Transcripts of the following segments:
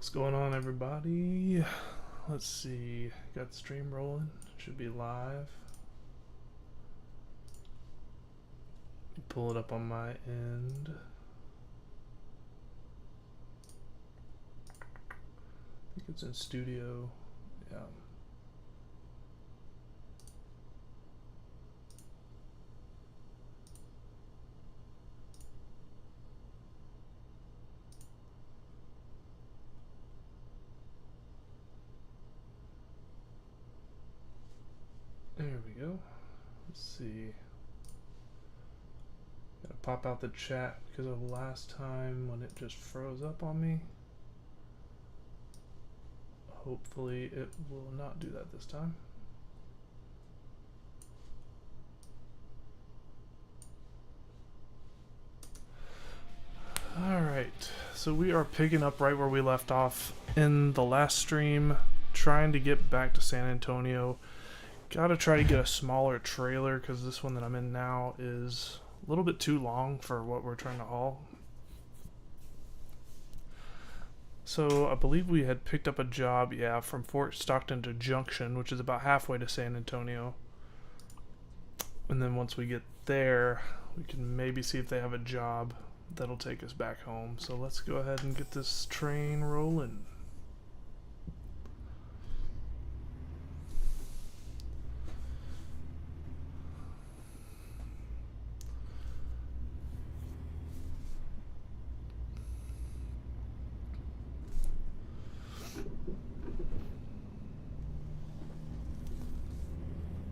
What's going on, everybody? Let's see. Got the stream rolling. Should be live. Pull it up on my end. I think it's in studio. Yeah. There we go. Let's see. Gotta pop out the chat because of last time when it just froze up on me. Hopefully it will not do that this time. Alright, so we are picking up right where we left off in the last stream, trying to get back to San Antonio. Gotta try to get a smaller trailer because this one that I'm in now is a little bit too long for what we're trying to haul. So I believe we had picked up a job, yeah, from Fort Stockton to Junction, which is about halfway to San Antonio. And then once we get there, we can maybe see if they have a job that'll take us back home. So let's go ahead and get this train rolling.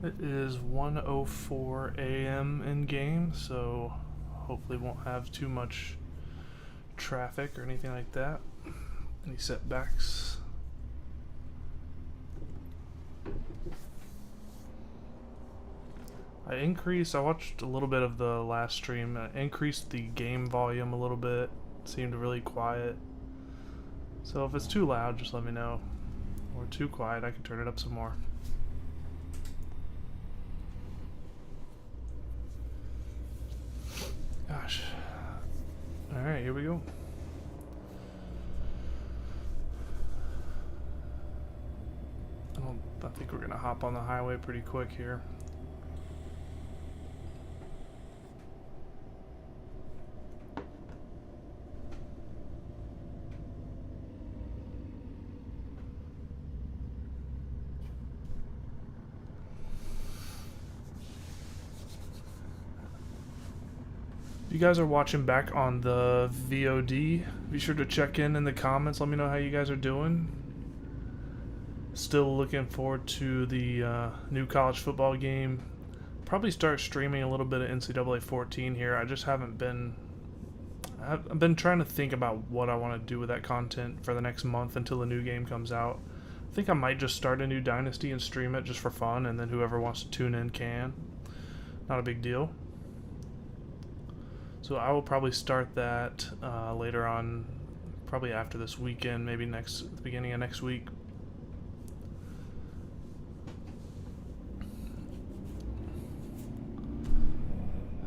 It is 1:04 a.m. in game, so hopefully won't have too much traffic or anything like that. Any setbacks? I watched a little bit of the last stream. I increased the game volume a little bit. It seemed really quiet. So if it's too loud, just let me know. Or too quiet, I can turn it up some more. Gosh. Alright, here we go. I think we're gonna hop on the highway pretty quick here. If you guys are watching back on the VOD, be sure to check in the comments. Let me know how you guys are doing. Still looking forward to the new college football game. Probably start streaming a little bit of NCAA 14 here. I just haven't been... I've been trying to think about what I want to do with that content for the next month until the new game comes out. I think I might just start a new Dynasty and stream it just for fun, and then whoever wants to tune in can. Not a big deal. So I will probably start that later on, probably after this weekend, maybe the beginning of next week.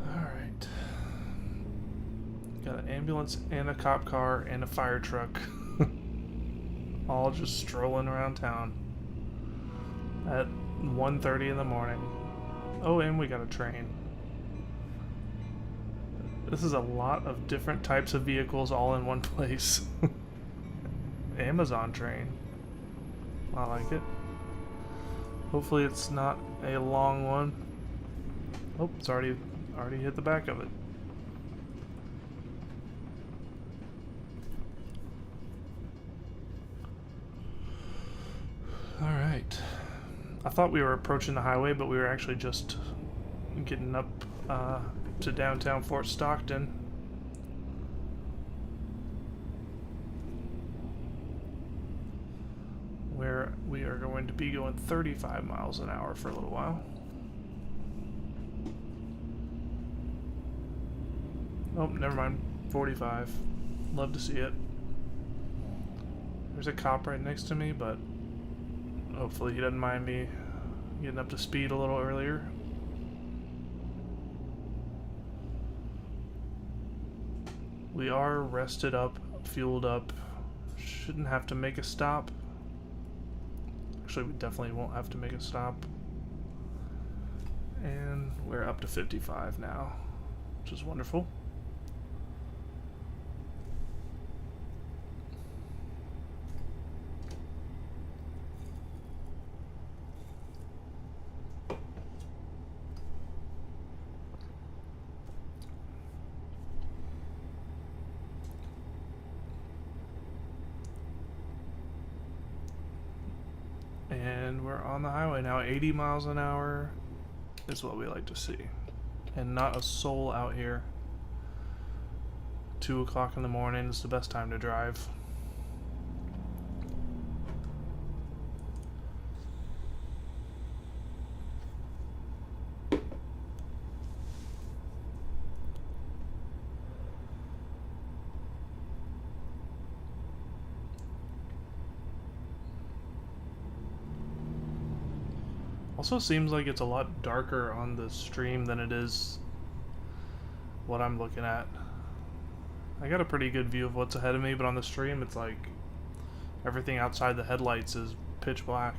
Alright. Got an ambulance and a cop car and a fire truck. All just strolling around town at 1:30 in the morning. Oh, and we got a train. This is a lot of different types of vehicles all in one place. Amazon train. I like it. Hopefully it's not a long one. Oh, it's already hit the back of it. Alright. I thought we were approaching the highway, but we were actually just getting up to downtown Fort Stockton. Where we are going to be going 35 miles an hour for a little while. Oh, never mind. 45. Love to see it. There's a cop right next to me, but hopefully he doesn't mind me getting up to speed a little earlier. We are rested up, fueled up, Shouldn't have to make a stop. Actually, we definitely won't have to make a stop. And we're up to 55 now, which is wonderful. And we're on the highway now. 80 miles an hour is what we like to see. And not a soul out here. 2 o'clock in the morning is the best time to drive. Also seems like it's a lot darker on the stream than it is what I'm looking at. I got a pretty good view of what's ahead of me, but on the stream it's like everything outside the headlights is pitch black.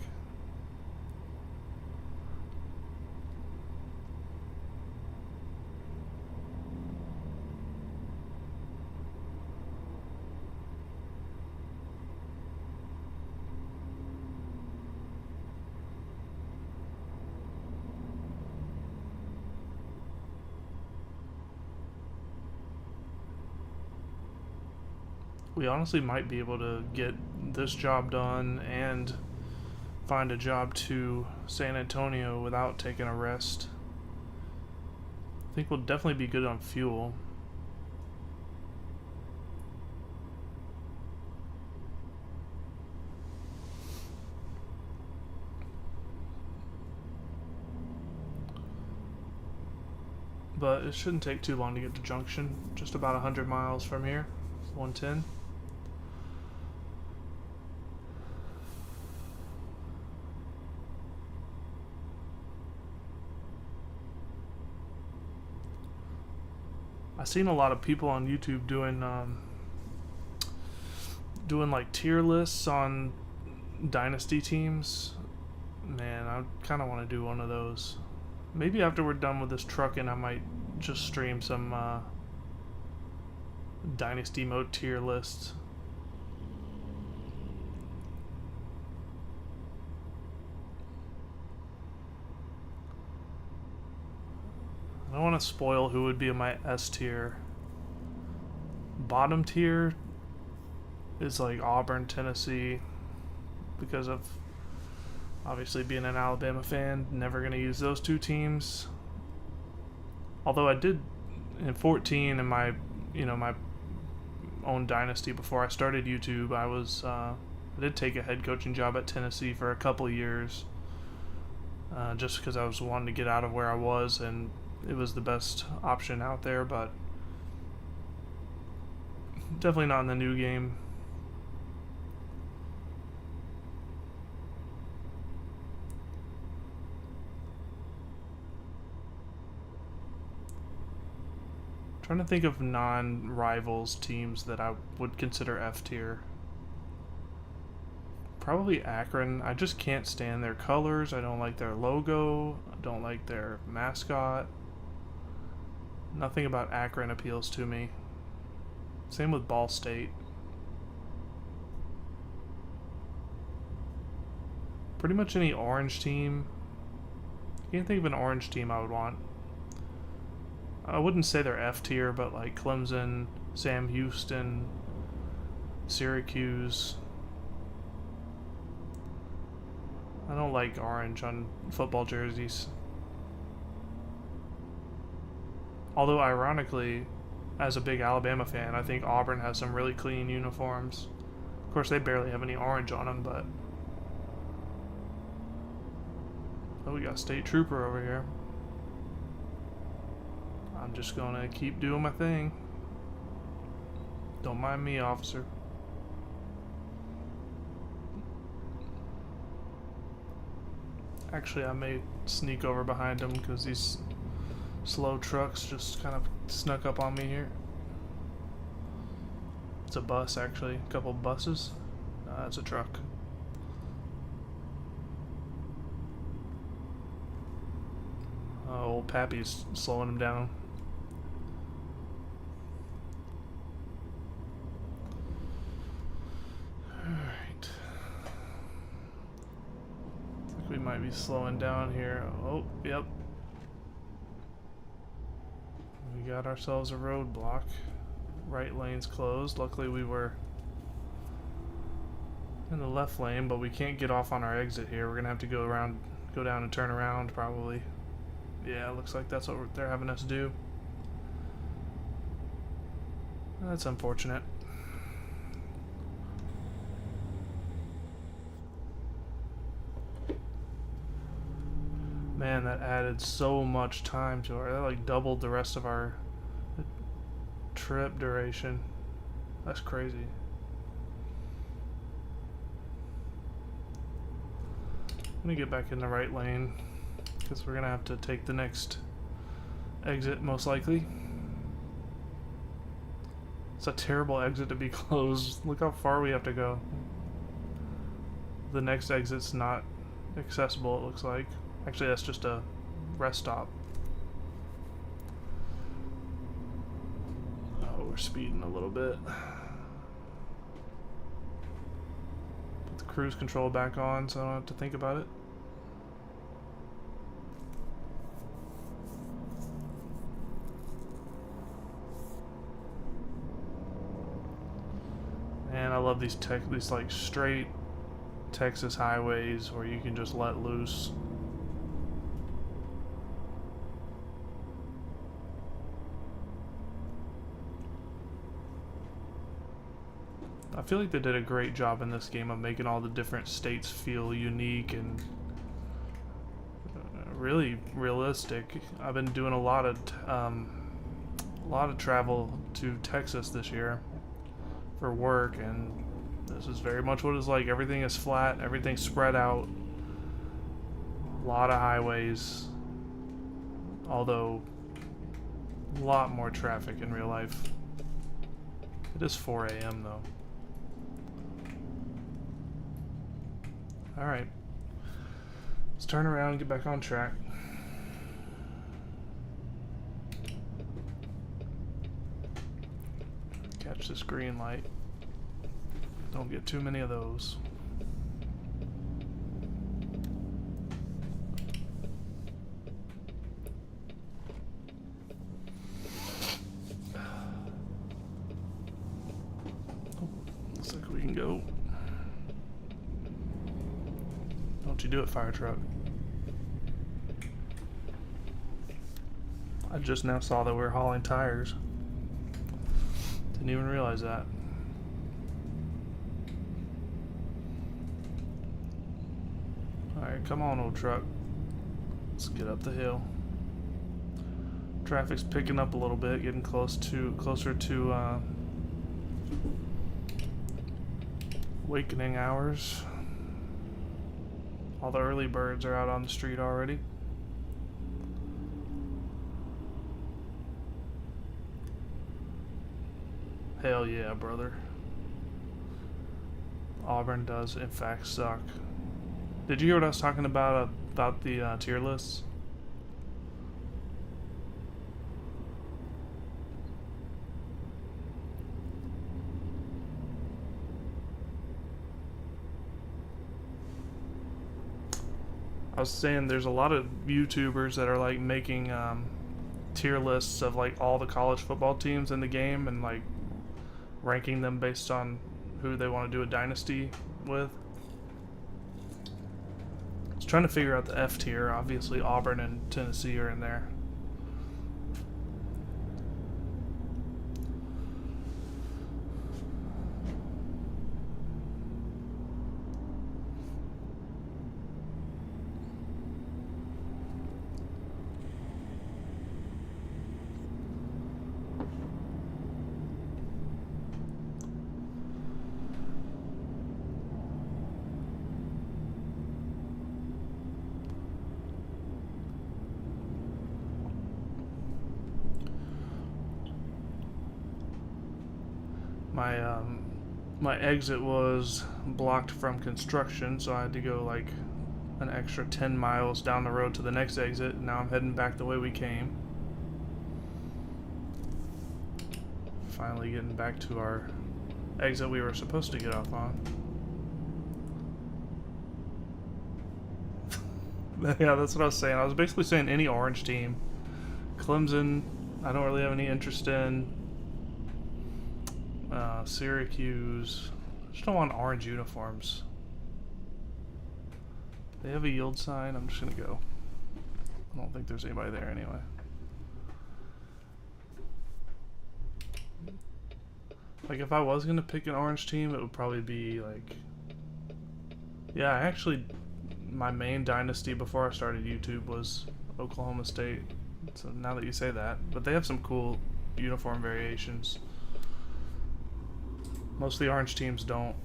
We honestly might be able to get this job done and find a job to San Antonio without taking a rest. I think we'll definitely be good on fuel. But it shouldn't take too long to get to Junction. Just about 100 miles from here. 110. I've seen a lot of people on YouTube doing like tier lists on dynasty teams. Man, I kind of want to do one of those. Maybe after we're done with this trucking, I might just stream some dynasty mode tier lists. I don't want to spoil who would be in my S tier. Bottom tier is like Auburn, Tennessee, because of obviously being an Alabama fan. Never going to use those two teams. Although I did in 14 in my, my own dynasty before I started YouTube, I did take a head coaching job at Tennessee for a couple of years, just because I was wanting to get out of where I was, and it was the best option out there, but definitely not in the new game. Trying to think of non-rivals teams that I would consider F tier. Probably Akron. I just can't stand their colors. I don't like their logo. I don't like their mascot. Nothing about Akron appeals to me. Same with Ball State. Pretty much any orange team. Can't think of an orange team I would want. I wouldn't say they're F tier, but like Clemson, Sam Houston, Syracuse. I don't like orange on football jerseys. Although ironically, as a big Alabama fan, I think Auburn has some really clean uniforms. Of course, they barely have any orange on them, but... Oh, we got a state trooper over here. I'm just gonna keep doing my thing. Don't mind me, officer. Actually, I may sneak over behind him because these slow trucks just kind of snuck up on me here. It's a bus, actually. A couple buses. It's a truck. Old Pappy's slowing him down. Alright. I think we might be slowing down here. Oh, yep. We got ourselves a roadblock. Right lane's closed. Luckily we were in the left lane, but we can't get off on our exit here. We're gonna have to go down and turn around probably. Yeah, looks like that's what they're having us do. That's unfortunate. Man, that added so much time to our... That like doubled the rest of our trip duration. That's crazy. I'm gonna get back in the right lane because we're gonna have to take the next exit most likely. It's a terrible exit to be closed. Look how far we have to go. The next exit's not accessible, it looks like. Actually, that's just a rest stop. Oh, we're speeding a little bit. Put the cruise control back on so I don't have to think about it. And I love these like straight Texas highways where you can just let loose. I feel like they did a great job in this game of making all the different states feel unique and really realistic. I've been doing a lot of travel to Texas this year for work, and this is very much what it's like. Everything is flat, everything's spread out, a lot of highways, although a lot more traffic in real life. It is 4 a.m. though. Alright, let's turn around and get back on track. Catch this green light. Don't get too many of those. Oh, looks like we can go. Don't you do it, fire truck. I just now saw that we were hauling tires. Didn't even realize that. Alright, come on, old truck. Let's get up the hill. Traffic's picking up a little bit, getting closer to awakening hours. All the early birds are out on the street already. Hell yeah, brother. Auburn does in fact suck. Did you hear what I was talking about the tier lists? I was saying there's a lot of YouTubers that are like making tier lists of like all the college football teams in the game and like ranking them based on who they want to do a dynasty with. I was trying to figure out the F tier. Obviously Auburn and Tennessee are in there. my exit was blocked from construction, so I had to go like an extra 10 miles down the road to the next exit, and now I'm heading back the way we came. Finally getting back to our exit we were supposed to get off on. Yeah, that's what I was saying. I was basically saying any orange team. Clemson, I don't really have any interest in. Syracuse, I just don't want orange uniforms. They have a yield sign. I'm just gonna go. I don't think there's anybody there anyway. Like, if I was gonna pick an orange team, it would probably be like, yeah, actually my main dynasty before I started YouTube was Oklahoma State. So now that you say that, but they have some cool uniform variations. Most of the orange teams don't.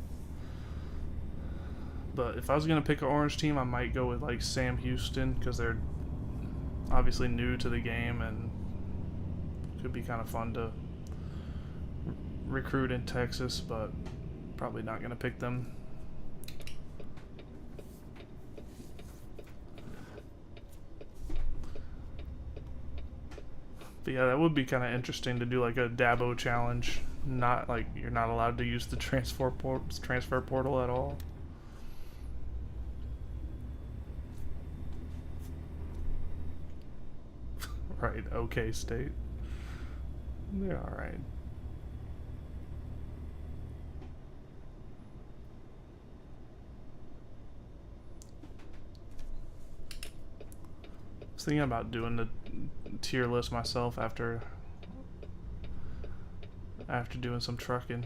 But if I was gonna pick an orange team, I might go with like Sam Houston, because they're obviously new to the game and could be kind of fun to recruit in Texas, but probably not gonna pick them. But yeah, that would be kind of interesting to do like a Dabo challenge. Not like you're not allowed to use the transfer portal at all. Right, okay, State. They're alright. I was thinking about doing the tier list myself after doing some trucking.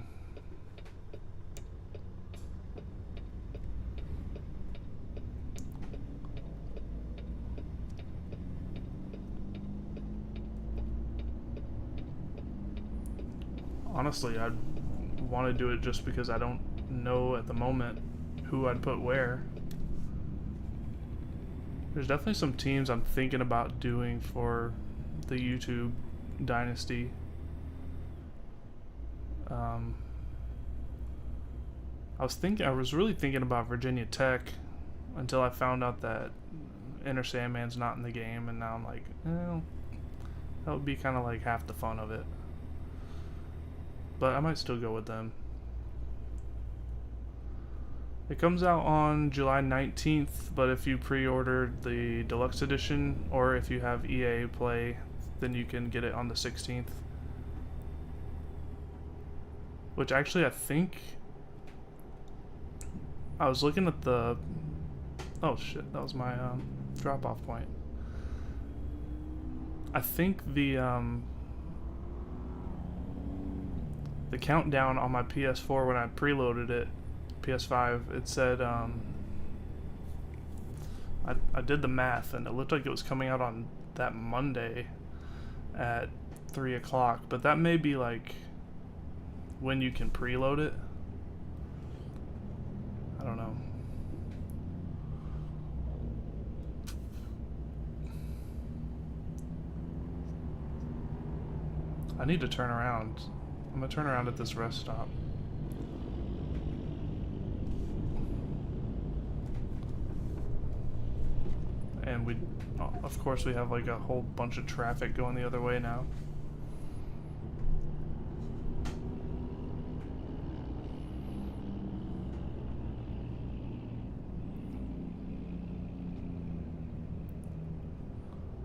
Honestly, I'd want to do it just because I don't know at the moment who I'd put where. There's definitely some teams I'm thinking about doing for the YouTube dynasty. I was really thinking about Virginia Tech until I found out that Enter Sandman's not in the game, and now I'm like, well, that would be kind of like half the fun of it. But I might still go with them. It comes out on July 19th, but if you pre-order the deluxe edition, or if you have EA Play, then you can get it on the 16th. Which actually, I think I was looking at the... Oh shit, that was my drop-off point. I think the countdown on my PS4 when I preloaded it, PS5, it said I did the math and it looked like it was coming out on that Monday at 3 o'clock, but that may be like when you can preload it. I don't know. I need to turn around. I'm gonna turn around at this rest stop. And we, of course, we have like a whole bunch of traffic going the other way now.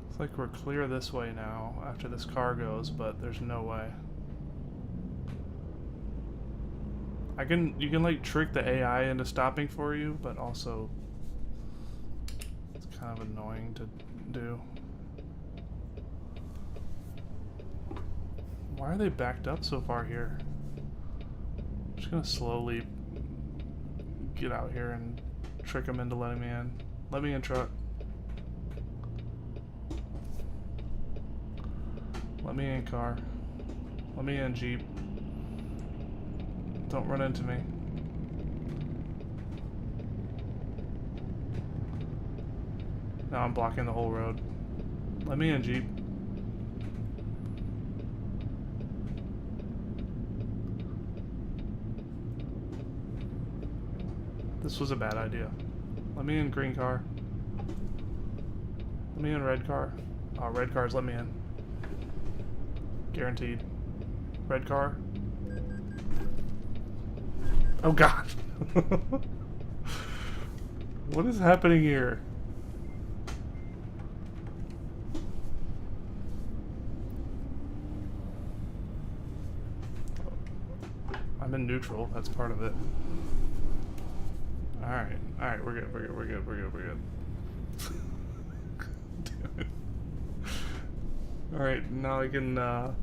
It's like we're clear this way now after this car goes, but there's no way. You can like trick the AI into stopping for you, but also it's kind of annoying to do. Why are they backed up so far here? I'm just gonna slowly get out here and trick them into letting me in. Let me in, truck. Let me in, car. Let me in, Jeep. Don't run into me. Now I'm blocking the whole road. Let me in, Jeep. This was a bad idea. Let me in green car. Let me in red car. Oh, red cars, let me in. Guaranteed. Red car. Oh god. What is happening here? I'm in neutral, that's part of it. Alright, we're good, we're good, we're good, we're good, we're good. Damn it. Alright, now I can I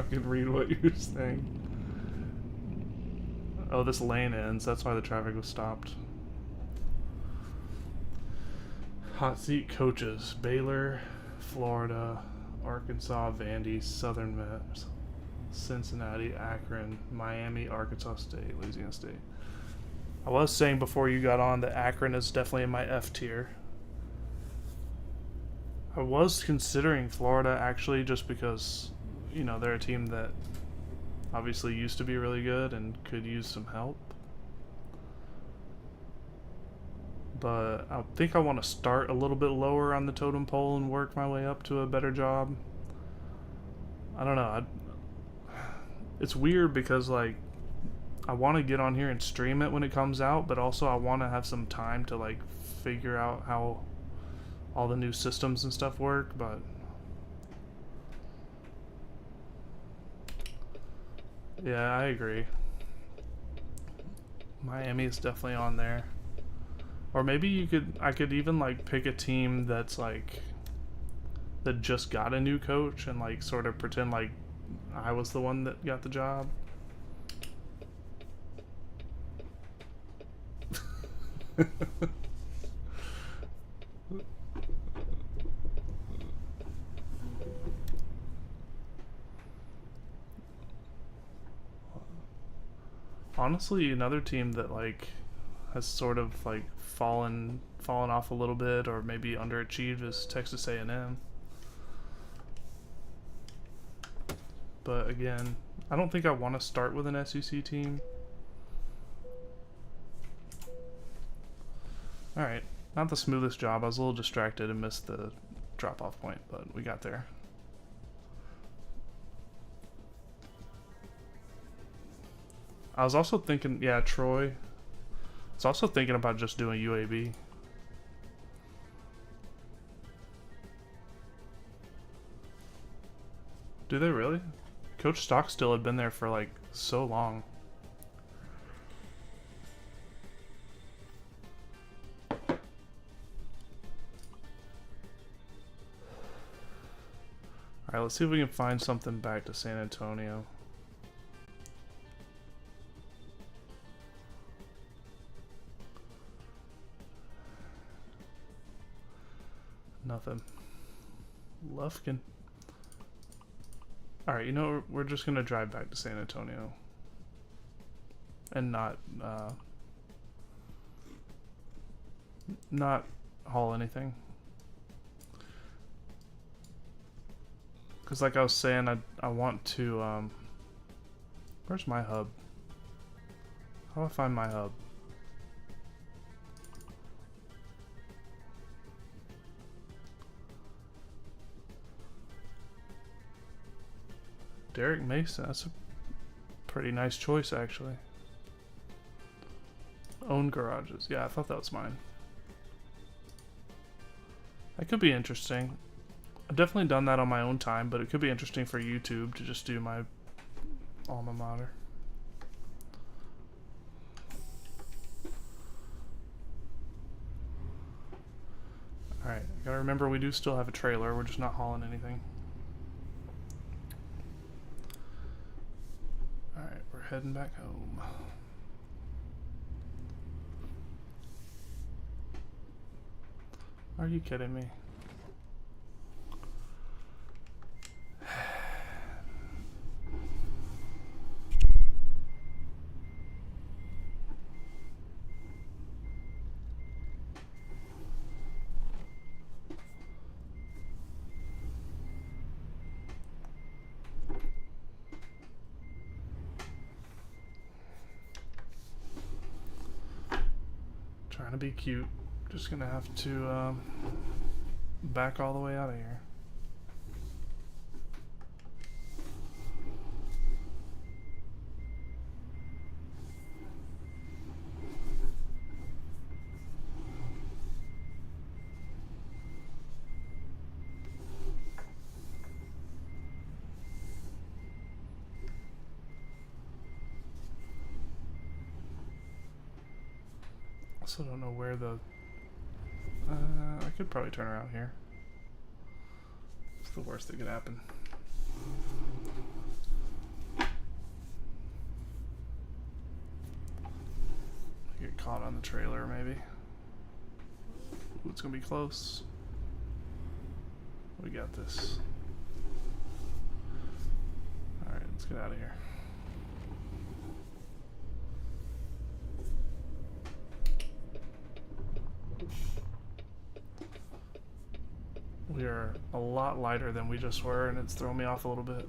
can read what you're saying. Oh, this lane ends, that's why the traffic was stopped. Hot seat coaches: Baylor, Florida, Arkansas, Vandy, Southern Miss, Cincinnati, Akron, Miami, Arkansas State, Louisiana State. I was saying before you got on that Akron is definitely in my F tier. I was considering Florida actually, just because, you know, they're a team that obviously used to be really good and could use some help. But I think I want to start a little bit lower on the totem pole and work my way up to a better job. I don't know. It's weird because, like, I want to get on here and stream it when it comes out, but also I want to have some time to, like, figure out how all the new systems and stuff work, but yeah, I agree. Miami is definitely on there. Or maybe I could even, like, pick a team that's, like, that just got a new coach and, like, sort of pretend like I was the one that got the job. Honestly, another team that, like, has sort of, like, fallen off a little bit or maybe underachieved is Texas A&M. But again, I don't think I want to start with an SEC team. Alright, not the smoothest job. I was a little distracted and missed the drop-off point, but we got there. I was also thinking, yeah, Troy. I was also thinking about just doing UAB. Do they really? Coach Stockstill had been there for, like, so long. Alright, let's see if we can find something back to San Antonio. Nothing. Lufkin. Alright, you know, we're just gonna drive back to San Antonio. And not haul anything. Because, like I was saying, I want to, where's my hub? How do I find my hub? Derek Mason, that's a pretty nice choice, actually. Own garages. Yeah, I thought that was mine. That could be interesting. I've definitely done that on my own time, but it could be interesting for YouTube to just do my alma mater. Alright, gotta remember we do still have a trailer, we're just not hauling anything. Alright, we're heading back home. Are you kidding me? Trying to be cute. Just gonna have to back all the way out of here. Also don't know where the... I could probably turn around here. It's the worst that could happen. Get caught on the trailer, maybe. Ooh, it's gonna be close. We got this. Alright, let's get out of here. We are a lot lighter than we just were, and it's throwing me off a little bit.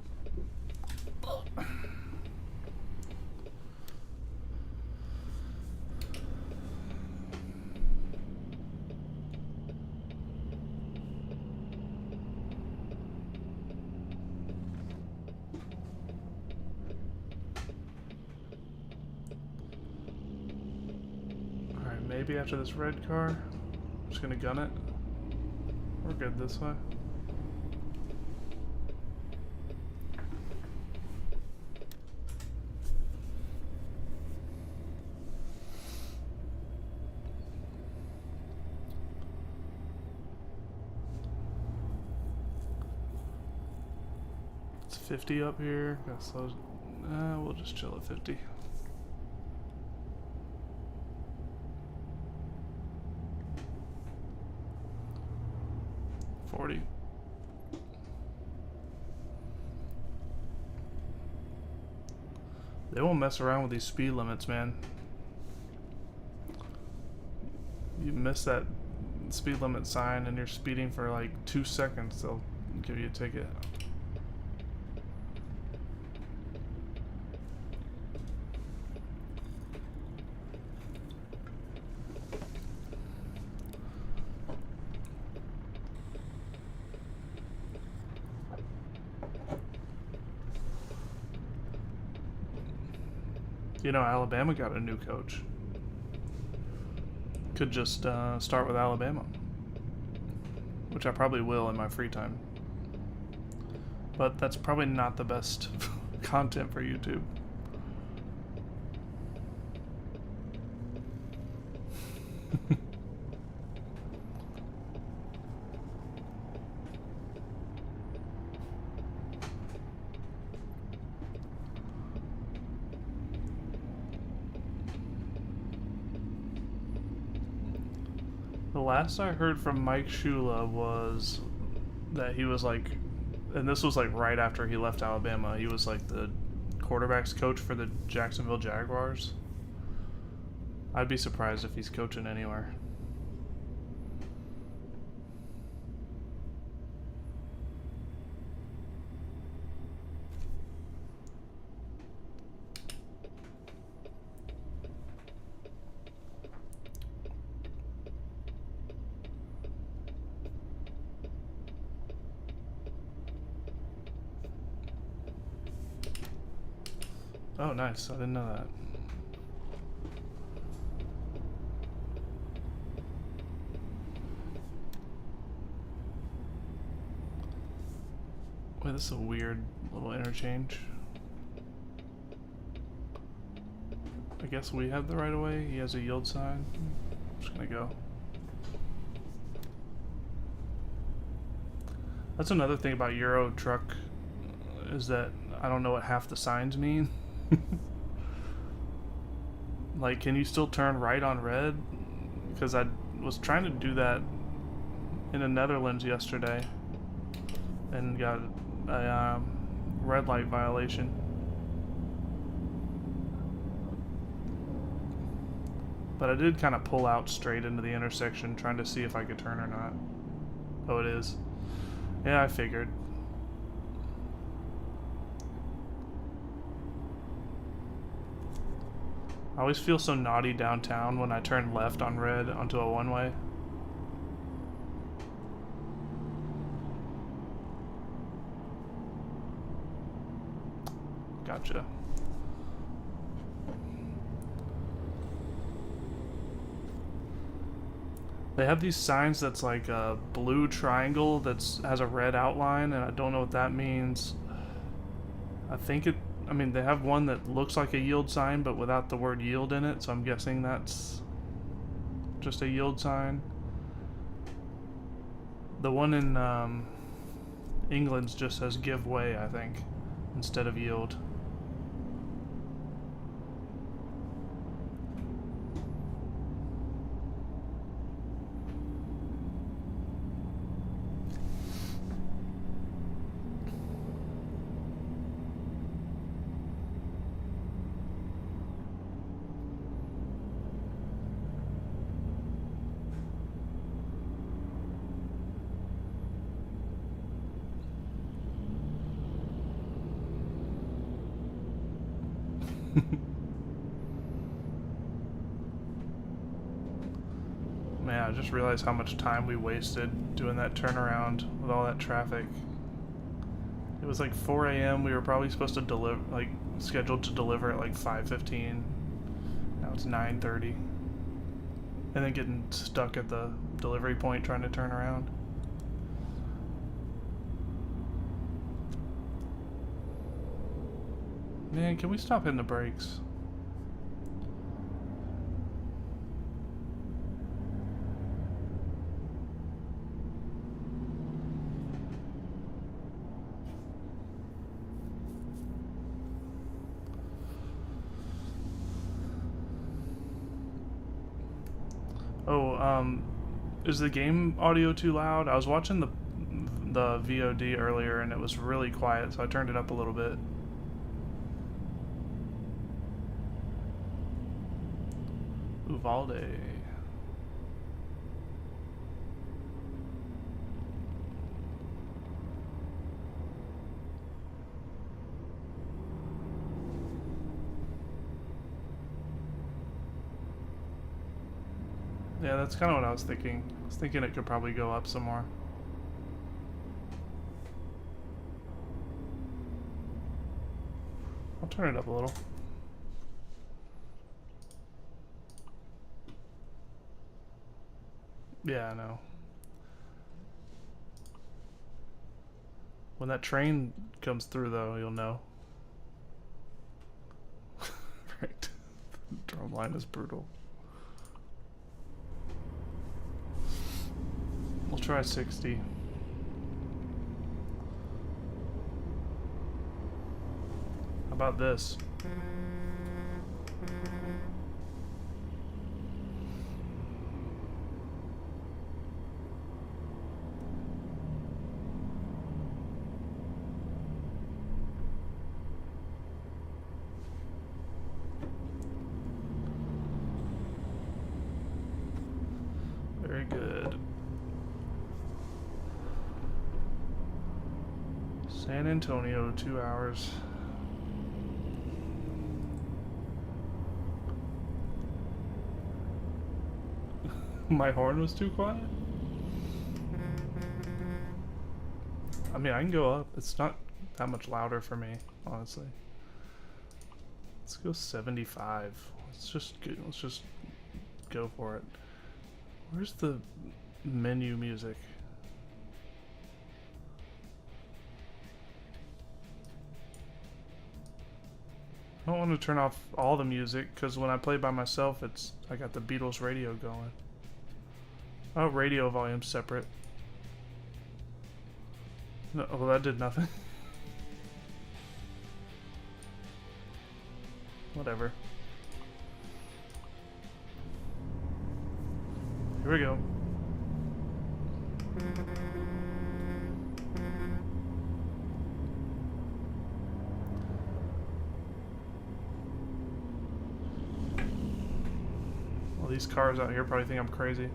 Alright, maybe after this red car, I'm just gonna gun it. We're good this way. It's 50 up here. We'll just chill at 50. They won't mess around with these speed limits, man. You miss that speed limit sign and you're speeding for like 2 seconds, they'll give you a ticket. You know, Alabama got a new coach. Could just start with Alabama, which I probably will in my free time. But that's probably not the best content for YouTube. The last I heard from Mike Shula was that he was like, and this was like right after he left Alabama, he was like the quarterback's coach for the Jacksonville Jaguars. I'd be surprised if he's coaching anywhere. Oh, nice. I didn't know that. Wait, this is a weird little interchange. I guess we have the right of way. He has a yield sign. I'm just gonna go. That's another thing about Euro Truck, is that I don't know what half the signs mean. Like, can you still turn right on red? Because I was trying to do that in the Netherlands yesterday and got a red light violation. But I did kind of pull out straight into the intersection trying to see if I could turn or not. Oh, it is. Yeah, I figured. I always feel so naughty downtown when I turn left on red onto a one-way. Gotcha. They have these signs that's like a blue triangle that has a red outline, and I don't know what that means. I mean, they have one that looks like a yield sign, but without the word yield in it, so I'm guessing that's just a yield sign. The one in England's just says give way, I think, instead of yield. Man, I just realized how much time we wasted doing that turnaround with all that traffic. It was like 4 a.m. We were probably supposed to deliver, like, scheduled to deliver at like 5:15. Now it's 9:30. And then getting stuck at the delivery point trying to turn around. Man, can we stop hitting the brakes? Oh, is the game audio too loud? I was watching the VOD earlier and it was really quiet, so I turned it up a little bit. Uvalde. Yeah, that's kind of what I was thinking. I was thinking it could probably go up some more. I'll turn it up a little. Yeah, I know. When that train comes through, though, you'll know. Right. The drum line is brutal. We'll try 60. How about this? Very good. San Antonio, 2 hours. My horn was too quiet? I mean, I can go up. It's not that much louder for me, honestly. Let's go 75. Let's just go for it. Where's the menu music? I don't want to turn off all the music because when I play by myself, I got the Beatles radio going. Oh, radio volume separate. No, well, that did nothing. Whatever. Here we go. Well, these cars out here probably think I'm crazy.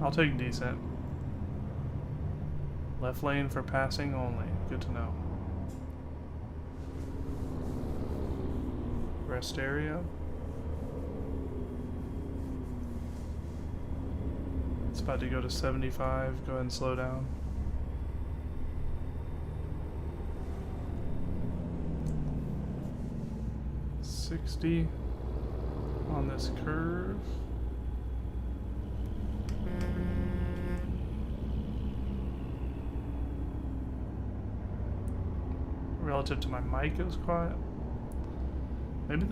I'll take decent. Left lane for passing only. Good to know. Rest area. It's about to go to 75. Go ahead and slow down. $60 on this curve. Relative to my mic, it was quiet. Maybe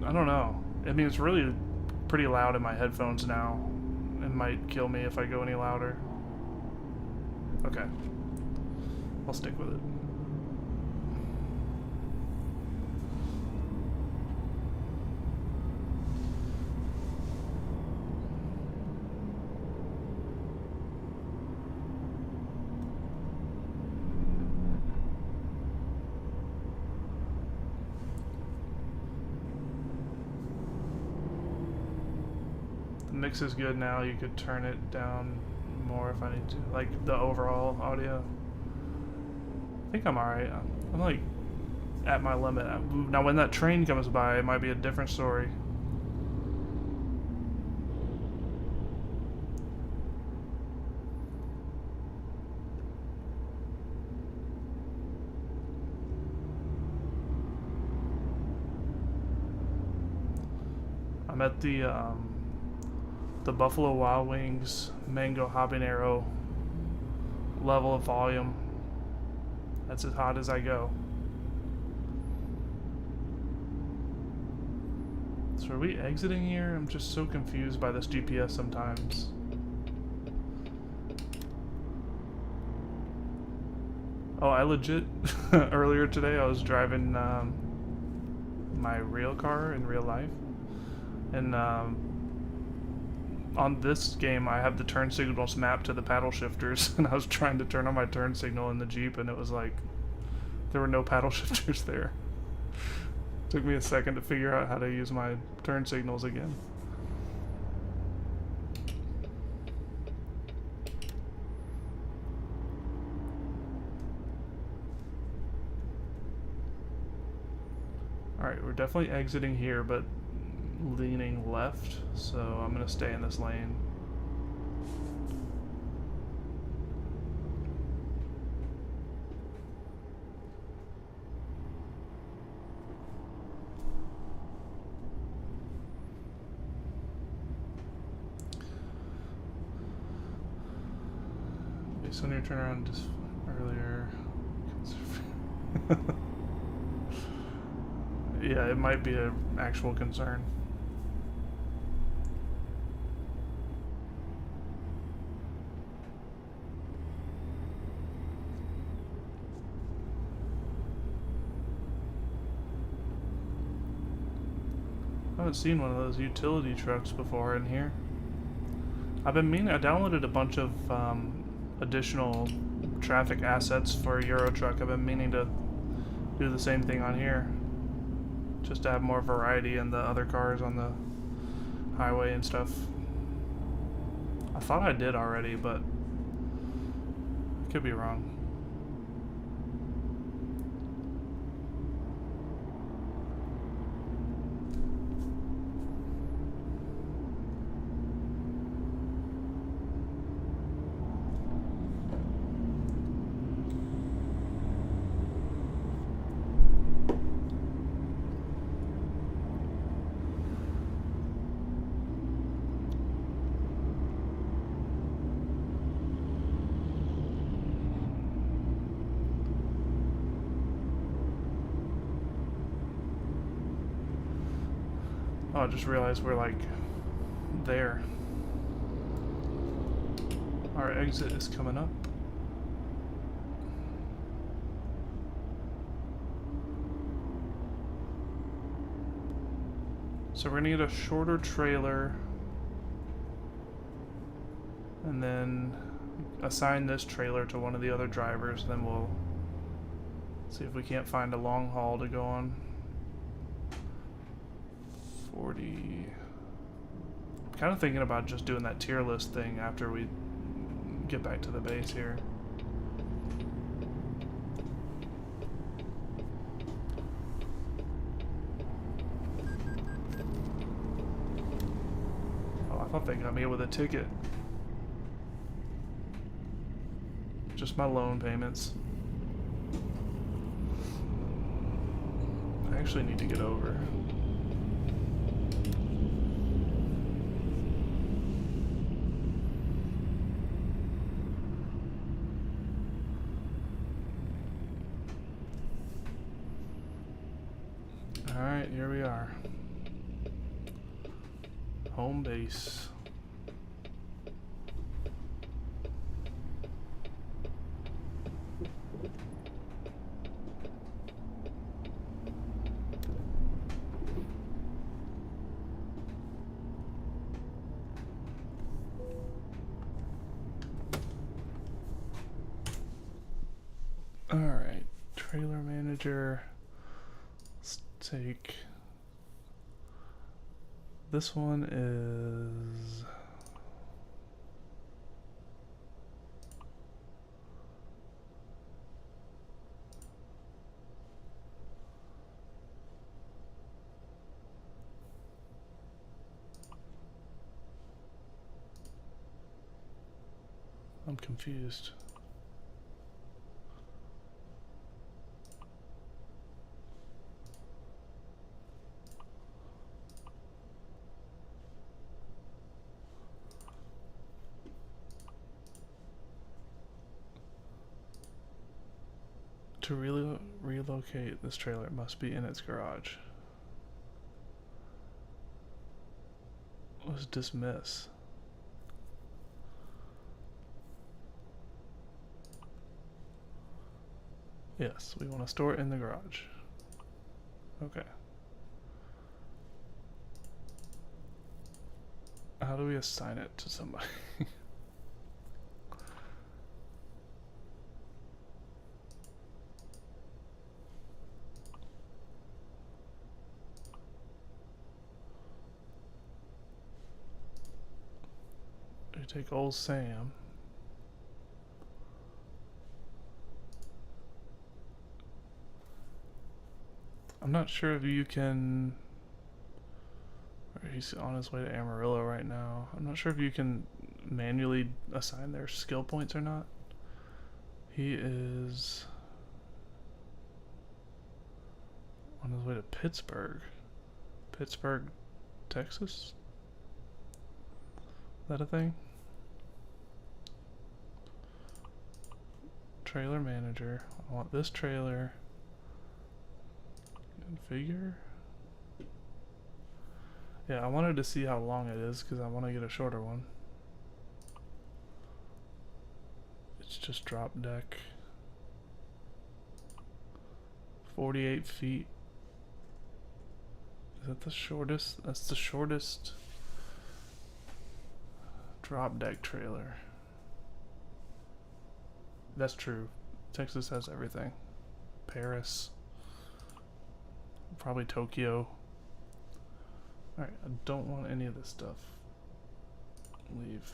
I don't know. I mean, it's really pretty loud in my headphones now. It might kill me if I go any louder. Okay. I'll stick with it. Mix is good now. You could turn it down more if I need to. Like the overall audio. I think I'm alright. I'm like at my limit. Now when that train comes by, it might be a different story. I'm at the Buffalo Wild Wings mango habanero level of volume. That's as hot as I go. So are we exiting here? I'm just so confused by this GPS sometimes. Oh, I legit earlier today I was driving my real car in real life, and on this game, I have the turn signals mapped to the paddle shifters, and I was trying to turn on my turn signal in the Jeep, and it was like, there were no paddle shifters there. Took me a second to figure out how to use my turn signals again. Alright, we're definitely exiting here, but leaning left, so I'm going to stay in this lane. Based on your turnaround just earlier. Yeah, it might be an actual concern. I haven't seen one of those utility trucks before in here. I've been meaning, I downloaded a bunch of additional traffic assets for Euro Truck. I've been meaning to do the same thing on here, just to have more variety in the other cars on the highway and stuff. I thought I did already, but I could be wrong. Oh, I just realized we're like there. Our exit is coming up. So we're gonna get a shorter trailer and then assign this trailer to one of the other drivers, then we'll see if we can't find a long haul to go on. 40. I'm kind of thinking about just doing that tier list thing after we get back to the base here. thought they got me with a ticket. Just my loan payments. I actually need to get over. Alright, here we are. Home base. Alright, trailer manager. Let's take... This one is... I'm confused. To relocate this trailer, it must be in its garage. Let's dismiss. Yes, we want to store it in the garage. Okay. How do we assign it to somebody? We take old Sam. I'm not sure if you can... Or he's on his way to Amarillo right now. I'm not sure if you can manually assign their skill points or not. He is on his way to Pittsburgh. Pittsburgh, Texas? Is that a thing? Trailer manager. I want this trailer. Configure. Yeah, I wanted to see how long it is because I want to get a shorter one. It's just drop deck. 48 feet. Is that the shortest? That's the shortest drop deck trailer. That's true. Texas has everything. Paris. Probably Tokyo. Alright, I don't want any of this stuff. Leave.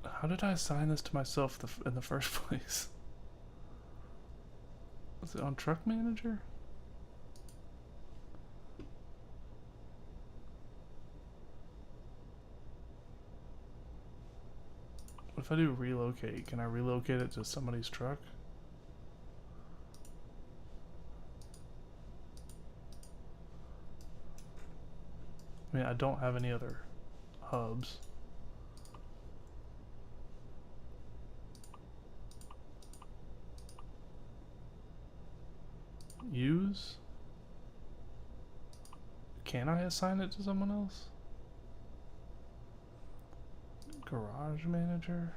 How did I assign this to myself in the first place? Was it on truck manager? What if I do relocate? Can I relocate it to somebody's truck? I mean, I don't have any other hubs. Use? Can I assign it to someone else? Garage manager?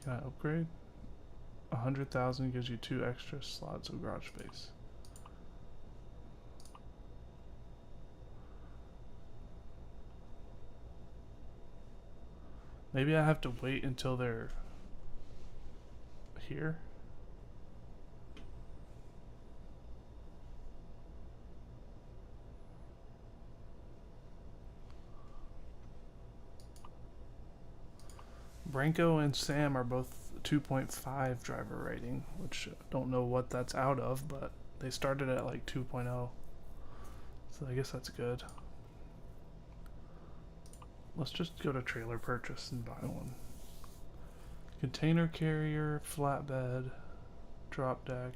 Can I upgrade? 100,000 gives you 2 extra slots of garage space. Maybe I have to wait until they're here. Branko and Sam are both 2.5 driver rating, which I don't know what that's out of, but they started at like 2.0. So I guess that's good. Let's just go to trailer purchase and buy one. Container carrier, flatbed, drop deck,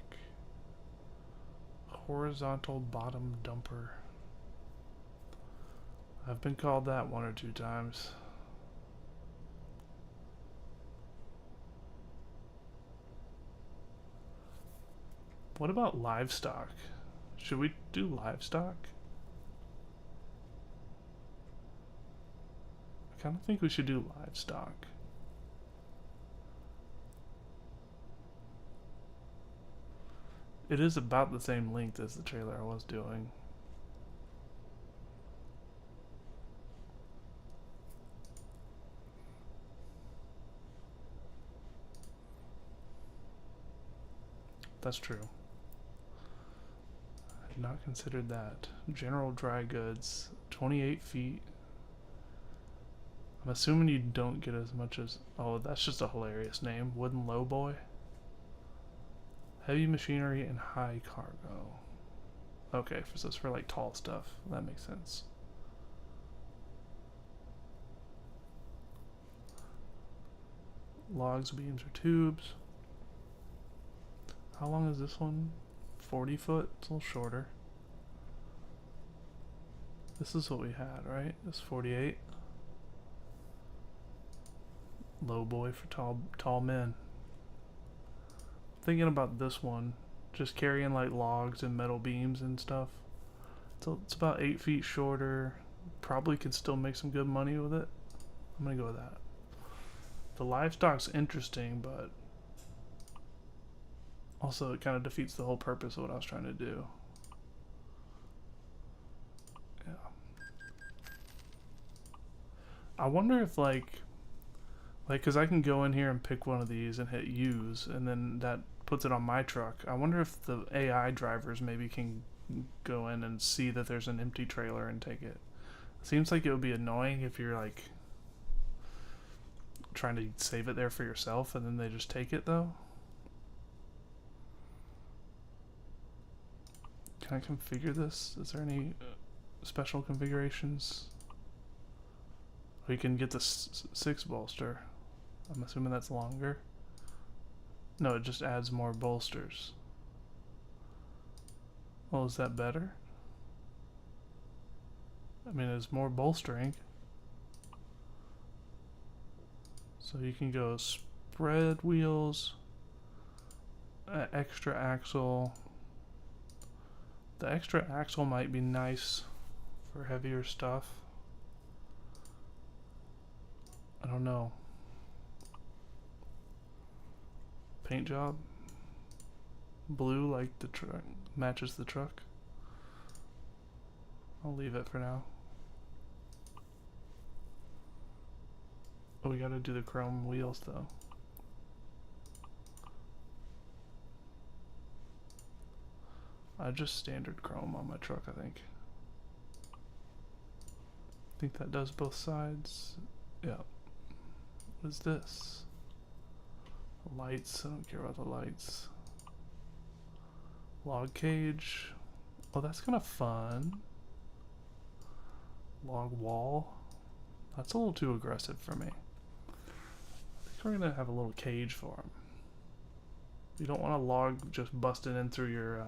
horizontal bottom dumper. I've been called that one or two times. What about livestock? Should we do livestock? I kind of think we should do livestock. It is about the same length as the trailer I was doing. That's true. I had not considered that. General dry goods, 28 feet. I'm assuming you don't get as much as... Oh, that's just a hilarious name. Wooden Lowboy. Heavy machinery and high cargo. Okay, so it's for like tall stuff. That makes sense. Logs, beams, or tubes. How long is this one? 40 foot? It's a little shorter. This is what we had, right? This 48. Low boy for tall men. Thinking about this one, just carrying like logs and metal beams and stuff. So it's about 8 feet shorter. Probably could still make some good money with it. I'm gonna go with that. The livestock's interesting, but also it kind of defeats the whole purpose of what I was trying to do. Yeah. I wonder if like, cause I can go in here and pick one of these and hit use, and then that puts it on my truck. I wonder if the AI drivers maybe can go in and see that there's an empty trailer and take it. Seems like it would be annoying if you're like trying to save it there for yourself and then they just take it though. Can I configure this? Is there any special configurations? We can get the 6 bolster. I'm assuming that's longer. No, it just adds more bolsters. Well, is that better? I mean, it's more bolstering. So you can go spread wheels, extra axle. The extra axle might be nice for heavier stuff. I don't know. Paint job. Blue like the truck matches the truck. I'll leave it for now. Oh, we gotta do the chrome wheels though. I just standard chrome on my truck, I think. I think that does both sides. Yeah. What is this? Lights, I don't care about the lights. Log cage. Oh, that's kind of fun. Log wall. That's a little too aggressive for me. I think we're gonna have a little cage for him. You don't want a log just busting in through your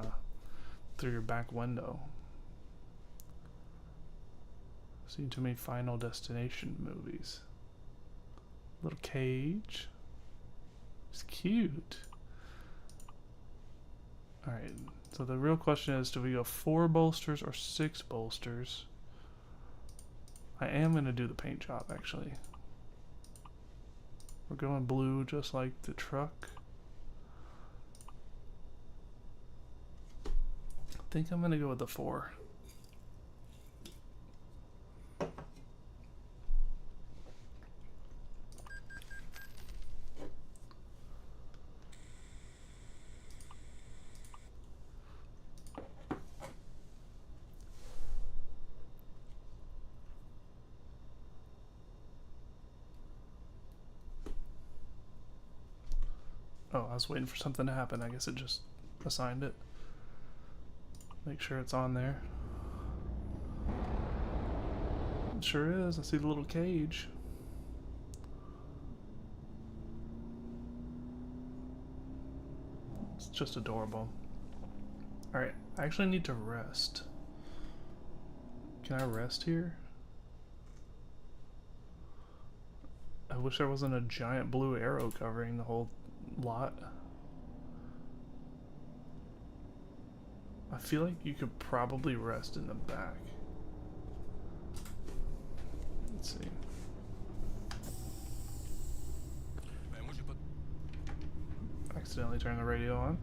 back window. Seen too many Final Destination movies. Little cage. It's cute. Alright, so the real question is, do we go 4 bolsters or 6 bolsters? I am going to do the paint job, actually. We're going blue just like the truck. I think I'm going to go with the 4. Oh, I was waiting for something to happen. I guess it just assigned it. Make sure it's on there. It sure is. I see the little cage. It's just adorable. Alright, I actually need to rest. Can I rest here? I wish there wasn't a giant blue arrow covering the whole lot. I feel like you could probably rest in the back. Let's see. Accidentally turned the radio on.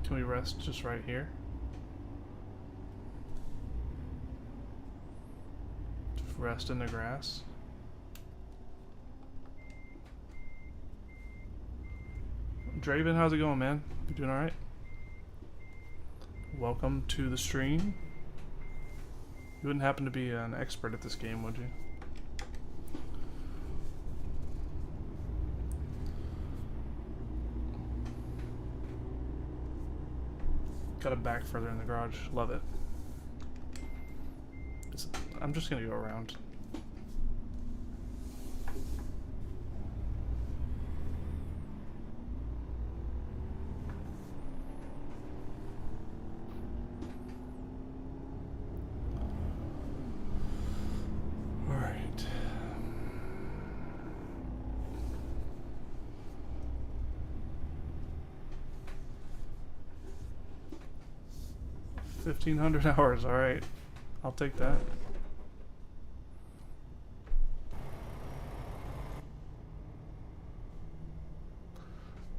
Can we rest just right here? Just rest in the grass. Draven, how's it going, man? You doing alright? Welcome to the stream. You wouldn't happen to be an expert at this game, would you? Got a back further in the garage. Love it. I'm just gonna go around. Alright. 1,500 hours, alright. I'll take that.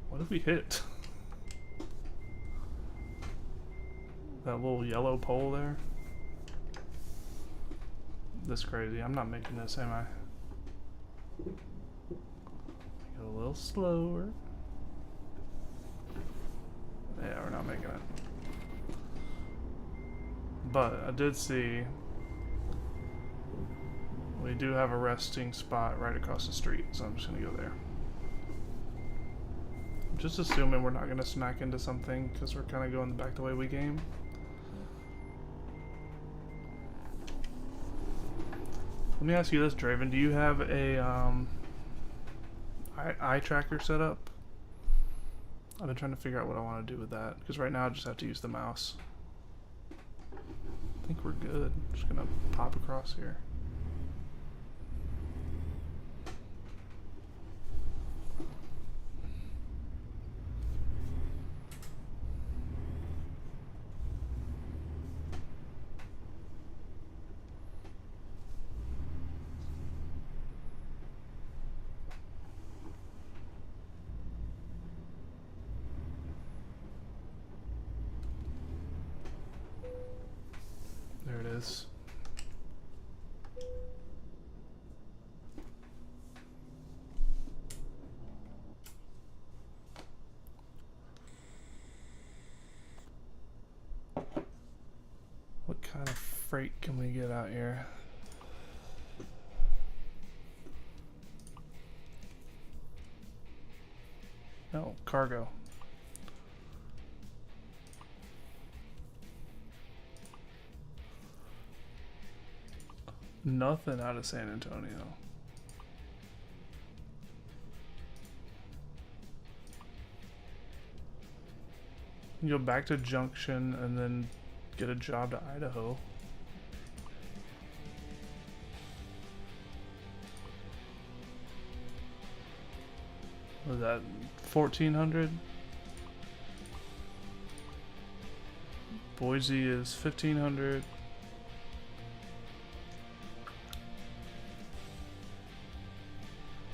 What did we hit? That little yellow pole there? This crazy. I'm not making this, am I? Go a little slower. Yeah, we're not making it. But I did see we do have a resting spot right across the street, so I'm just gonna go there. I'm just assuming we're not gonna smack into something because we're kind of going back the way we game. Let me ask you this, Draven. Do you have a eye tracker set up? I've been trying to figure out what I want to do with that because right now I just have to use the mouse. I think we're good. I'm just gonna pop across here. There it is. What kind of freight can we get out here? No, cargo. Nothing out of San Antonio. You go back to Junction and then get a job to Idaho. What was that? 1,400? Boise is 1,500.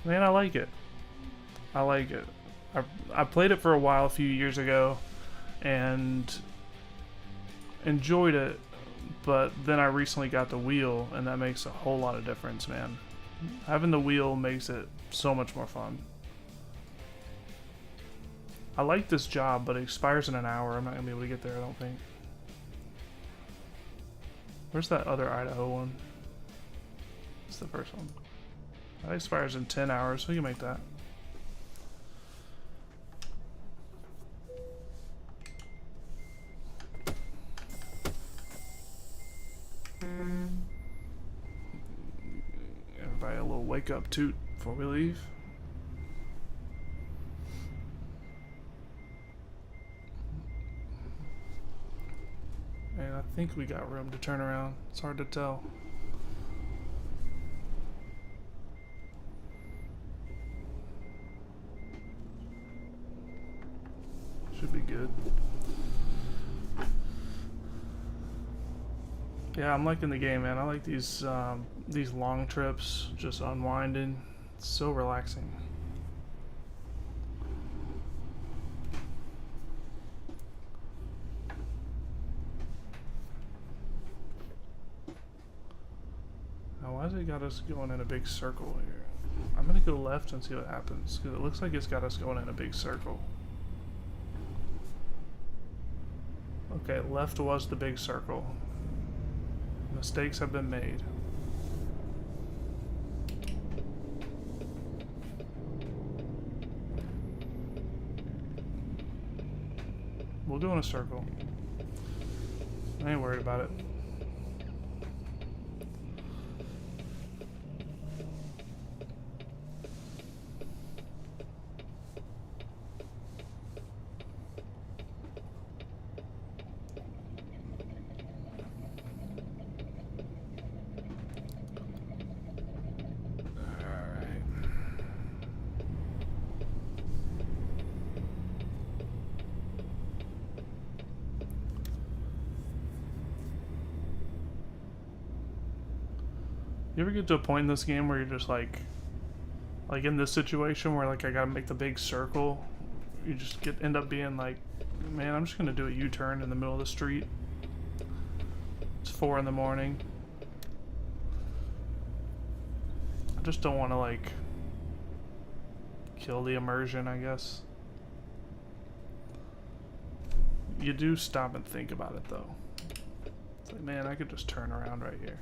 Man, I like it. I like it. I played it for a while a few years ago and enjoyed it, but then I recently got the wheel and that makes a whole lot of difference, man. Having the wheel makes it so much more fun. I like this job, but it expires in an hour. I'm not gonna be able to get there, I don't think. Where's that other Idaho one? It's the first one. That expires in 10 hours, so you can make that. Everybody a little wake up toot before we leave. And I think we got room to turn around. It's hard to tell. Should be good. Yeah, I'm liking the game, man. I like these long trips, just unwinding. It's so relaxing. Now, why has it got us going in a big circle here? I'm gonna go left and see what happens, because it looks like it's got us going in a big circle. Okay, left was the big circle. Mistakes have been made. We'll go in a circle. I ain't worried about it. You ever get to a point in this game where you're just like in this situation where like I gotta make the big circle, you just end up being like, man, I'm just gonna do a U-turn in the middle of the street. It's 4 in the morning. I just don't want to like kill the immersion, I guess. You do stop and think about it though. It's like, man, I could just turn around right here.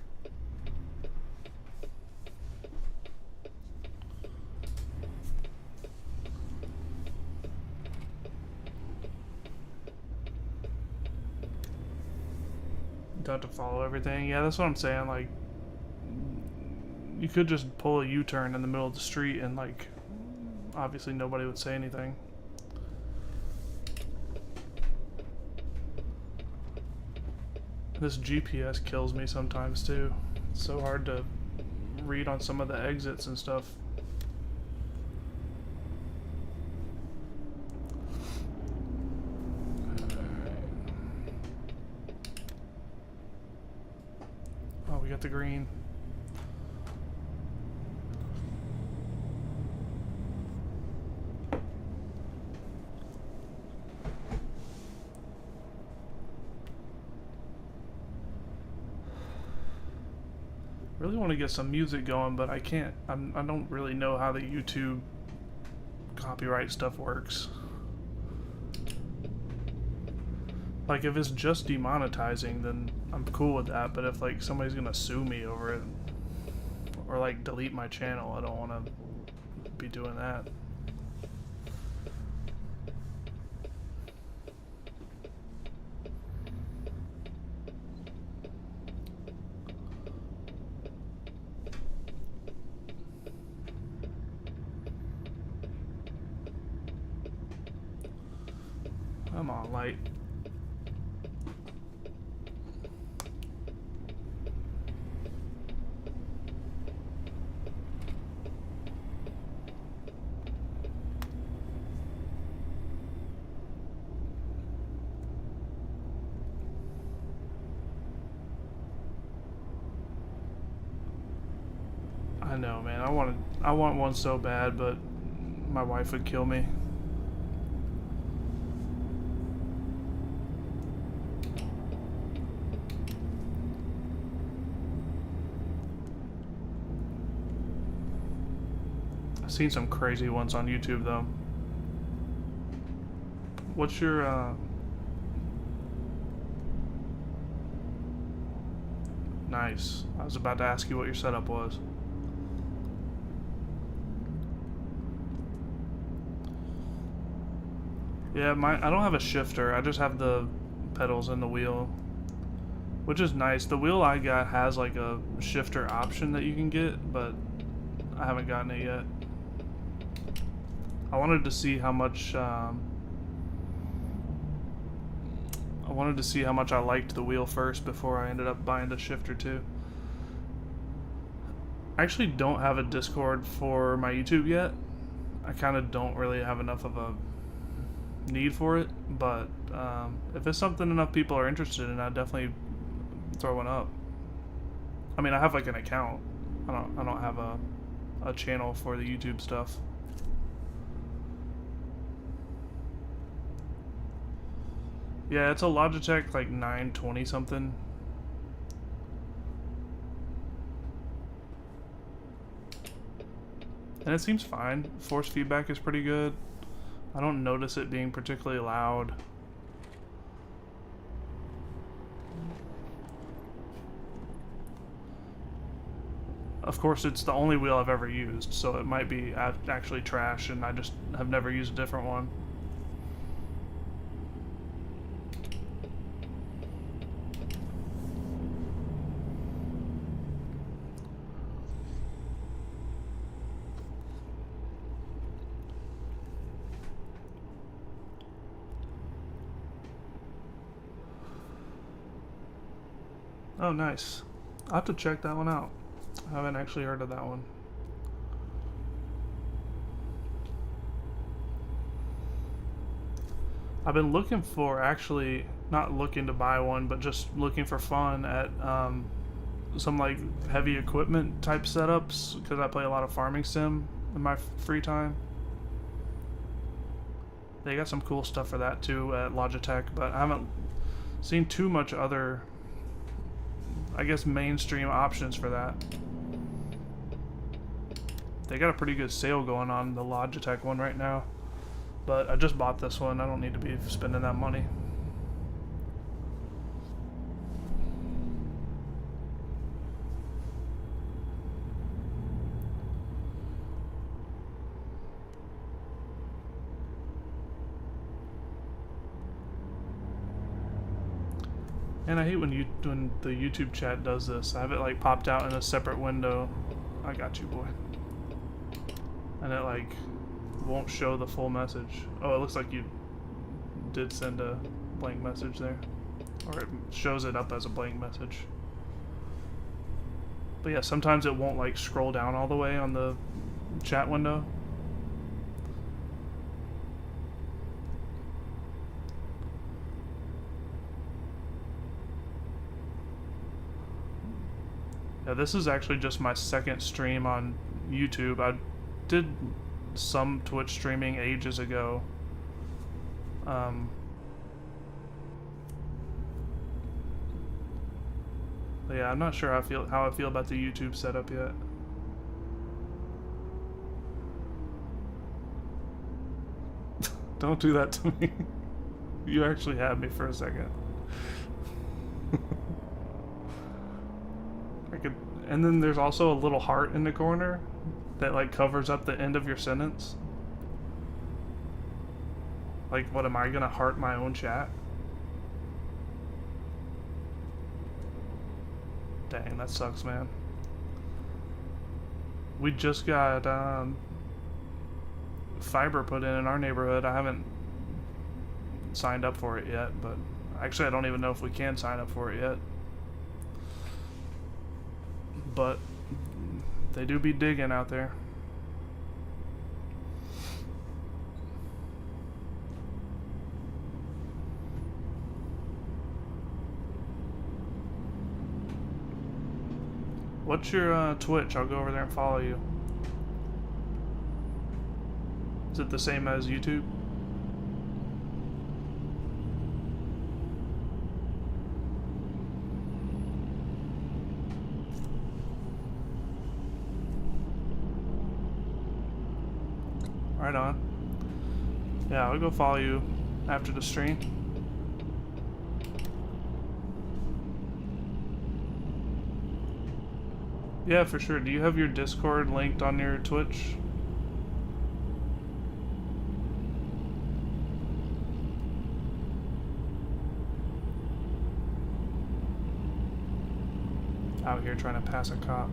Don't have to follow everything. Yeah, that's what I'm saying. Like, you could just pull a U-turn in the middle of the street and like, obviously nobody would say anything. This GPS kills me sometimes too. It's so hard to read on some of the exits and stuff. Oh, we got the green. Really want to get some music going, but I can't. I don't really know how the YouTube copyright stuff works. Like, if it's just demonetizing, then I'm cool with that, but if like somebody's gonna sue me over it or like delete my channel, I don't want to be doing that. Come on, light. I know, man. I want one so bad, but my wife would kill me. I've seen some crazy ones on YouTube though. What's your Nice. I was about to ask you what your setup was. Yeah, I don't have a shifter. I just have the pedals and the wheel. which is nice. The wheel I got has like a shifter option that you can get, but I haven't gotten it yet. I wanted to see how much I liked the wheel first before I ended up buying the shifter too. I actually don't have a Discord for my YouTube yet. I kind of don't really have enough of a need for it, but if it's something enough people are interested in, I'd definitely throw one up. I mean, I have like an account. I don't have a channel for the YouTube stuff. Yeah, it's a Logitech like 920 something. And it seems fine. Force feedback is pretty good. I don't notice it being particularly loud. Of course, it's the only wheel I've ever used, so it might be actually trash and I just have never used a different one. Oh, nice. I'll have to check that one out. I haven't actually heard of that one. I've been looking for, actually, not looking to buy one, but just looking for fun at some like heavy equipment type setups, because I play a lot of farming sim in my free time. They got some cool stuff for that too at Logitech, but I haven't seen too much other, I guess, mainstream options for that. They got a pretty good sale going on, the Logitech one right now. But I just bought this one. I don't need to be spending that money. And I hate when the YouTube chat does this. I have it like popped out in a separate window. I got you, boy. And it like won't show the full message. Oh, it looks like you did send a blank message there. Or it shows it up as a blank message. But yeah, sometimes it won't like scroll down all the way on the chat window. Yeah, this is actually just my second stream on YouTube. I did some Twitch streaming ages ago. But yeah, I'm not sure how I feel about the YouTube setup yet. Don't do that to me. You actually had me for a second. And then there's also a little heart in the corner that like covers up the end of your sentence. Like, what, am I gonna heart my own chat? Dang, that sucks, man. We just got fiber put in our neighborhood. I haven't signed up for it yet, but actually I don't even know if we can sign up for it yet. But they do be digging out there. What's your Twitch? I'll go over there and follow you. Is it the same as YouTube? Right on. Yeah, I'll go follow you after the stream. Yeah, for sure. Do you have your Discord linked on your Twitch? out here trying to pass a cop.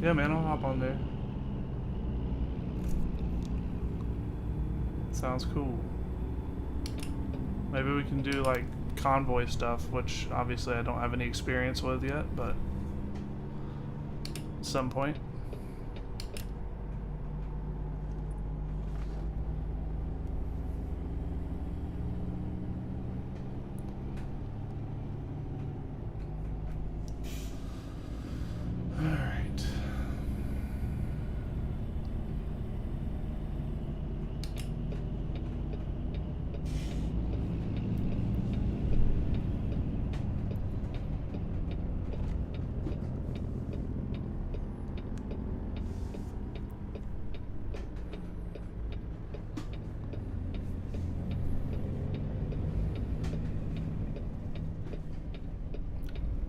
Yeah, man, I'll hop on there. Sounds cool. Maybe we can do like convoy stuff, which obviously I don't have any experience with yet, but at some point.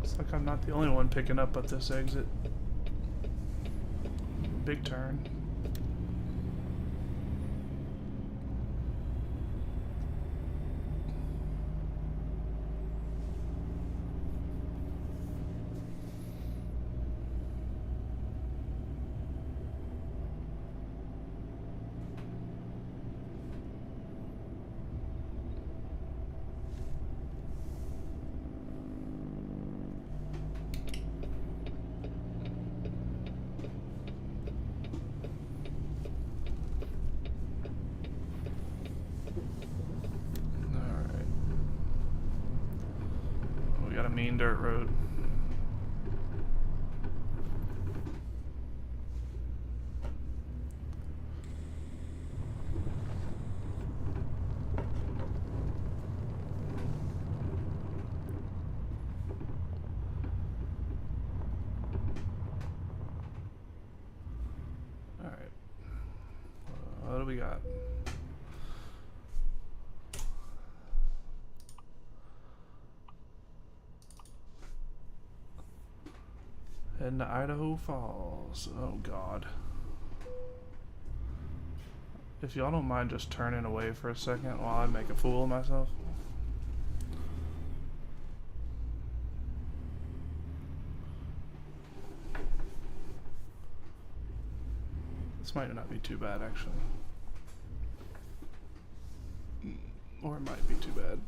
Looks like I'm not the only one picking up at this exit. Big turn. Mean dirt road. All right. What do we got? Heading to Idaho Falls. Oh God. If y'all don't mind just turning away for a second while I make a fool of myself. This might not be too bad actually. Or it might be too bad.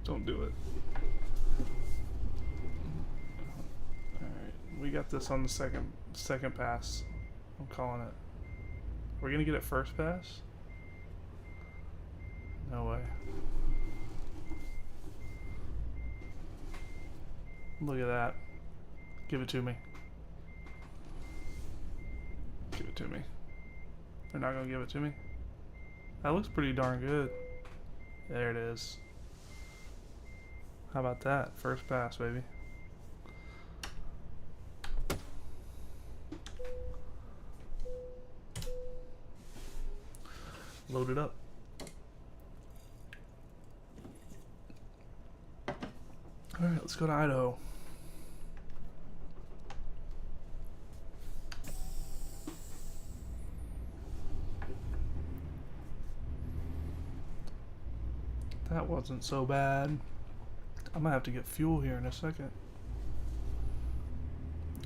Don't do it. Alright, we got this on the second pass. I'm calling it. We're gonna get it first pass? No way. Look at that. Give it to me. Give it to me. They're not gonna give it to me? That looks pretty darn good. There it is. How about that? First pass, baby. Load it up. Alright, let's go to Idaho. That wasn't so bad. I'm gonna have to get fuel here in a second.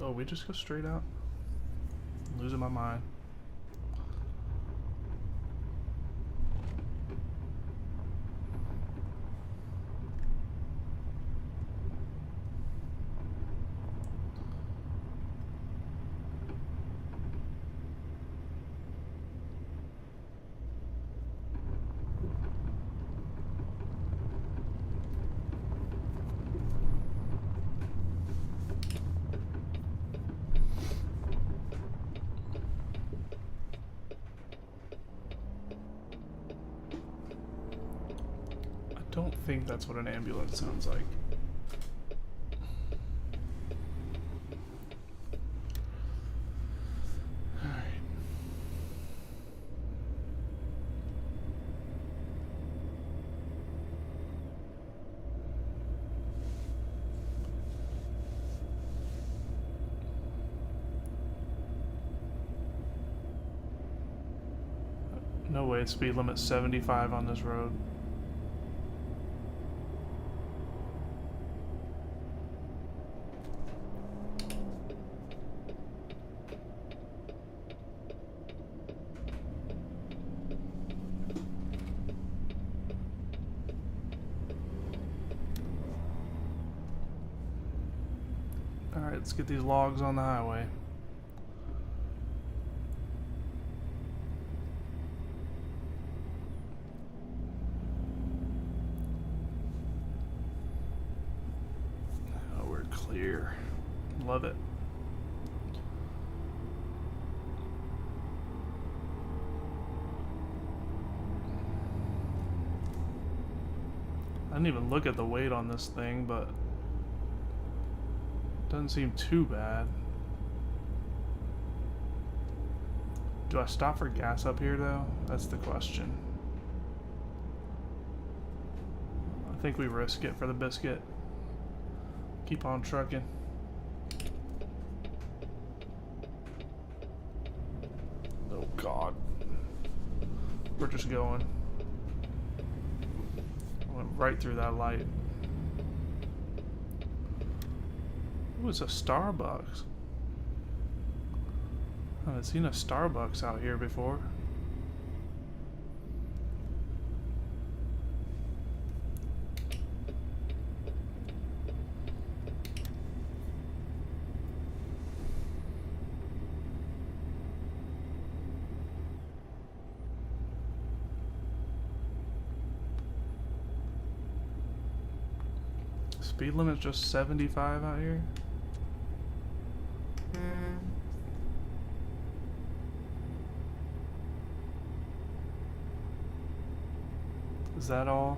Oh, we just go straight out? I'm losing my mind. I don't think that's what an ambulance sounds like. Alright. No way, speed limit 75 on this road. Alright, let's get these logs on the highway. Oh, we're clear. Love it. I didn't even look at the weight on this thing, but doesn't seem too bad. Do I stop for gas up here though? That's the question. I think we risk it for the biscuit. Keep on trucking. Oh God. We're just going. Went right through that light. Ooh, it's a Starbucks. I haven't seen a Starbucks out here before. Speed limit's just 75 out here. Is that all?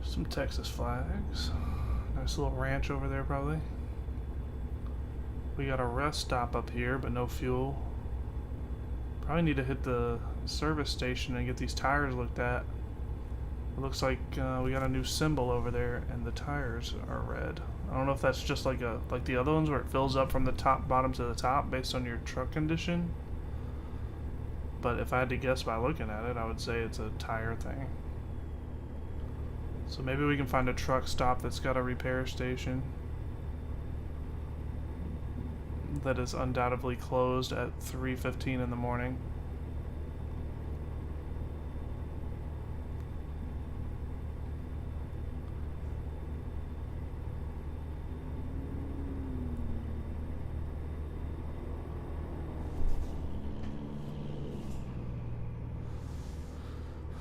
Some Texas flags. Nice little ranch over there, probably. We got a rest stop up here, but no fuel. Probably need to hit the service station and get these tires looked at. It looks like we got a new symbol over there, and the tires are red. I don't know if that's just like the other ones where it fills up from the bottom to the top based on your truck condition. But if I had to guess by looking at it, I would say it's a tire thing. So maybe we can find a truck stop that's got a repair station that is undoubtedly closed at 3:15 in the morning.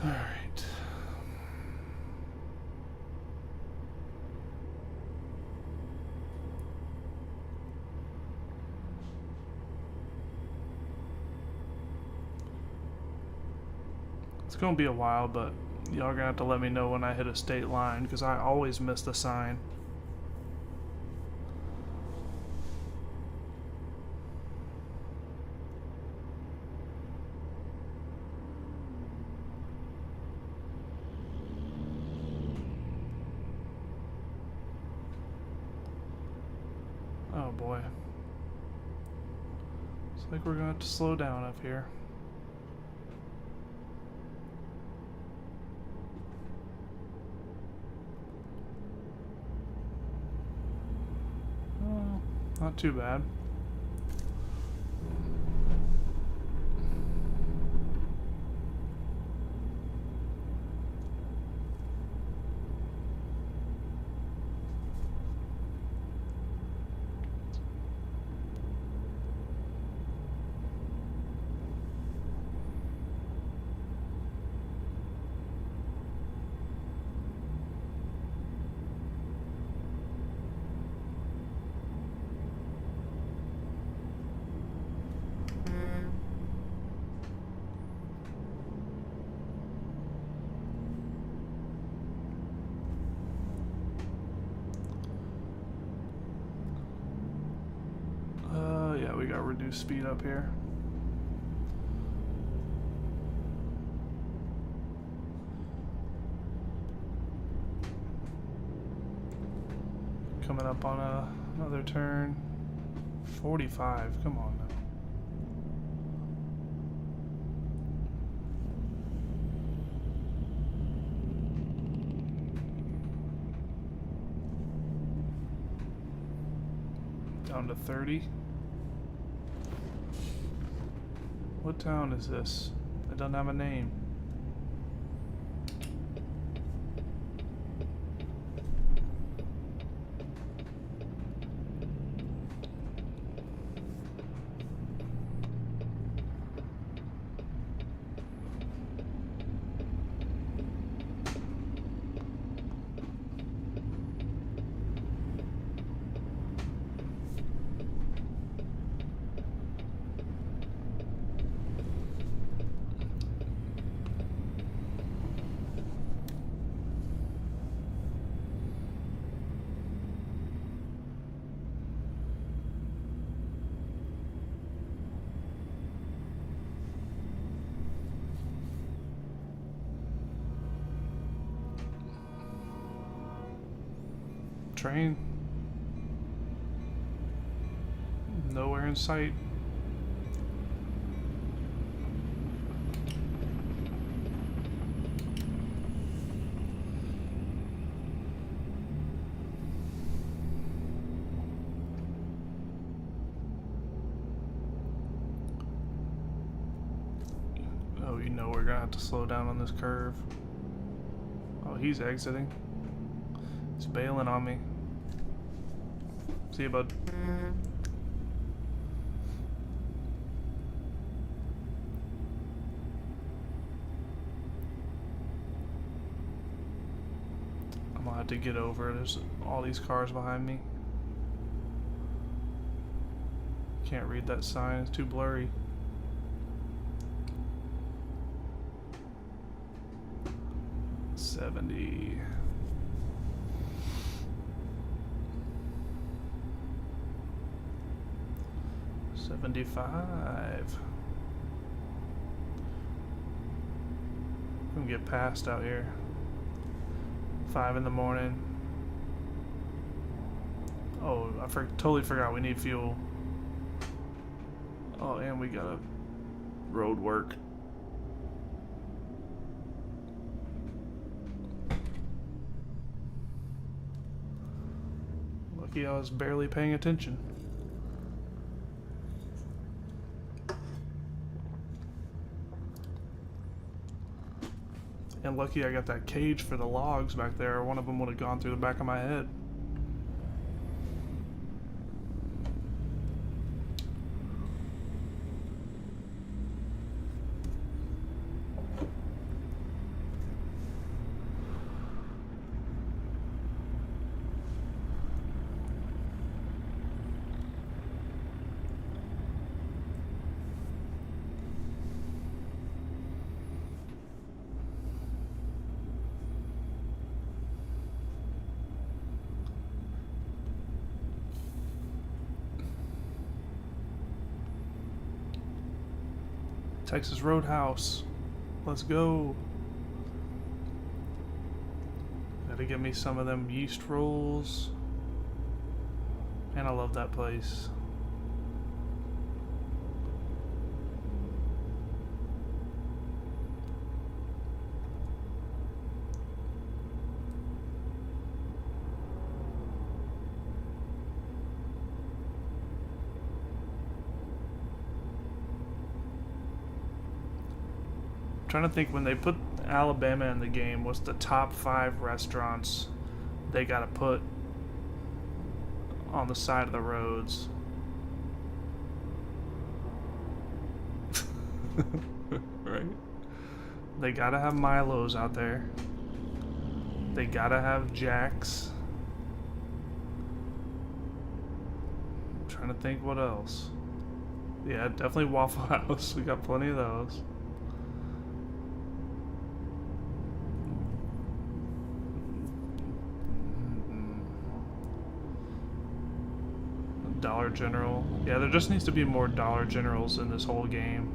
All right. It's gonna be a while, but y'all are gonna have to let me know when I hit a state line, because I always miss the sign. Oh boy. Looks like we're gonna have to slow down up here. Not too bad. reduce speed up here. Coming up on another turn. 45, come on now. Down to 30. What town is this? It doesn't have a name. Train. Nowhere in sight. Oh, you know we're gonna have to slow down on this curve. Oh, he's exiting. He's bailing on me. See you, bud. I'm gonna have to get over. There's all these cars behind me. Can't read that sign, it's too blurry. $70. 75. Gonna get past out here. 5 in the morning. Oh, I totally forgot we need fuel. Oh, and we got a road work. Lucky I was barely paying attention. And lucky I got that cage for the logs back there. One of them would have gone through the back of my head. Texas Roadhouse. Let's go. Gotta get me some of them yeast rolls. And I love that place. Trying to think, when they put Alabama in the game, what's the top 5 restaurants they gotta put on the side of the roads? Right? They gotta have Milo's out there. They gotta have Jack's. I'm trying to think what else. Yeah, definitely Waffle House. We got plenty of those. Dollar General. Yeah, there just needs to be more Dollar Generals in this whole game.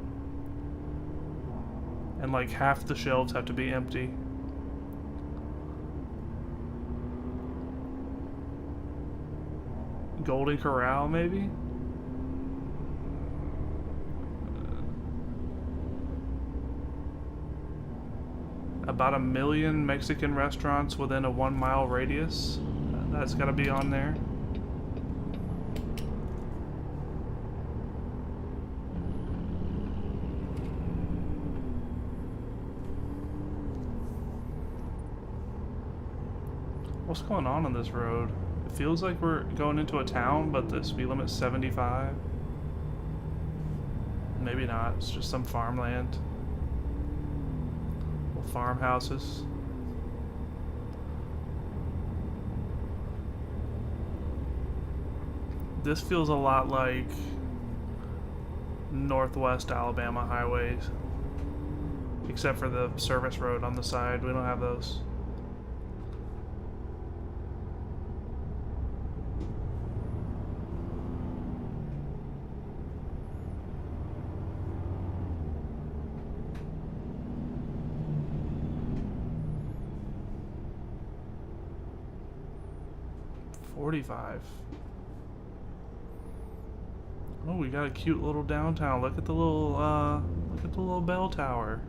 And like half the shelves have to be empty. Golden Corral, maybe? About 1 million Mexican restaurants within a 1-mile radius. That's gotta be on there. What's going on this road? It feels like we're going into a town, but the speed limit's 75. Maybe not, it's just some farmland. Little farmhouses. This feels a lot like Northwest Alabama highways. Except for the service road on the side, we don't have those. Oh, we got a cute little downtown. Look at the little bell tower.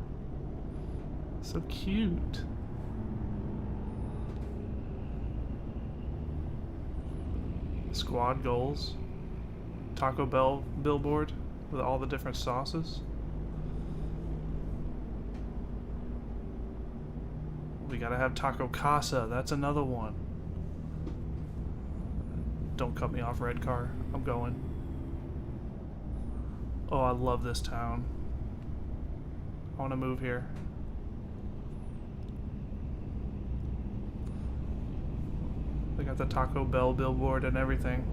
So cute. Squad goals. Taco Bell billboard with all the different sauces. We gotta have Taco Casa. That's another one. Don't cut me off, red car. I'm going. Oh, I love this town. I want to move here. They got the Taco Bell billboard and everything.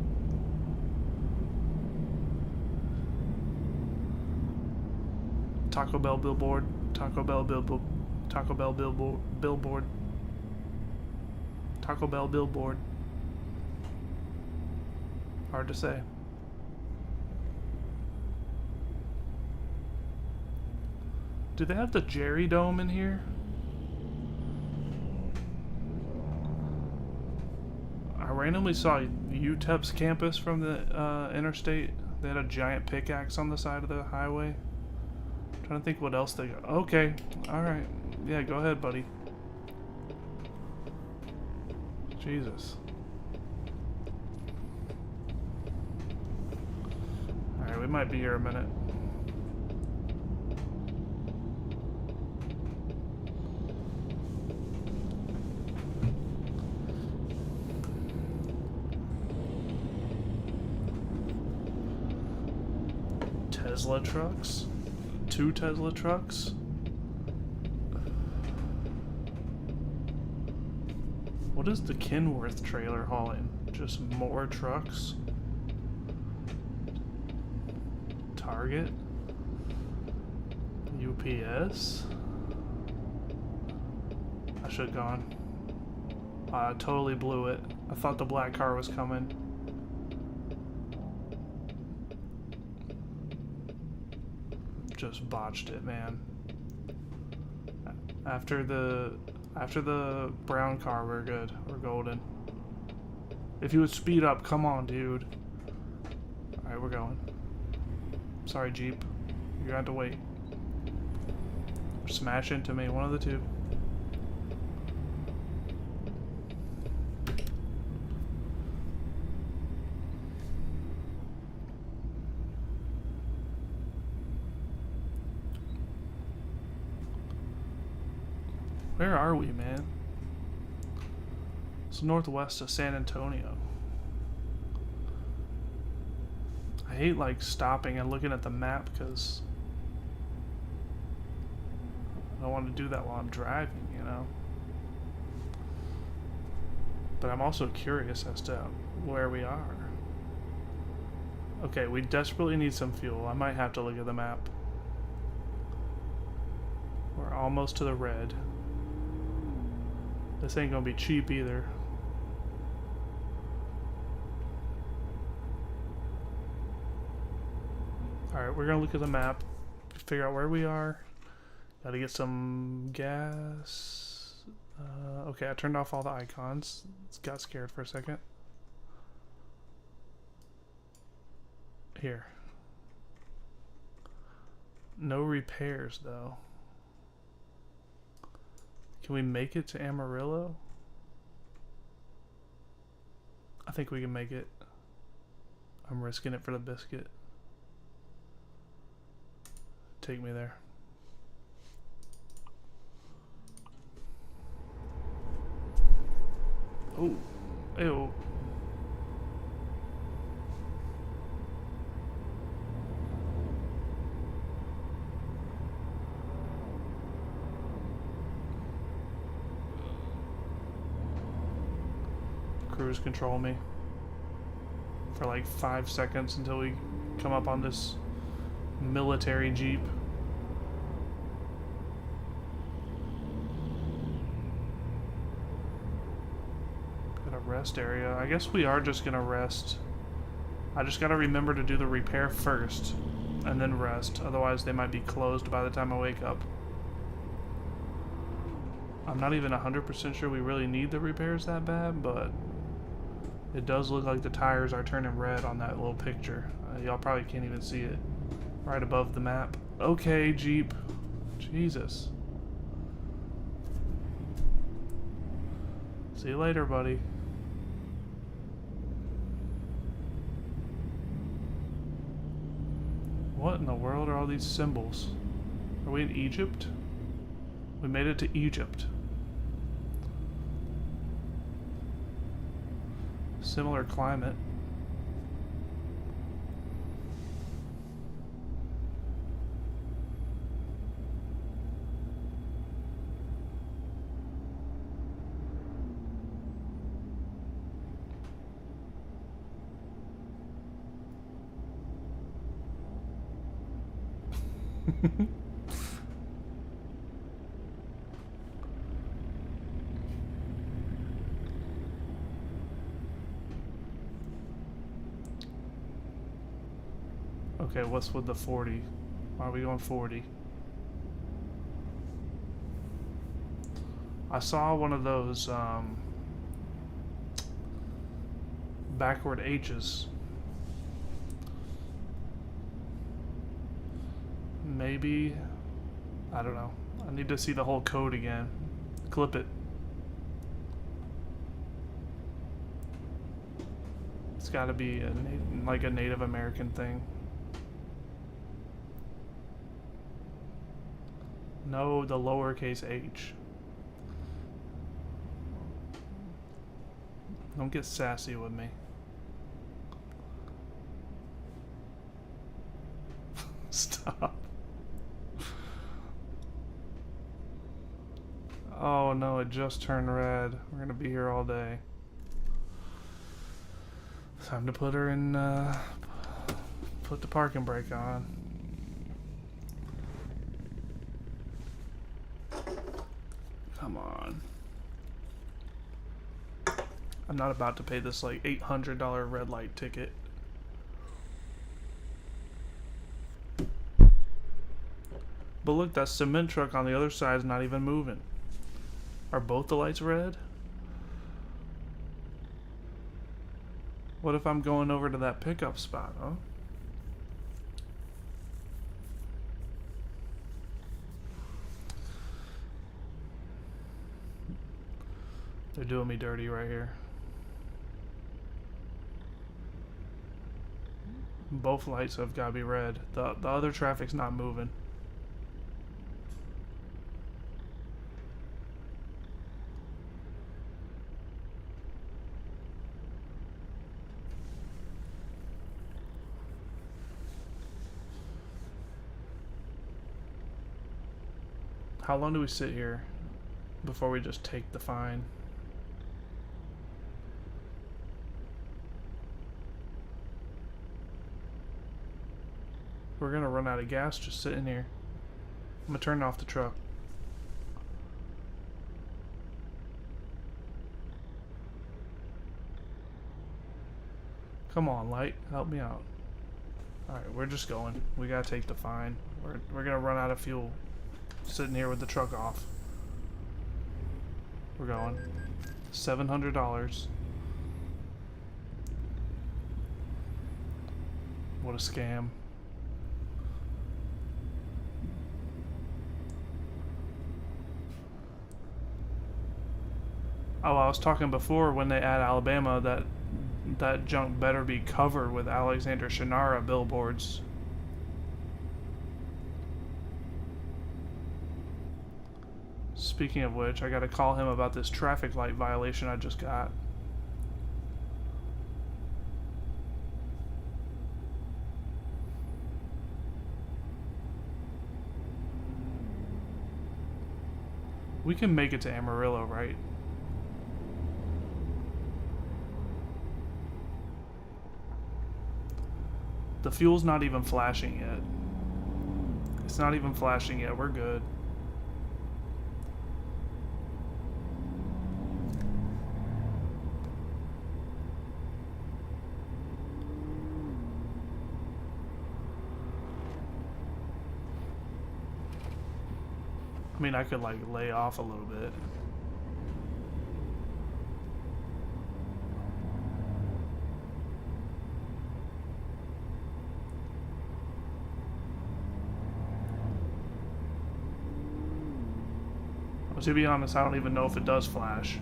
Taco Bell billboard. Taco Bell billboard. Taco Bell billboard. Taco Bell billboard. Hard to say. Do they have the Jerry Dome in here? I randomly saw UTEP's campus from the interstate. They had a giant pickaxe on the side of the highway. I'm trying to think what else they got. Okay, alright. Yeah, go ahead, buddy. Jesus. Alright, we might be here a minute. Tesla trucks? 2 Tesla trucks? What is the Kenworth trailer hauling? Just more trucks? Target? UPS? I should have gone. I totally blew it. I thought the black car was coming. Just botched it, man. After the brown car, we're good. We're golden. If you would speed up, come on, dude. Alright, we're going. Sorry, Jeep. You're gonna have to wait. Or smash into me, one of the two. Where are we, man? It's northwest of San Antonio. I hate like stopping and looking at the map because I don't want to do that while I'm driving, you know? But I'm also curious as to where we are. Okay, we desperately need some fuel. I might have to look at the map. We're almost to the red. This ain't gonna be cheap either. Alright, we're gonna look at the map, figure out where we are. Gotta get some gas. Okay, I turned off all the icons. Got scared for a second. Here. No repairs, though. Can we make it to Amarillo? I think we can make it. I'm risking it for the biscuit. Take me there. Oh, ew. Cruise control me for like 5 seconds until we come up on this military jeep. Got a rest area. I guess we are just gonna rest. I just gotta remember to do the repair first and then rest. Otherwise they might be closed by the time I wake up. I'm not even 100% sure we really need the repairs that bad, but it does look like the tires are turning red on that little picture. Y'all probably can't even see it. Right above the map. Okay, Jeep. Jesus. See you later, buddy. What in the world are all these symbols? Are we in Egypt? We made it to Egypt. Similar climate. Okay, what's with the 40? Why are we going 40? I saw one of those backward H's. Maybe, I don't know. I need to see the whole code again. Clip it. It's got to be like a Native American thing. No, the lowercase h. Don't get sassy with me. Stop. Oh no, it just turned red. We're gonna be here all day. Time to put her in, put the parking brake on. Come on. I'm not about to pay this like $800 red light ticket. But look, that cement truck on the other side is not even moving. Are both the lights red? What if I'm going over to that pickup spot, huh? They're doing me dirty right here. Both lights have got to be red. The other traffic's not moving. How long do we sit here before we just take the fine? We're gonna run out of gas just sitting here. I'm gonna turn off the truck. Come on, light, help me out. Alright, we're just going. We gotta take the fine. We're gonna run out of fuel sitting here with the truck off. We're going. $700. What a scam. Oh, I was talking before when they add Alabama that junk better be covered with Alexander Shannara billboards. Speaking of which, I gotta call him about this traffic light violation I just got. We can make it to Amarillo, right? The fuel's not even flashing yet. It's not even flashing yet. We're good. I mean, I could like lay off a little bit. To be honest, I don't even know if it does flash.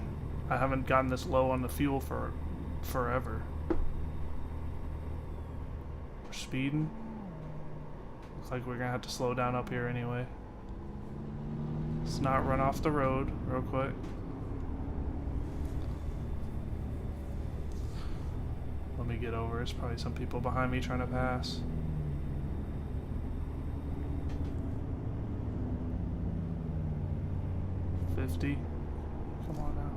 I haven't gotten this low on the fuel for forever. We're speeding. Looks like we're gonna have to slow down up here anyway. Let's not run off the road real quick. Let me get over. There's probably some people behind me trying to pass. $50. Come on now.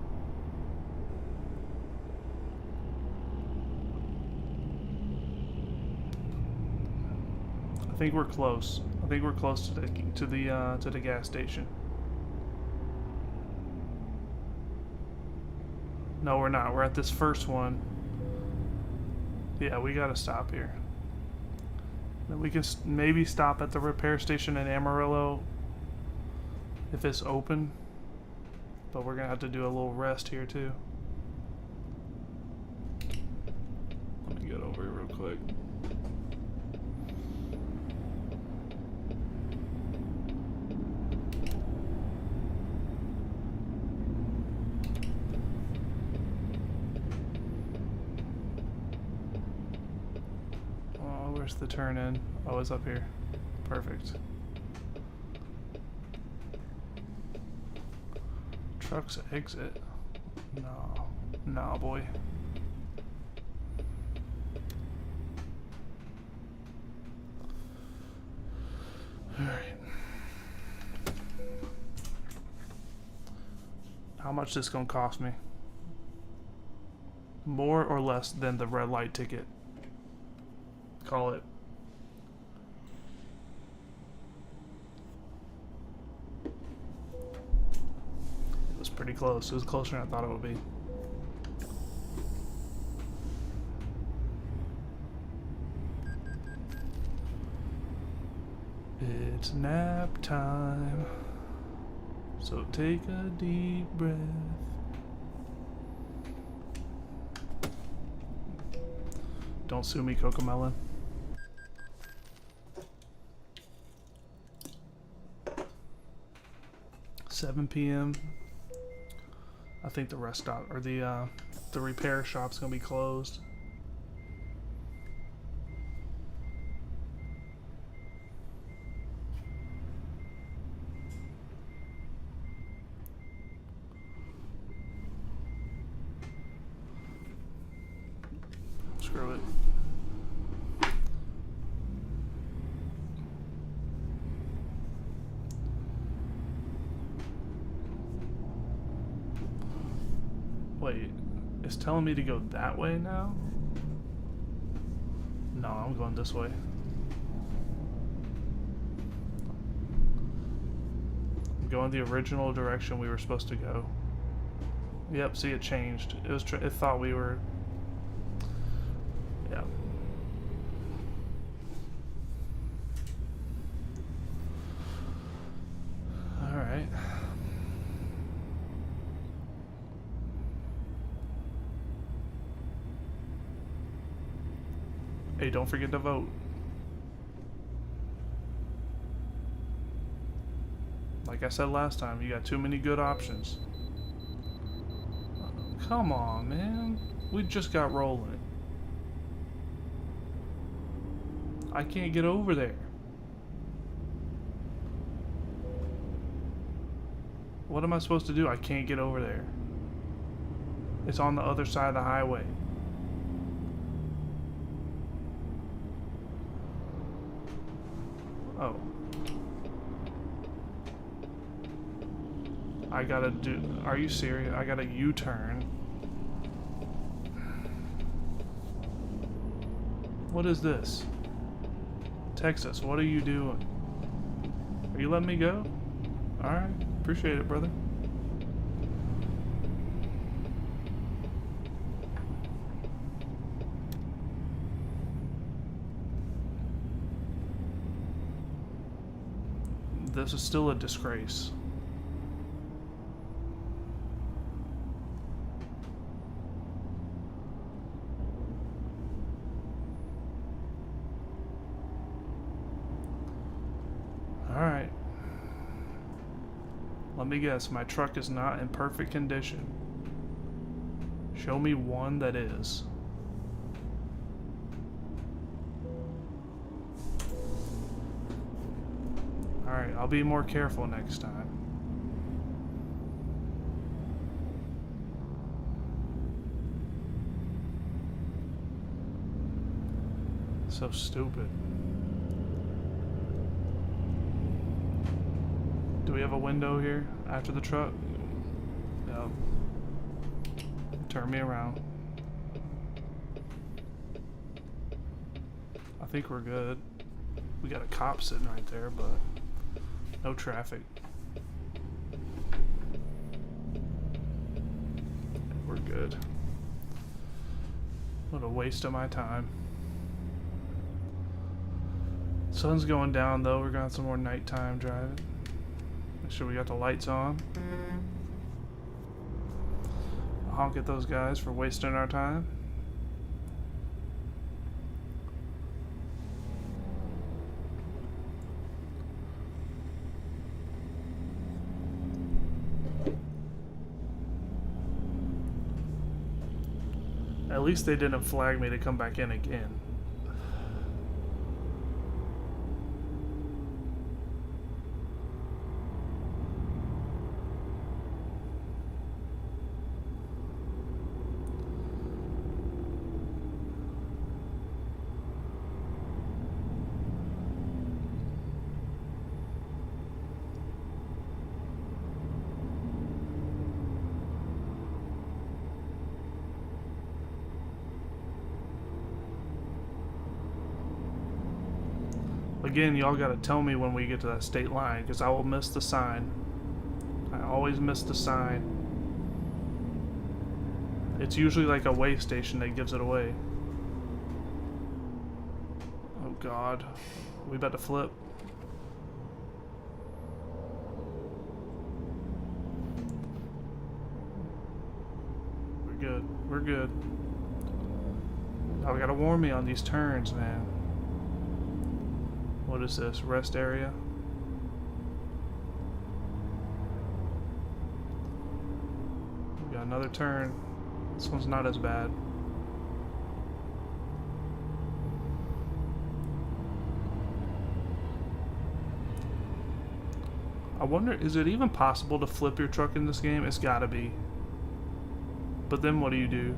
I think we're close. I think we're close to the gas station. No, we're not. We're at this first one. Yeah, we gotta stop here. Then we can maybe stop at the repair station in Amarillo if it's open. But we're gonna have to do a little rest here too. Let me get over here real quick. Oh, where's the turn in? Oh, it's up here. Perfect. Truck's exit. No. No, boy. Alright. How much is this gonna cost me? More or less than the red light ticket? Call it. Pretty close. It was closer than I thought it would be. It's nap time, so take a deep breath. Don't sue me, Cocomelon. $7 p.m. I think the rest stop or the repair shop's gonna be closed. Screw it. Wait, it's telling me to go that way now? No, I'm going this way. I'm going the original direction we were supposed to go. Yep, see, it changed. It thought we were... Yeah. Hey, don't forget to vote. Like I said last time, you got too many good options. Come on, man. We just got rolling. I can't get over there. What am I supposed to do? I can't get over there. It's on the other side of the highway. Oh. I gotta do... Are you serious? I gotta U-turn. What is this? Texas, what are you doing? Are you letting me go? Alright, appreciate it, brother. This is still a disgrace. Alright. Let me guess, my truck is not in perfect condition. Show me one that is. Alright, I'll be more careful next time. So stupid. Do we have a window here after the truck? No. Turn me around. I think we're good. We got a cop sitting right there, but no traffic. We're good. What a waste of my time. Sun's going down though. We're going some more nighttime driving. Make sure we got the lights on. Honk at those guys for wasting our time. At least they didn't flag me to come back in again. Again, y'all gotta tell me when we get to that state line, because I will miss the sign. I always miss the sign. It's usually like a way station that gives it away. Oh God. We about to flip. We're good. We're good. Y'all gotta warn me on these turns, man. What is this? Rest area? We got another turn. This one's not as bad. I wonder, is it even possible to flip your truck in this game? It's gotta be. But then what do you do?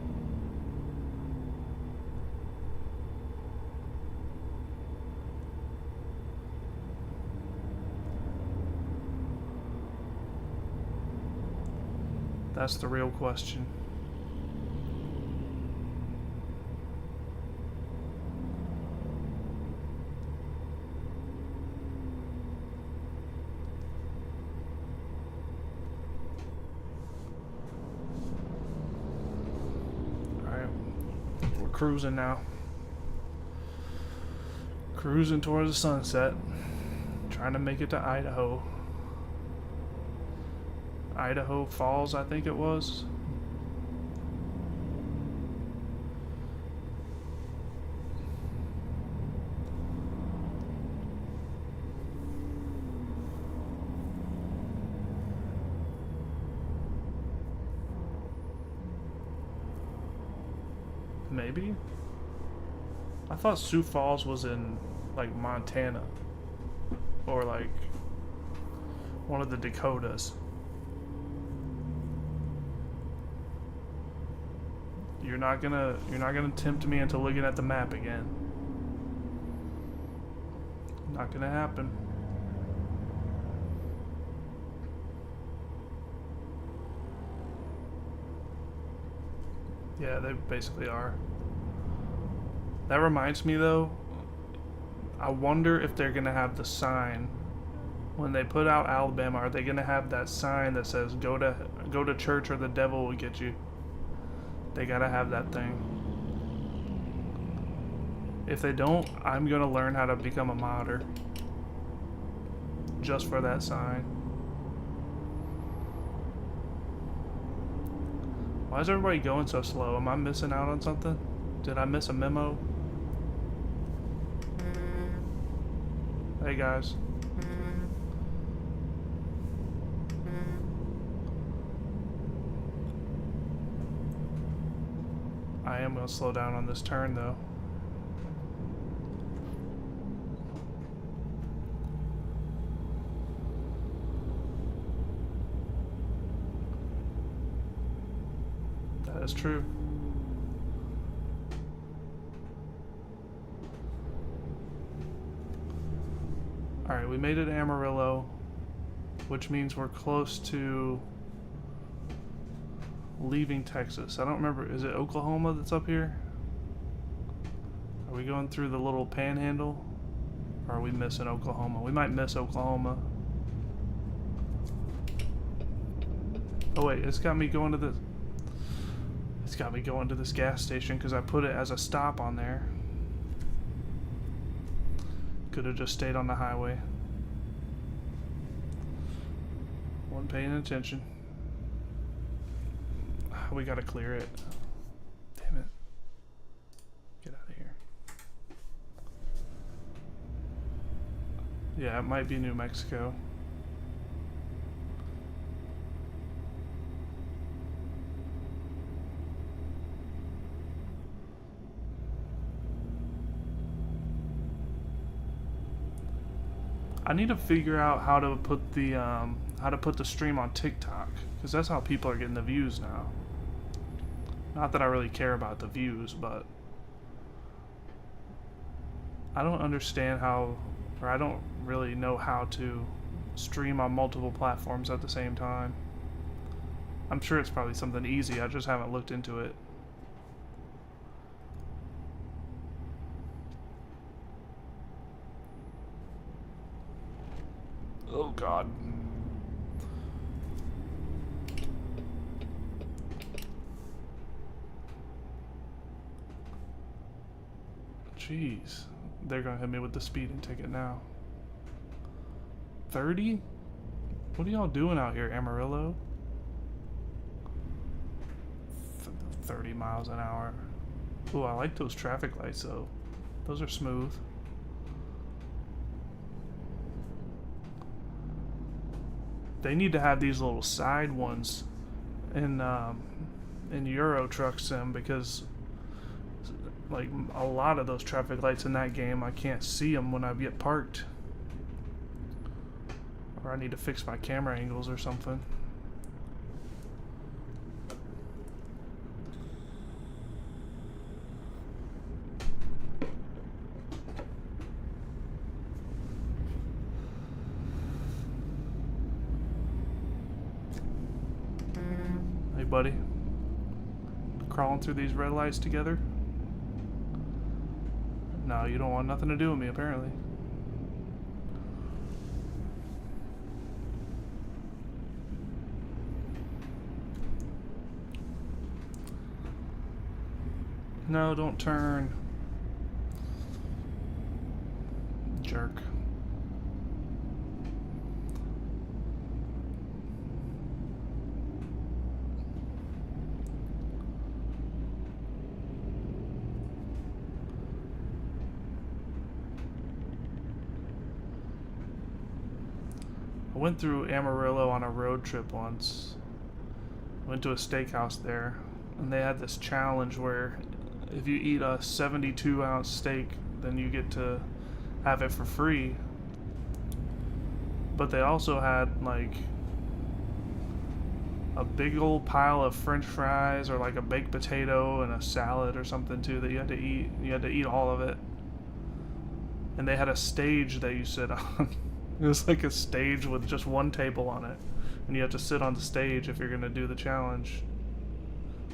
That's the real question. Alright, we're cruising now. Cruising towards the sunset. Trying to make it to Idaho. Idaho Falls, I think it was. Maybe? I thought Sioux Falls was in, like, Montana. Or, like, one of the Dakotas. You're not gonna tempt me into looking at the map again. Not gonna happen. Yeah, they basically are. That reminds me though, I wonder if they're gonna have the sign when they put out Alabama. Are they gonna have that sign that says go to church or the devil will get you? They gotta have that thing. If they don't, I'm gonna learn how to become a modder just for that sign. Why is everybody going so slow? Am I missing out on something? Did I miss a memo? Hey guys. I am going to slow down on this turn though. That is true. Alright, we made it to Amarillo, which means we're close to leaving Texas. I don't remember, is it Oklahoma that's up here? Are we going through the little panhandle? Or are we missing Oklahoma? We might miss Oklahoma. Oh wait, it's got me going to this. It's got me going to this gas station because I put it as a stop on there. Could have just stayed on the highway. Wasn't paying attention. We gotta clear it. Damn it. Get out of here. Yeah, it might be New Mexico. I need to figure out how to put the stream on TikTok, because that's how people are getting the views now. Not that I really care about the views, but I don't understand how, or I don't really know how to stream on multiple platforms at the same time. I'm sure it's probably something easy, I just haven't looked into it. Oh God. Jeez. They're gonna hit me with the speeding ticket now. 30? What are y'all doing out here, Amarillo? 30 miles an hour. Ooh, I like those traffic lights though. Those are smooth. They need to have these little side ones in Euro Truck Sim, because like a lot of those traffic lights in that game, I can't see them when I get parked. Or I need to fix my camera angles or something. Hey buddy, crawling through these red lights together? No, you don't want nothing to do with me apparently. No, don't turn. Jerk. I went through Amarillo on a road trip once. Went to a steakhouse there, and they had this challenge where if you eat a 72-ounce steak, then you get to have it for free. But they also had like a big old pile of French fries or like a baked potato and a salad or something too that you had to eat. You had to eat all of it. And they had a stage that you sit on. It was like a stage with just one table on it, and you have to sit on the stage if you're gonna do the challenge.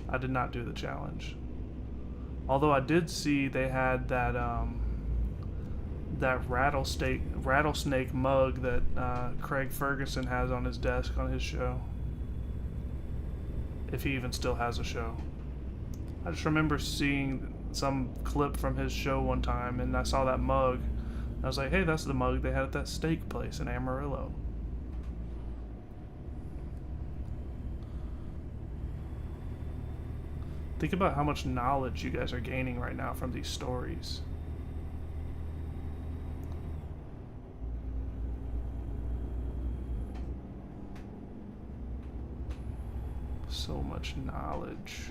I did not do the challenge. Although I did see they had that that rattlesnake mug that Craig Ferguson has on his desk on his show. If he even still has a show. I just remember seeing some clip from his show one time, and I saw that mug. I was like, hey, that's the mug they had at that steak place in Amarillo. Think about how much knowledge you guys are gaining right now from these stories. So much knowledge.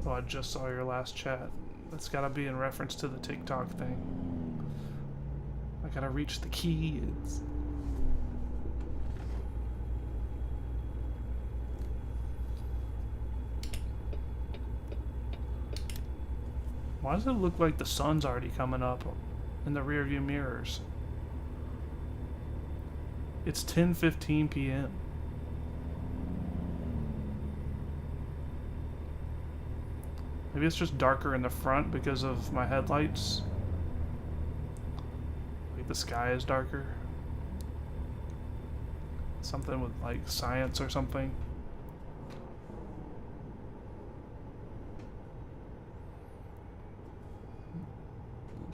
Oh, I just saw your last chat. That's gotta be in reference to the TikTok thing. I gotta reach the kids. Why does it look like the sun's already coming up in the rearview mirrors? It's 10:15 p.m. Maybe it's just darker in the front because of my headlights. Like the sky is darker. Something with like science or something.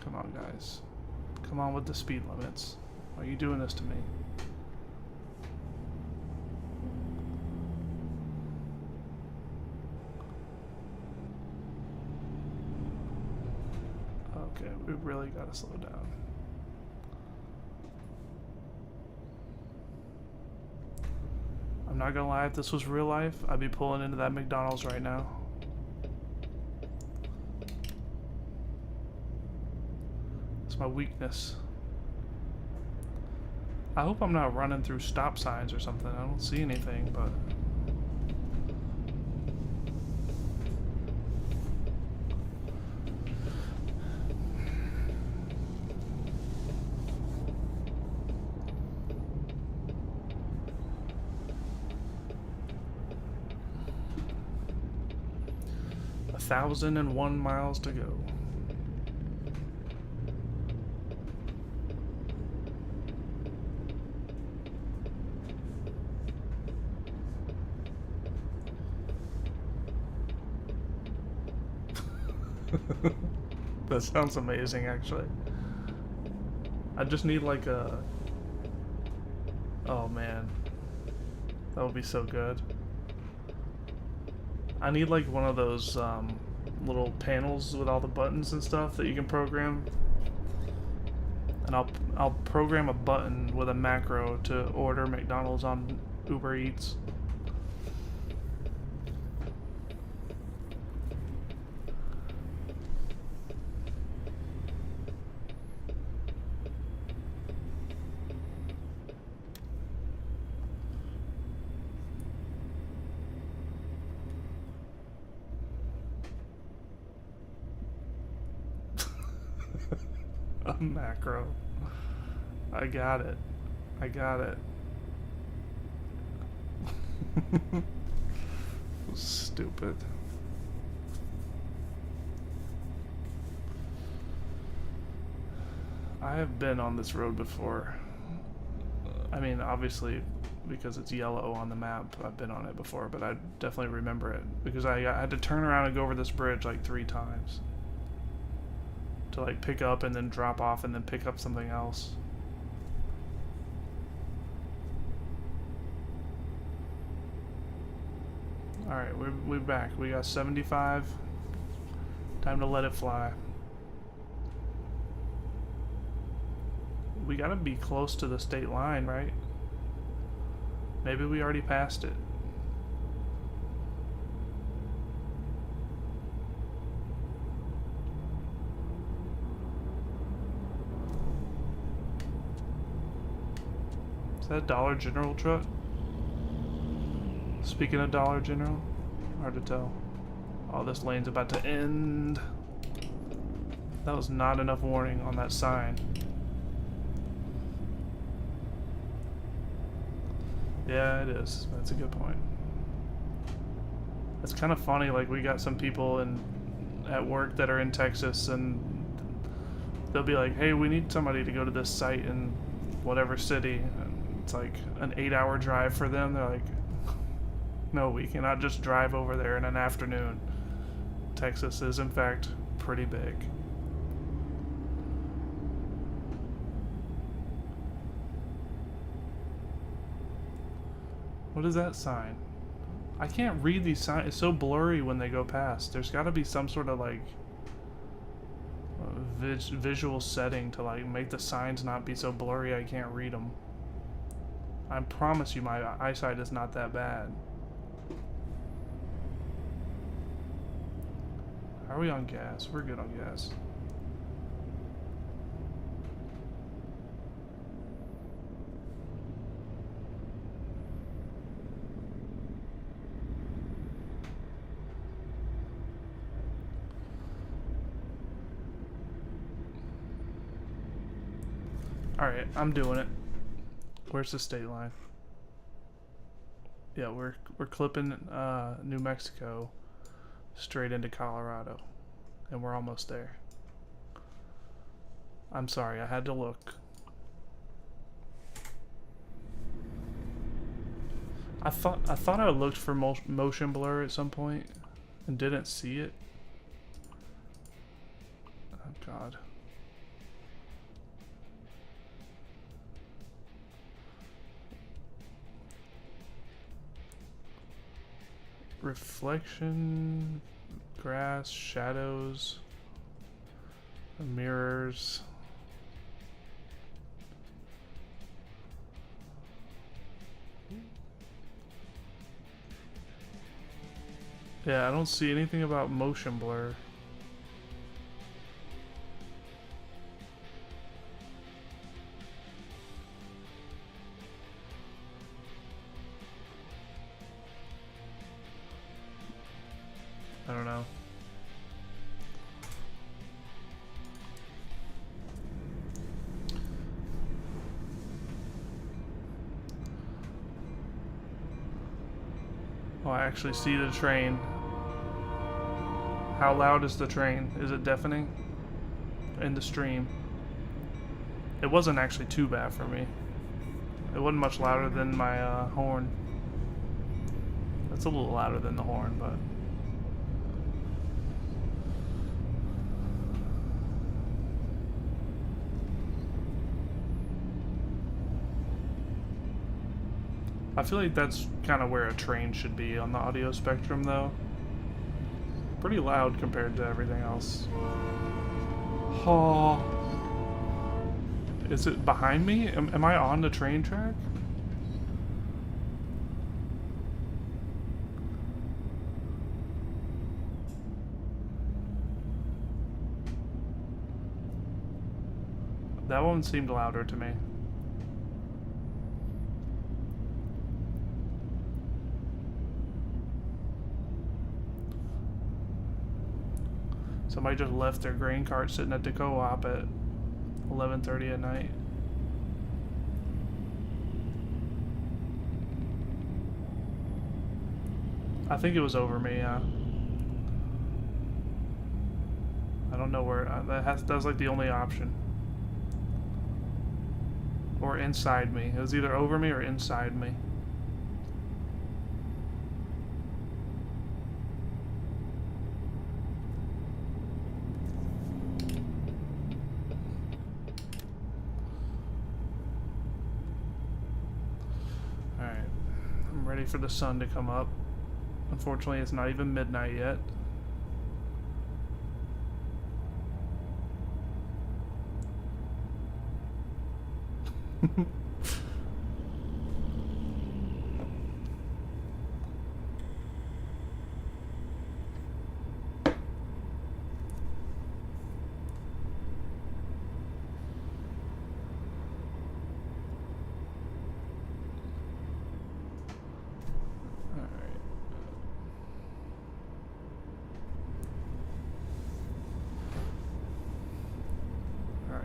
Come on, guys. Come on with the speed limits. Why are you doing this to me? Okay, we really gotta slow down. I'm not gonna lie, if this was real life, I'd be pulling into that McDonald's right now. It's my weakness. I hope I'm not running through stop signs or something. I don't see anything, but... a 1,001 miles to go. That sounds amazing, actually. I just need like a... Oh man. That would be so good. I need like one of those little panels with all the buttons and stuff that you can program. And I'll program a button with a macro to order McDonald's on Uber Eats. A macro. I got it. I got it. Stupid. I have been on this road before. I mean, obviously, because it's yellow on the map, I've been on it before, but I definitely remember it because I had to turn around and go over this bridge like 3 times. To like pick up and then drop off and then pick up something else. Alright, we're back. We got 75. Time to let it fly. we gotta be close to the state line, right? Maybe we already passed it. Is that a Dollar General truck? Speaking of Dollar General, hard to tell. Oh, this lane's about to end. That was not enough warning on that sign. Yeah, it is. That's a good point. It's kind of funny, like we got some people at work that are in Texas, and they'll be like, hey, we need somebody to go to this site in whatever city. And it's like an 8-hour drive for them. They're like, no, we cannot just drive over there in an afternoon. Texas is, in fact, pretty big. What is that sign? I can't read these signs. It's so blurry when they go past. There's got to be some sort of like visual setting to like make the signs not be so blurry I can't read them. I promise you my eyesight is not that bad. Are we on gas? We're good on gas. Alright, I'm doing it. Where's the state line? Yeah, we're clipping New Mexico straight into Colorado. And we're almost there. I'm sorry, I had to look. I thought I looked for motion blur at some point and didn't see it. Oh god. Reflection, grass, shadows, mirrors. Yeah, I don't see anything about motion blur. I don't know. Oh, I actually see the train. How loud is the train? Is it deafening? In the stream. It wasn't actually too bad for me. It wasn't much louder than my horn. That's a little louder than the horn, but... I feel like that's kind of where a train should be on the audio spectrum, though. Pretty loud compared to everything else. Oh. Is it behind me? Am I on the train track? That one seemed louder to me. Somebody just left their grain cart sitting at the co-op at 11:30 at night. I think it was over me, yeah. I don't know where, that's like the only option. Or inside me. It was either over me or inside me. Ready for the sun to come up. Unfortunately, it's not even midnight yet.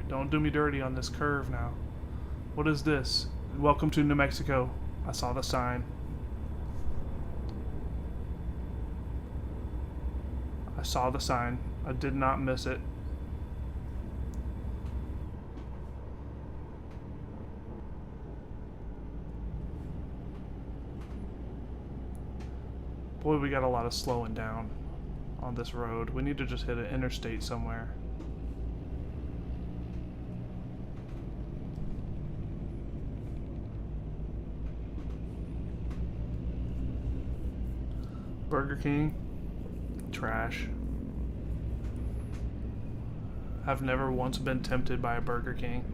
Don't do me dirty on this curve now. What is this? Welcome to New Mexico. I saw the sign. I saw the sign. I did not miss it. Boy, we got a lot of slowing down on this road. We need to just hit an interstate somewhere. Burger King, trash. I've never once been tempted by a Burger King.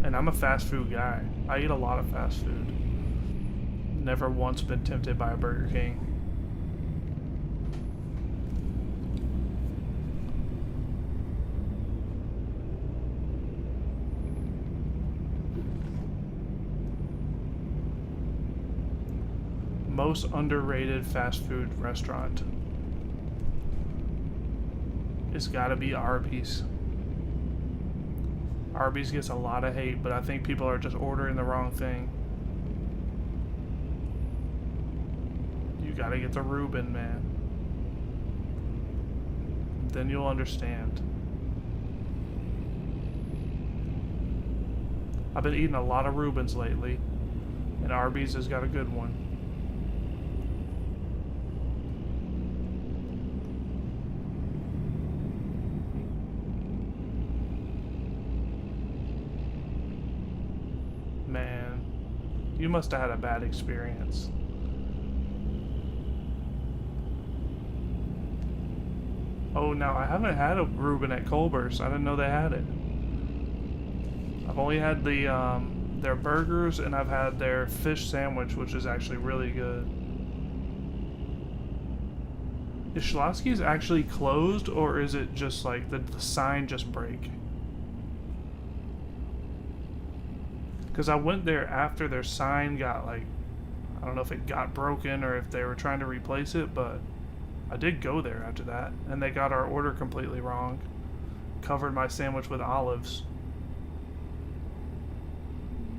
And I'm a fast food guy. I eat a lot of fast food. Never once been tempted by a Burger King. Most underrated fast food restaurant. It's gotta be Arby's. Arby's gets a lot of hate, but I think people are just ordering the wrong thing. You gotta get the Reuben, man. Then you'll understand. I've been eating a lot of Reubens lately, and Arby's has got a good one. Man, you must have had a bad experience. Oh, now I haven't had a Reuben at Culver's. I didn't know they had it. I've only had the their burgers, and I've had their fish sandwich, which is actually really good. Is Schlotsky's actually closed, or is it just like the sign just break? Because I went there after their sign got, like, I don't know if it got broken or if they were trying to replace it, but I did go there after that, and they got our order completely wrong. Covered my sandwich with olives.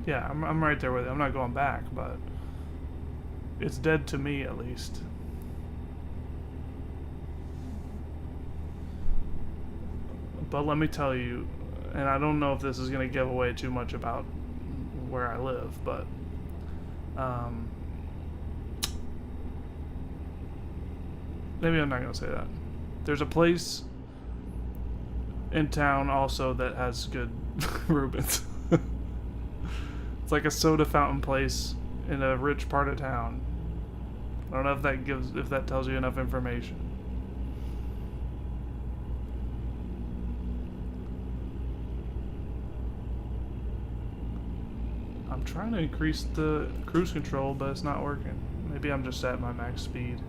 Yeah, I'm right there with it. I'm not going back, but it's dead to me at least. But let me tell you, and I don't know if this is going to give away too much about where I live, but maybe I'm not going to say that. There's a place in town also that has good Reubens. It's like a soda fountain place in a rich part of town. I don't know if that tells you enough information. I'm trying to increase the cruise control, but it's not working. Maybe I'm just at my max speed.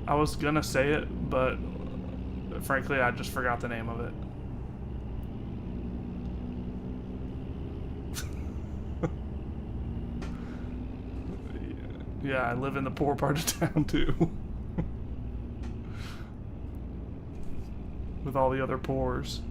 I was gonna say it, but frankly, I just forgot the name of it. Yeah, I live in the poor part of town too. With all the other poors.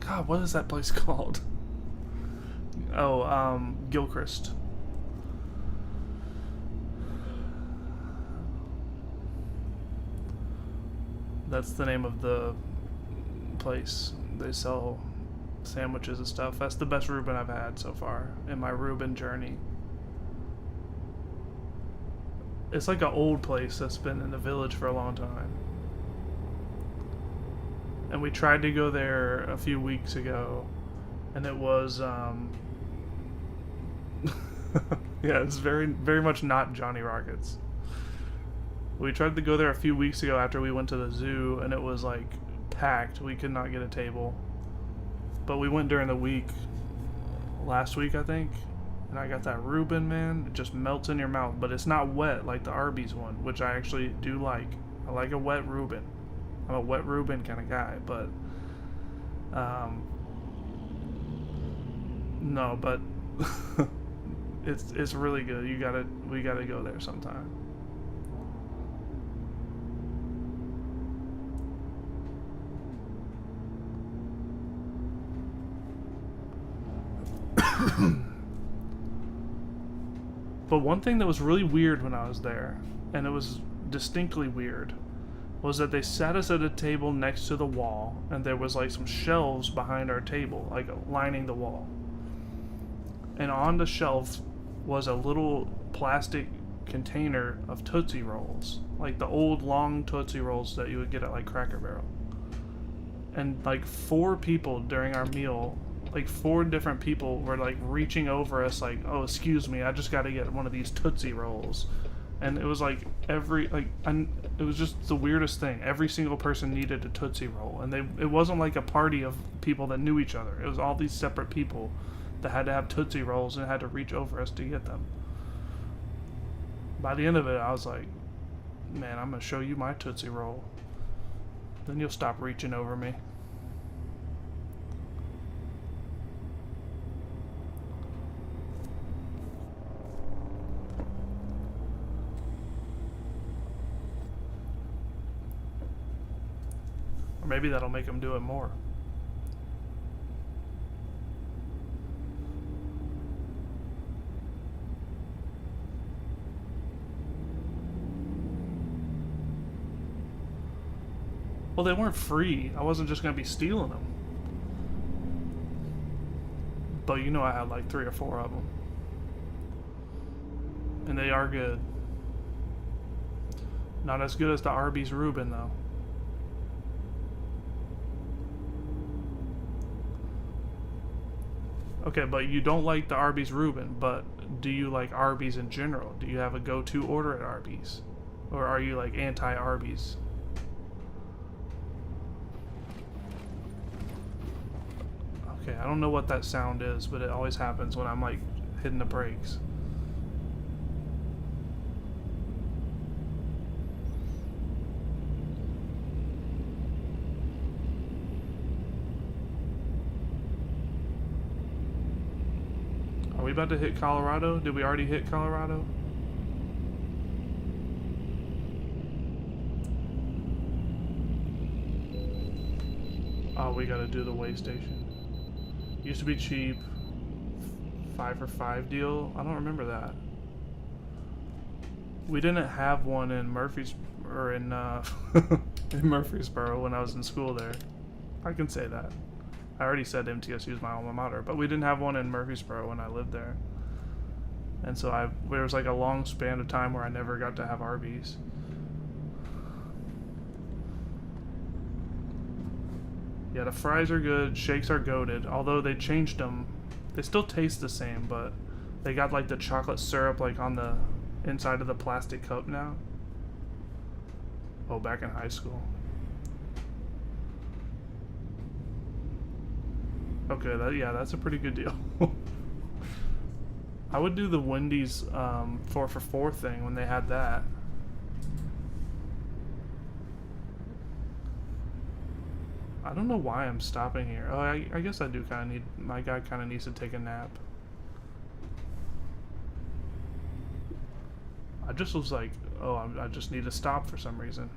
God, what is that place called? Oh, Gilchrist. That's the name of the place. They sell sandwiches and stuff. That's the best Reuben I've had so far in my Reuben journey. It's like an old place that's been in the village for a long time. And we tried to go there a few weeks ago, and it was yeah, it's very, very much not Johnny Rockets. We tried to go there a few weeks ago after we went to the zoo, and it was like packed. We could not get a table. But we went during the week, last week I think, and I got that Reuben, man. It just melts in your mouth, but it's not wet like the Arby's one, which I actually do like. I like a wet Reuben. I'm a wet Reuben kind of guy, but no, but it's really good. We gotta go there sometime. But one thing that was really weird when I was there, and it was distinctly weird, was that they sat us at a table next to the wall, and there was like some shelves behind our table, like lining the wall. And on the shelf was a little plastic container of Tootsie Rolls, like the old long Tootsie Rolls that you would get at like Cracker Barrel. And like 4 people during our meal, like 4 different people were like reaching over us like, oh, excuse me, I just got to get one of these Tootsie Rolls. And it was like it was just the weirdest thing. Every single person needed a Tootsie Roll, and it wasn't like a party of people that knew each other. It was all these separate people that had to have Tootsie Rolls and had to reach over us to get them. By the end of it, I was like, man, I'm gonna show you my Tootsie Roll. Then you'll stop reaching over me. Or maybe that'll make them do it more. Well, they weren't free. I wasn't just going to be stealing them. But you know I had like 3 or 4 of them. And they are good. Not as good as the Arby's Reuben, though. Okay, but you don't like the Arby's Reuben, but do you like Arby's in general? Do you have a go-to order at Arby's? Or are you like anti-Arby's? Okay, I don't know what that sound is, but it always happens when I'm like hitting the brakes. Are we about to hit Colorado? Did we already hit Colorado? Oh, we gotta do the way station. Used to be cheap. 5 for 5 deal. I don't remember that. We didn't have one in in Murfreesboro when I was in school there. I can say that. I already said MTSU is my alma mater, but we didn't have one in Murfreesboro when I lived there. And so there was like a long span of time where I never got to have Arby's. Yeah, the fries are good, shakes are goated, although they changed them. They still taste the same, but they got like the chocolate syrup like on the inside of the plastic cup now. Oh, back in high school. Okay, that's a pretty good deal. I would do the Wendy's 4 for 4 thing when they had that. I don't know why I'm stopping here. Oh, I guess I do kind of need... My guy kind of needs to take a nap. I just was like, oh, I just need to stop for some reason.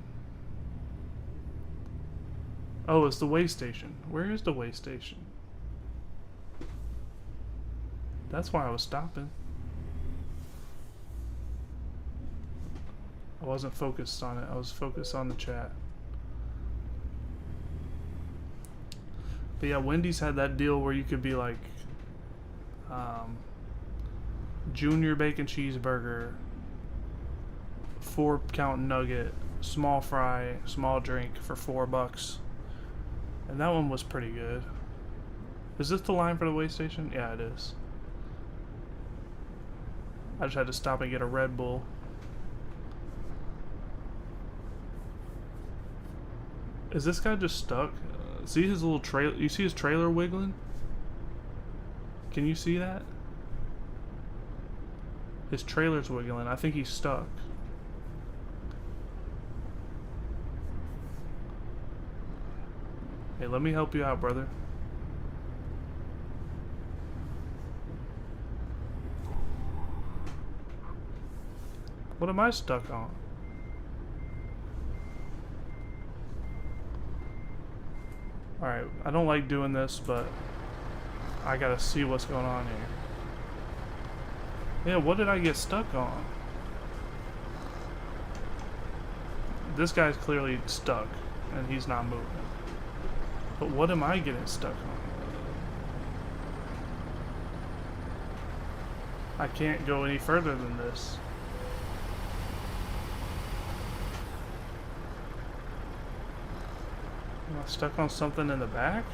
Oh, it's the way station. Where is the way station? That's why I was stopping. I wasn't focused on it. I was focused on the chat. But yeah, Wendy's had that deal where you could be like junior bacon cheeseburger, 4-count nugget, small fry, small drink for $4. And that one was pretty good. Is this the line for the way station? Yeah, it is. I just had to stop and get a Red Bull. Is this guy just stuck? See his little trailer? You see his trailer wiggling? Can you see that? His trailer's wiggling. I think he's stuck. Hey, let me help you out, brother. What am I stuck on? Alright, I don't like doing this, but I gotta see what's going on here. Yeah, what did I get stuck on? This guy's clearly stuck, and he's not moving. But what am I getting stuck on? I can't go any further than this. Am I stuck on something in the back?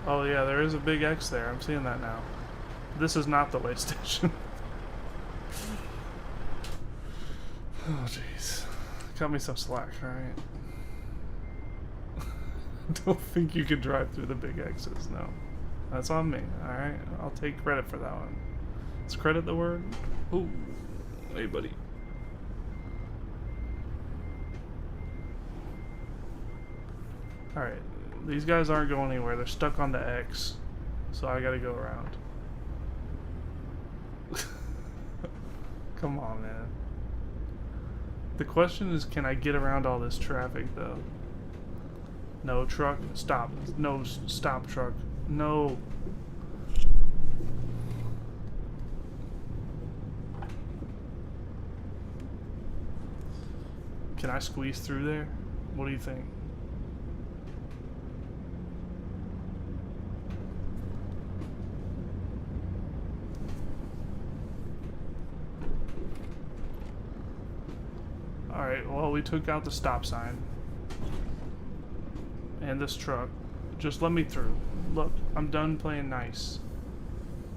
Oh yeah, there is a big X there. I'm seeing that now. This is not the way station. Oh jeez. Cut me some slack, alright? Don't think you can drive through the big X's, no. That's on me, alright? I'll take credit for that one. Is credit the word? Ooh. Hey buddy. Alright, these guys aren't going anywhere. They're stuck on the X. So I gotta go around. Come on, man. The question is, can I get around all this traffic, though? No, truck, stop. No, stop, truck. No. Can I squeeze through there? What do you think? Alright, well, we took out the stop sign. And this truck. Just let me through. Look, I'm done playing nice.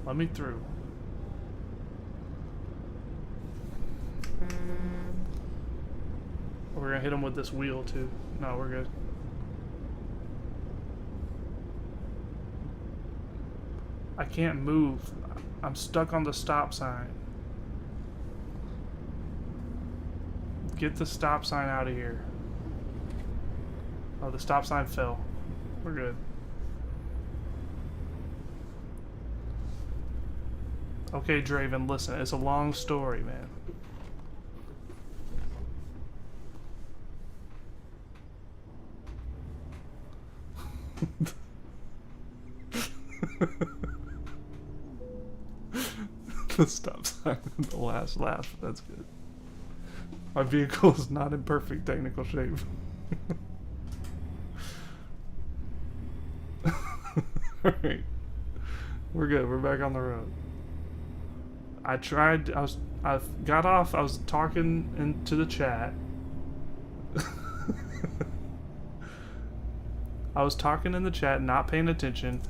Let me through. We're gonna hit him with this wheel, too. No, we're good. I can't move. I'm stuck on the stop sign. Get the stop sign out of here. Oh, the stop sign fell. We're good. Okay, Draven, listen. It's a long story, man. The stop sign in the last laugh. That's good. My vehicle is not in perfect technical shape. Alright. We're good. We're back on the road. I got off. I was talking into the chat. I was talking in the chat, not paying attention.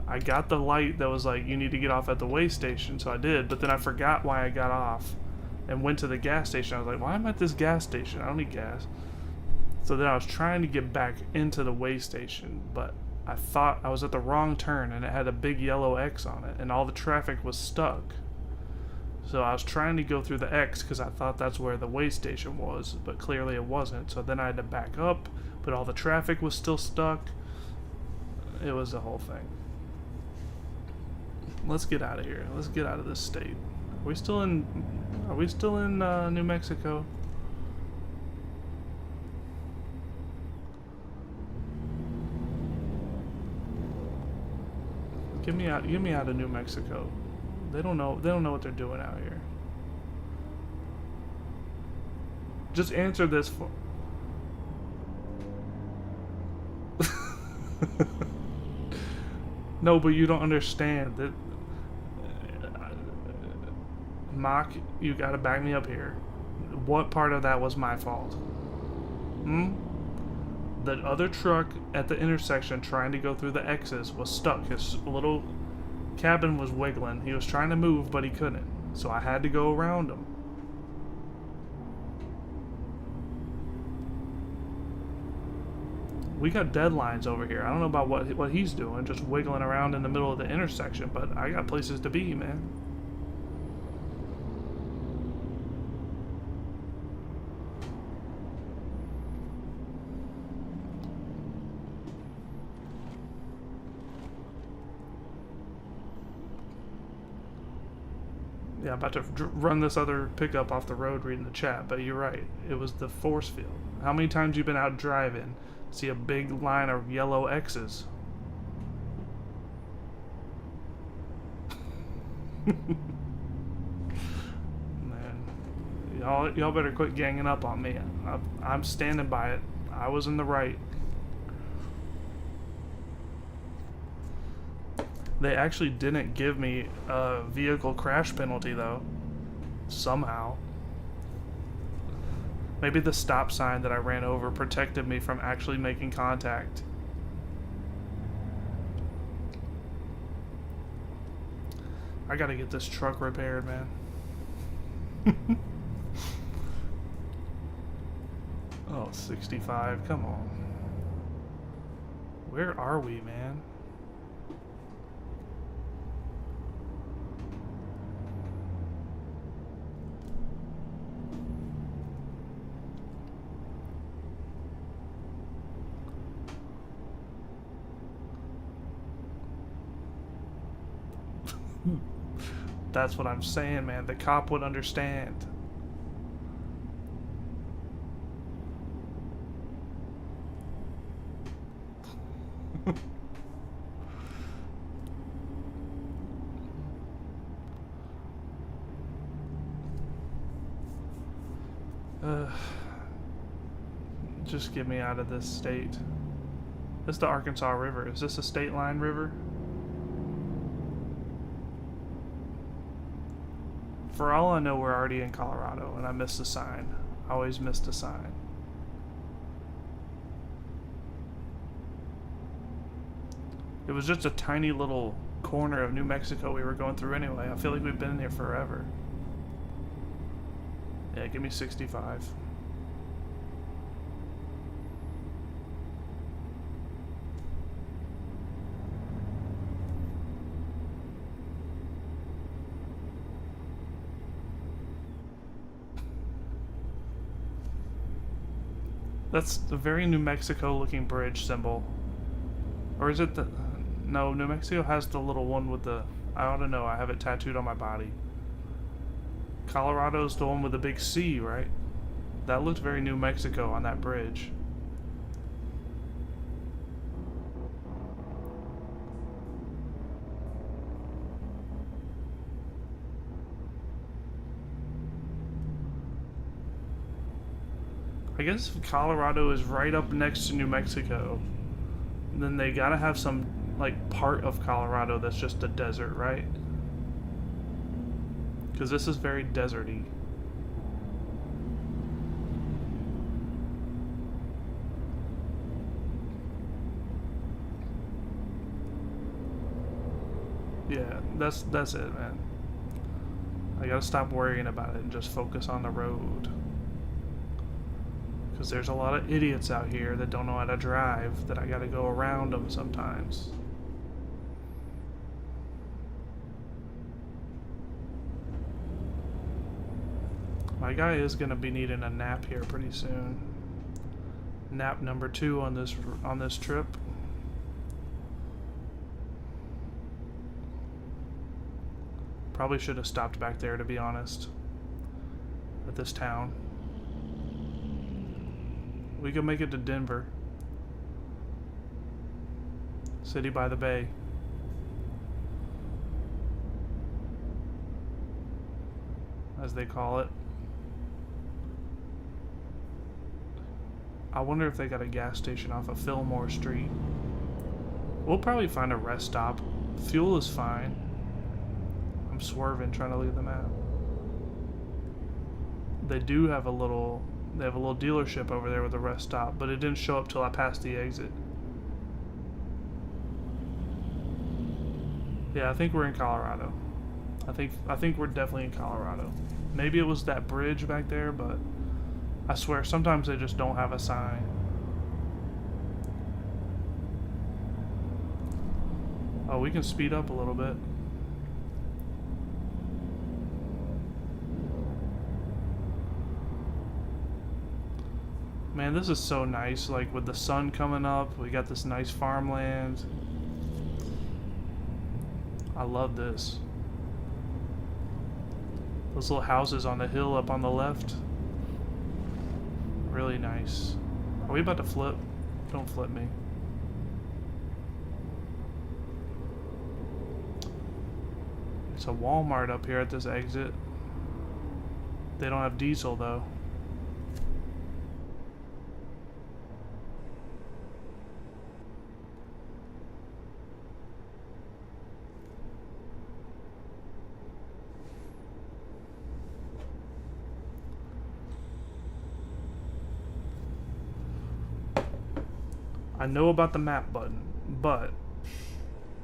I got the light that was like, you need to get off at the way station, so I did, but then I forgot why I got off and went to the gas station. I was like, why am I at this gas station? I don't need gas. So then I was trying to get back into the way station, but I thought I was at the wrong turn and it had a big yellow X on it and all the traffic was stuck. So I was trying to go through the X because I thought that's where the way station was, but clearly it wasn't. So then I had to back up, but all the traffic was still stuck. It was a whole thing. Let's get out of here. Let's get out of this state. Are we still in New Mexico? Get me out of New Mexico. They don't know what they're doing out here. Just answer this for. No, but you don't understand that. Mock, you gotta back me up here. What part of that was my fault? The other truck at the intersection trying to go through the X's was stuck. His little cabin was wiggling. He was trying to move, but he couldn't. So I had to go around him. We got deadlines over here. I don't know about what he's doing, just wiggling around in the middle of the intersection, but I got places to be, man. Yeah, I'm about to run this other pickup off the road reading the chat, but you're right. It was the force field. How many times you been out driving, see a big line of yellow X's? Man, y'all better quit ganging up on me. I'm standing by it. I was in the right. They actually didn't give me a vehicle crash penalty, though. Somehow. Maybe the stop sign that I ran over protected me from actually making contact. I gotta get this truck repaired, man. Oh, 65. Come on. Where are we, man? That's what I'm saying, man. The cop would understand. Just get me out of this state. This is the Arkansas River. Is this a state line river? For all I know, we're already in Colorado, and I missed a sign. I always missed a sign. It was just a tiny little corner of New Mexico we were going through anyway. I feel like we've been in here forever. Yeah, give me 65. That's a very New Mexico looking bridge symbol. Or is it the... No, New Mexico has the little one with the... I ought to know, I have it tattooed on my body. Colorado's the one with the big C, right? That looked very New Mexico on that bridge. I guess if Colorado is right up next to New Mexico, then they gotta have some, like, part of Colorado that's just a desert, right? Because this is very deserty. Yeah, that's it, man. I gotta stop worrying about it and just focus on the road. Because there's a lot of idiots out here that don't know how to drive, that I gotta go around them sometimes. My guy is gonna be needing a nap here pretty soon. Nap number 2 on this trip. Probably should have stopped back there, to be honest. At this town. We can make it to Denver. City by the Bay. As they call it. I wonder if they got a gas station off of Fillmore Street. We'll probably find a rest stop. Fuel is fine. I'm swerving trying to look at the map. They do have a little... They have a little dealership over there with a rest stop, but it didn't show up till I passed the exit. Yeah, I think we're in Colorado. I think we're definitely in Colorado. Maybe it was that bridge back there, but I swear sometimes they just don't have a sign. Oh, we can speed up a little bit. Man, this is so nice. Like with the sun coming up, we got this nice farmland. I love this. Those little houses on the hill up on the left. Really nice. Are we about to flip? Don't flip me. It's a Walmart up here at this exit. They don't have diesel though. I know about the map button, but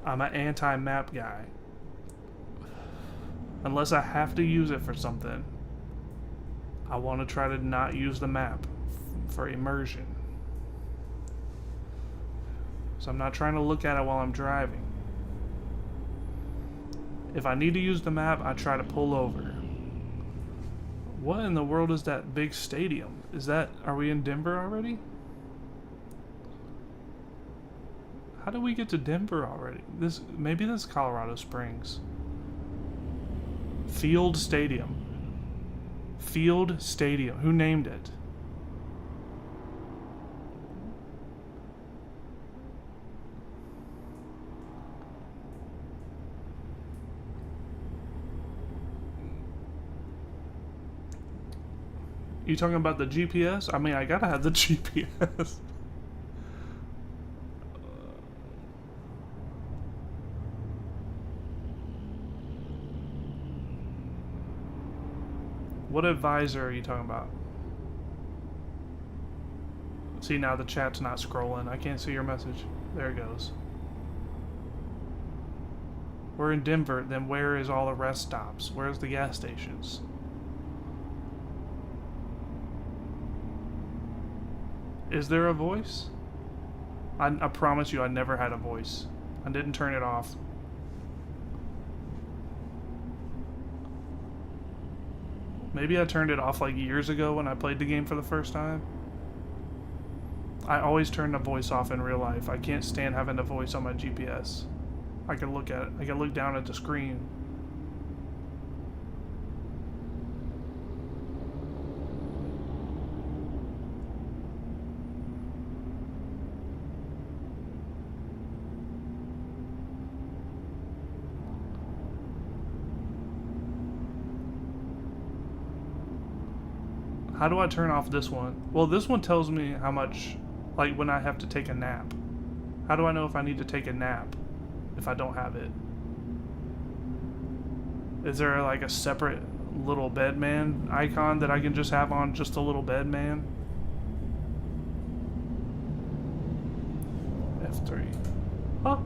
I'm an anti-map guy. Unless I have to use it for something, I want to try to not use the map for immersion. So I'm not trying to look at it while I'm driving. If I need to use the map, I try to pull over. What in the world is that big stadium? Are we in Denver already? How did we get to Denver already? Maybe this is Colorado Springs. Field Stadium. Field Stadium. Who named it? You talking about the GPS? I mean, I gotta have the GPS. What advisor are you talking about? See, now the chat's not scrolling. I can't see your message. There it goes. We're in Denver. Then where is all the rest stops? Where's the gas stations? Is there a voice? I promise you I never had a voice. I didn't turn it off. Maybe I turned it off like years ago when I played the game for the first time. I always turn the voice off in real life. I can't stand having the voice on my GPS. I can look at it. I can look down at the screen. How do I turn off this one? Well, this one tells me how much, like when I have to take a nap. How do I know if I need to take a nap if I don't have it? Is there like a separate little bed man icon that I can just have on just a little bed man? F3. Oh,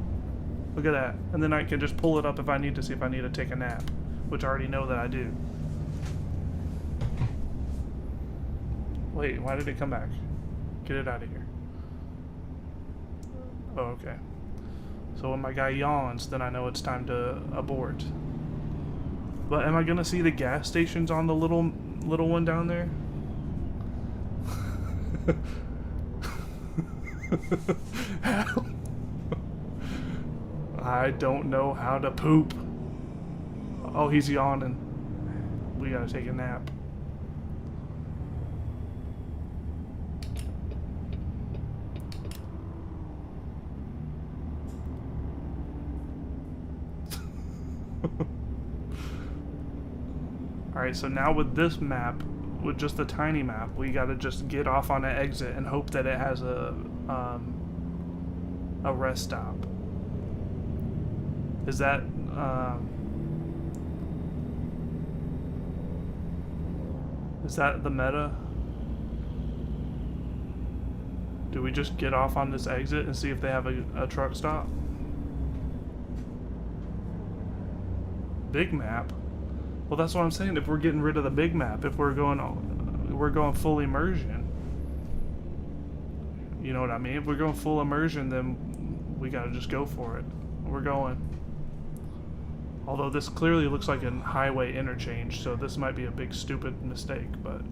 look at that. And then I can just pull it up if I need to see if I need to take a nap, which I already know that I do. Wait, why did it come back? Get it out of here. Oh, okay. So when my guy yawns, then I know it's time to abort. But am I gonna see the gas stations on the little one down there? I don't know how to poop. Oh, he's yawning. We gotta take a nap. Alright, so now with this map, with just the tiny map, we gotta just get off on an exit and hope that it has a rest stop. Is that the meta? Do we just get off on this exit and see if they have a truck stop? Big map? Well, that's what I'm saying. If we're getting rid of the big map, if we're going full immersion. You know what I mean? If we're going full immersion, then we gotta just go for it. We're going. Although this clearly looks like a highway interchange, so this might be a big stupid mistake, but...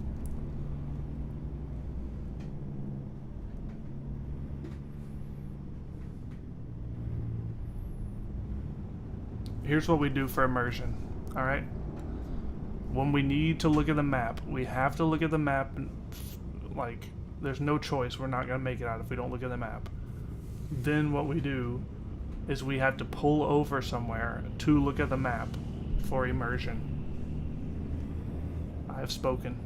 Here's what we do for immersion, alright? When we need to look at the map, we have to look at the map, and, like, there's no choice. We're not going to make it out if we don't look at the map. Then what we do is we have to pull over somewhere to look at the map for immersion. I have spoken.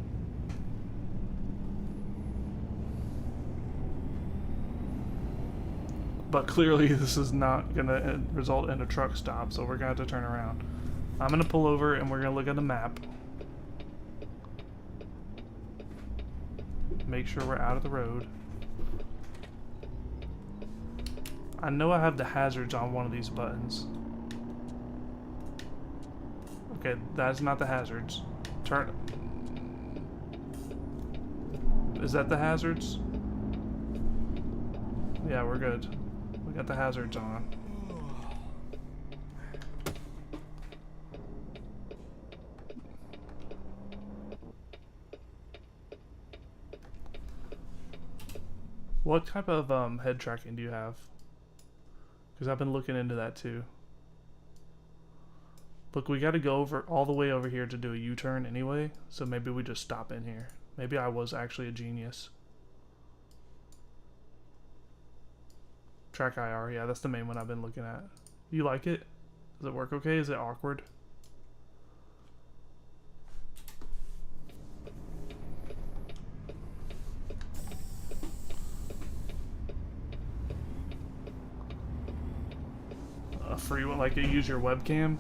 But clearly this is not going to result in a truck stop, so we're going to have to turn around. I'm going to pull over and we're going to look at the map. Make sure we're out of the road. I know I have the hazards on one of these buttons. Okay, that's not the hazards. Turn. Is that the hazards? Yeah, we're good. We got the hazards on. What type of head tracking do you have? Because I've been looking into that too. Look, we got to go over all the way over here to do a U-turn anyway, so maybe we just stop in here. Maybe I was actually a genius. Track IR, yeah, that's the main one I've been looking at. You like it? Does it work okay? Is it awkward? A free one, like you use your webcam?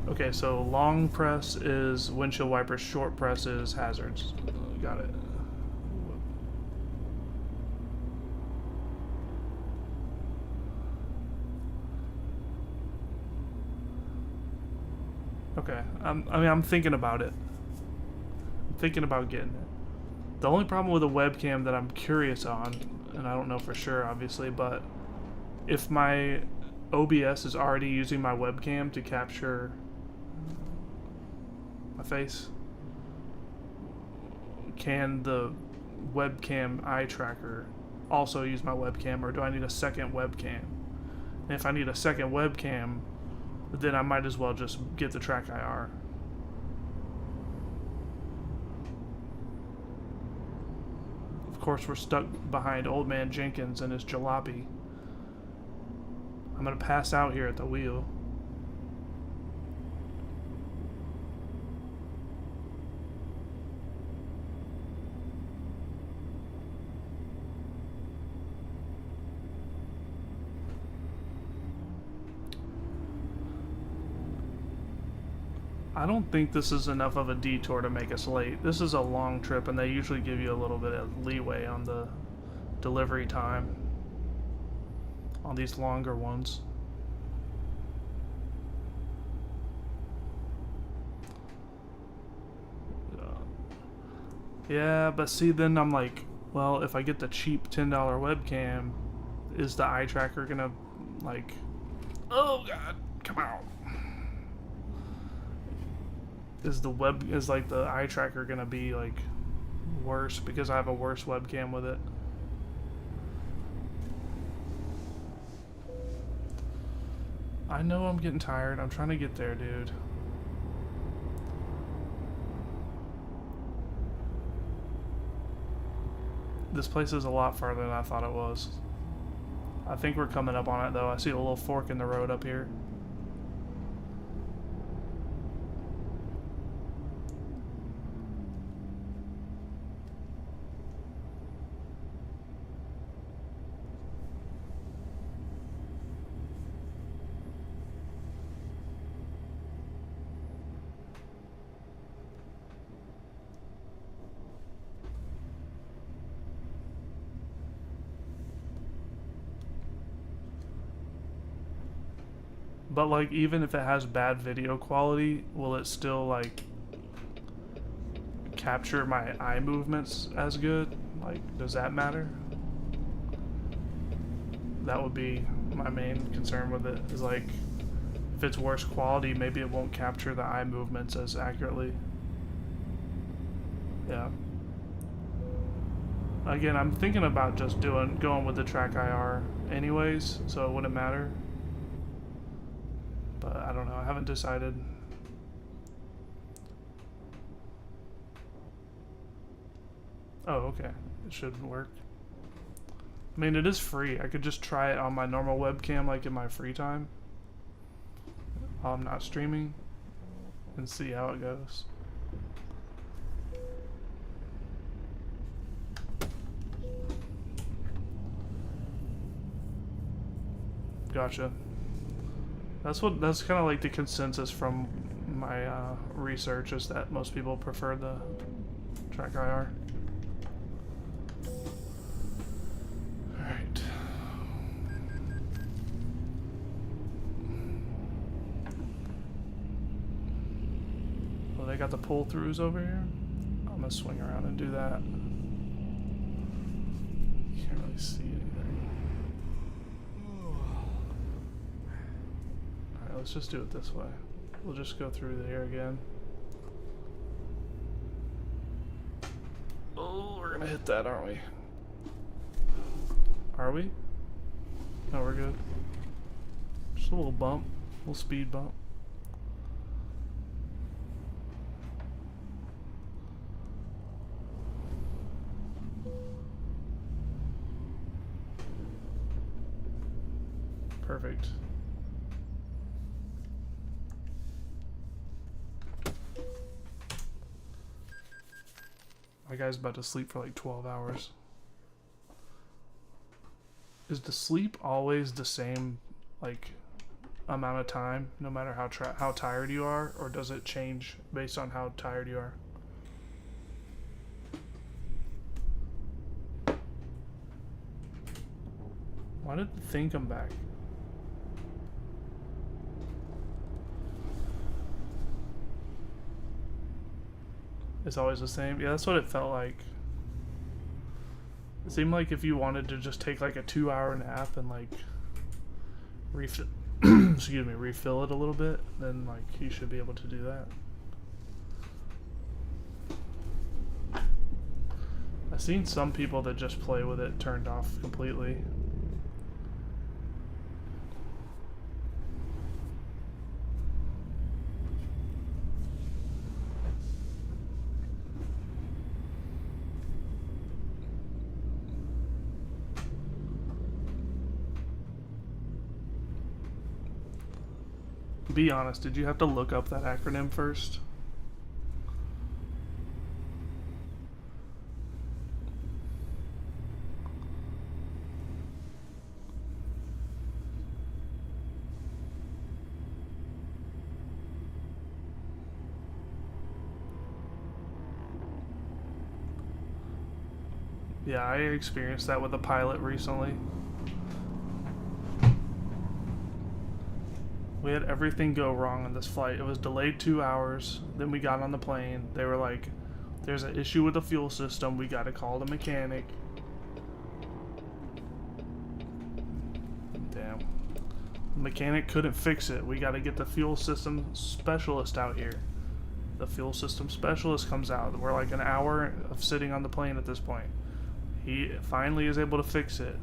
Okay, so long press is windshield wipers, short press is hazards. Got it. Okay, I mean, I'm thinking about it. I'm thinking about getting it. The only problem with a webcam that I'm curious on, and I don't know for sure, obviously, but if my OBS is already using my webcam to capture my face, can the webcam eye tracker also use my webcam, or do I need a second webcam? And if I need a second webcam, then I might as well just get the track IR. Of course, we're stuck behind Old Man Jenkins and his jalopy. I'm gonna pass out here at the wheel. I don't think this is enough of a detour to make us late. This is a long trip, and they usually give you a little bit of leeway on the delivery time on these longer ones. Yeah, but see, then I'm like, well, if I get the cheap $10 webcam, is the eye tracker gonna, like, oh god, come out. Is like the eye tracker gonna be like worse because I have a worse webcam with it? I know I'm getting tired. I'm trying to get there, dude. This place is a lot farther than I thought it was. I think we're coming up on it though. I see a little fork in the road up here. But like, even if it has bad video quality, will it still like capture my eye movements as good? Like, does that matter? That would be my main concern with it, is like, if it's worse quality, maybe it won't capture the eye movements as accurately. Yeah. Again, I'm thinking about just going with the track IR anyways, so it wouldn't matter. But I don't know, I haven't decided. Oh, okay. It should work. I mean, it is free. I could just try it on my normal webcam, like in my free time, while I'm not streaming, and see how it goes. Gotcha. That's kind of like the consensus from my research, is that most people prefer the track IR. Alright. Well, they got the pull-throughs over here. I'm gonna swing around and do that. Can't really see anything. Let's just do it this way. We'll just go through here again. Oh, we're gonna hit that, aren't we? Are we? No, we're good. Just a little bump, a little speed bump. Perfect. My guy's about to sleep for like 12 hours. Is the sleep always the same, like, amount of time, no matter how tired you are, or does it change based on how tired you are? Why did the thing come back? It's always the same. Yeah, that's what it felt like. It seemed like if you wanted to just take like a 2-hour nap and like refill, refill it a little bit, then like you should be able to do that. I've seen some people that just play with it turned off completely. Be honest, did you have to look up that acronym first? Yeah, I experienced that with a pilot recently. We had everything go wrong on this flight. It was delayed 2 hours. Then we got on the plane. They were like, there's an issue with the fuel system. We got to call the mechanic. Damn. The mechanic couldn't fix it. We got to get the fuel system specialist out here. The fuel system specialist comes out. We're like an hour of sitting on the plane at this point. He finally is able to fix it.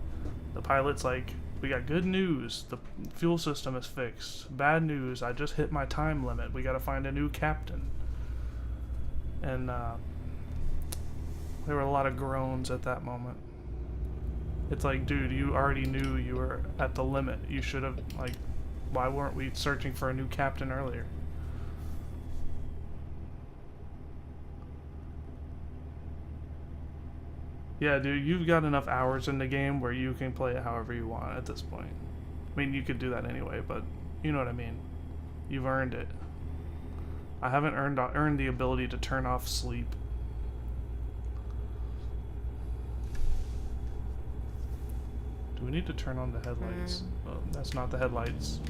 The pilot's like, we got good news. The fuel system is fixed. Bad news. I just hit my time limit. We got to find a new captain. And There were a lot of groans at that moment. It's like, dude, you already knew you were at the limit. You should have, like, why weren't we searching for a new captain earlier? Yeah, dude, you've got enough hours in the game where you can play it however you want at this point. I mean, you could do that anyway, but you know what I mean. You've earned it. I haven't earned the ability to turn off sleep. Do we need to turn on the headlights? Oh, that's not the headlights.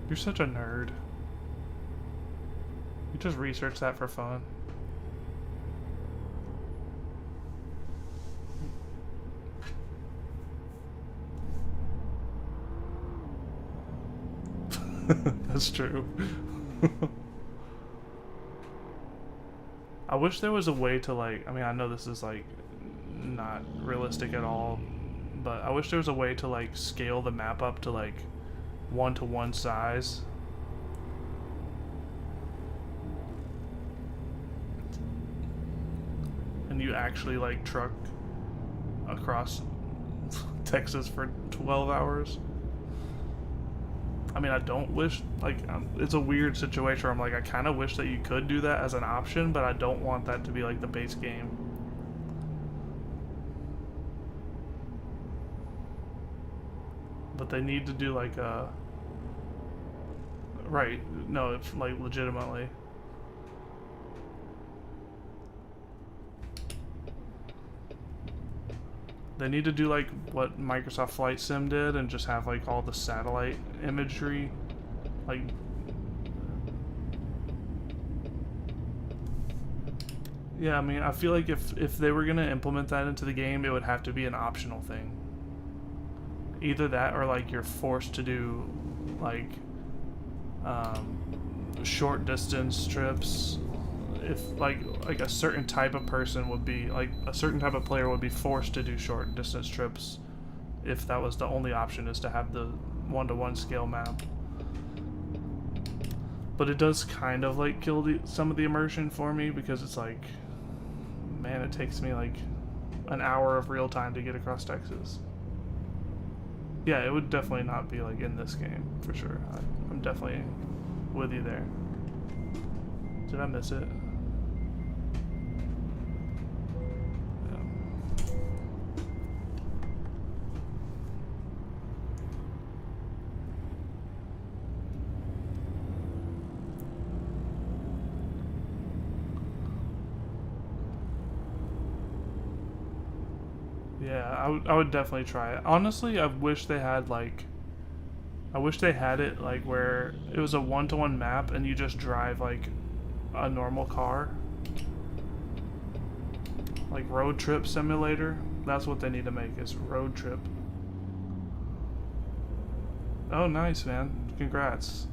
You're such a nerd. You just research that for fun. That's true. I wish there was a way to, like, I mean, I know this is like not realistic at all, but I wish there was a way to like scale the map up to like 1-to-1 size. And you actually like truck across Texas for 12 hours. I mean, I don't wish, like, it's a weird situation where I'm like, I kind of wish that you could do that as an option, but I don't want that to be like the base game. But they need to do like a, right, no, it's like legitimately. They need to do like what Microsoft Flight Sim did and just have like all the satellite imagery, like, yeah, I mean, I feel like if they were gonna implement that into the game, it would have to be an optional thing. Either that or like you're forced to do like short distance trips. If like a certain type of person would be, like a certain type of player would be forced to do short distance trips if that was the only option, is to have the 1-to-1 scale map. But it does kind of like kill some of the immersion for me, because it's like, man, it takes me like an hour of real time to get across Texas. Yeah, it would definitely not be like in this game for sure. I'm definitely with you there. Did I miss it? Yeah, I would definitely try it. Honestly, I wish they had like, I wish they had it like where it was a 1-to-1 map and you just drive like a normal car. Like road trip simulator. That's what they need to make, is road trip. Oh, nice, man. Congrats.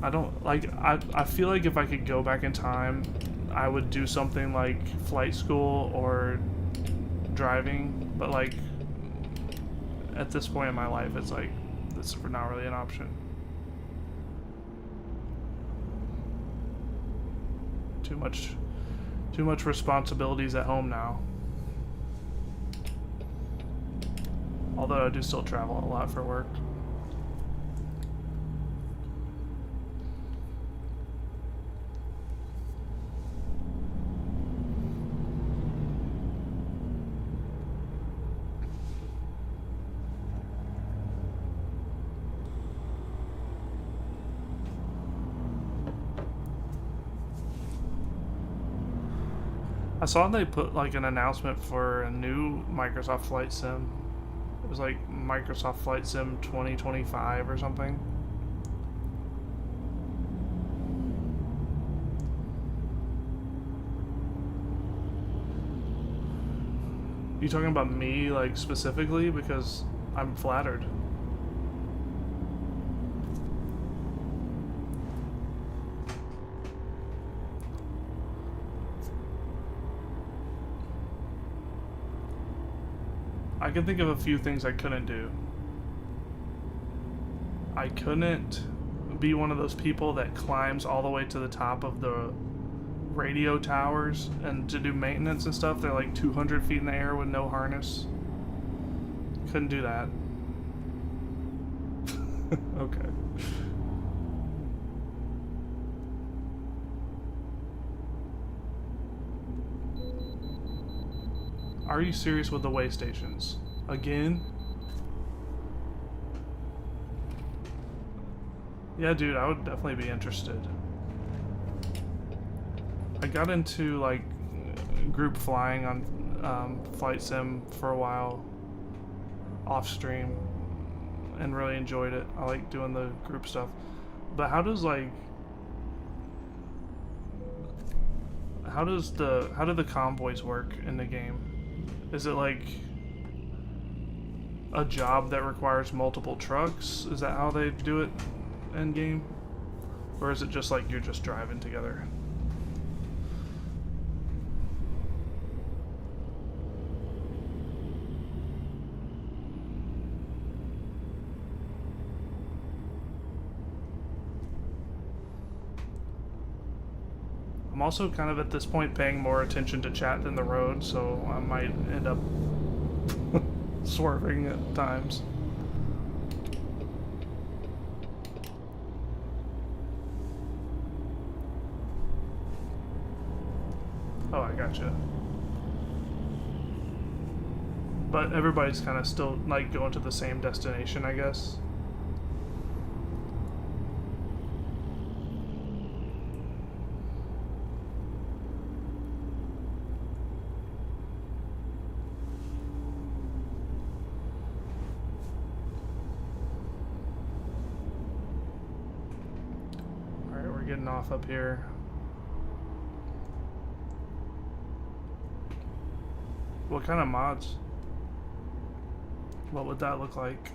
I don't like, I feel like if I could go back in time, I would do something like flight school or driving, but like at this point in my life, it's like, it's not really an option. Too much responsibilities at home now. Although I do still travel a lot for work. I saw they put like an announcement for a new Microsoft Flight Sim. It was like Microsoft Flight Sim 2025 or something. You talking about me like specifically? Because I'm flattered. I can think of a few things I couldn't do. I couldn't be one of those people that climbs all the way to the top of the radio towers and to do maintenance and stuff. They're like 200 feet in the air with no harness. Couldn't do that. Okay. Are you serious with the way stations? Again? Yeah, dude, I would definitely be interested. I got into, like, group flying on Flight Sim for a while, off stream, and really enjoyed it. I like doing the group stuff. But how does, like... How do the convoys work in the game? Is it like a job that requires multiple trucks? Is that how they do it in game? Or is it just like you're just driving together? I'm also kind of at this point paying more attention to chat than the road, so I might end up swerving at times. Oh, I gotcha. But everybody's kind of still like going to the same destination, I guess. Getting off up here. What kind of mods? What would that look like?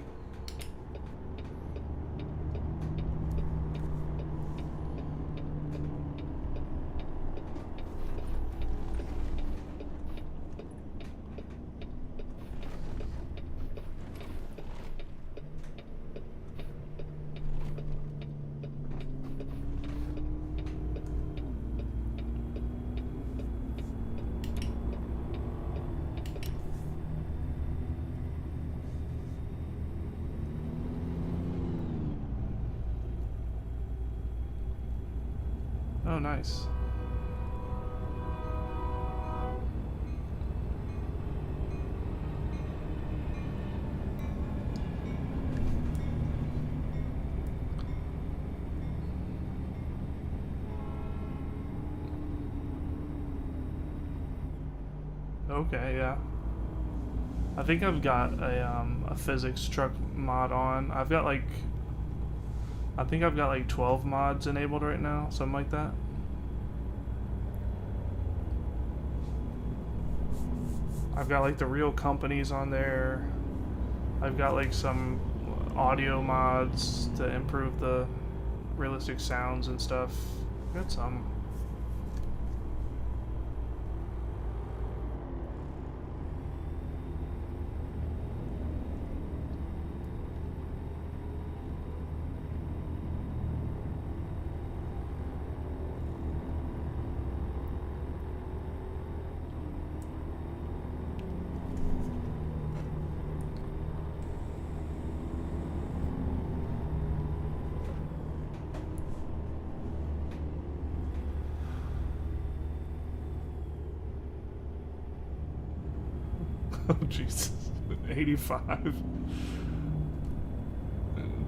Oh, nice. Okay, yeah. I think I've got a physics truck mod on. I think I've got like 12 mods enabled right now, something like that. I've got like the real companies on there. I've got like some audio mods to improve the realistic sounds and stuff. Got some. Oh, Jesus. 85.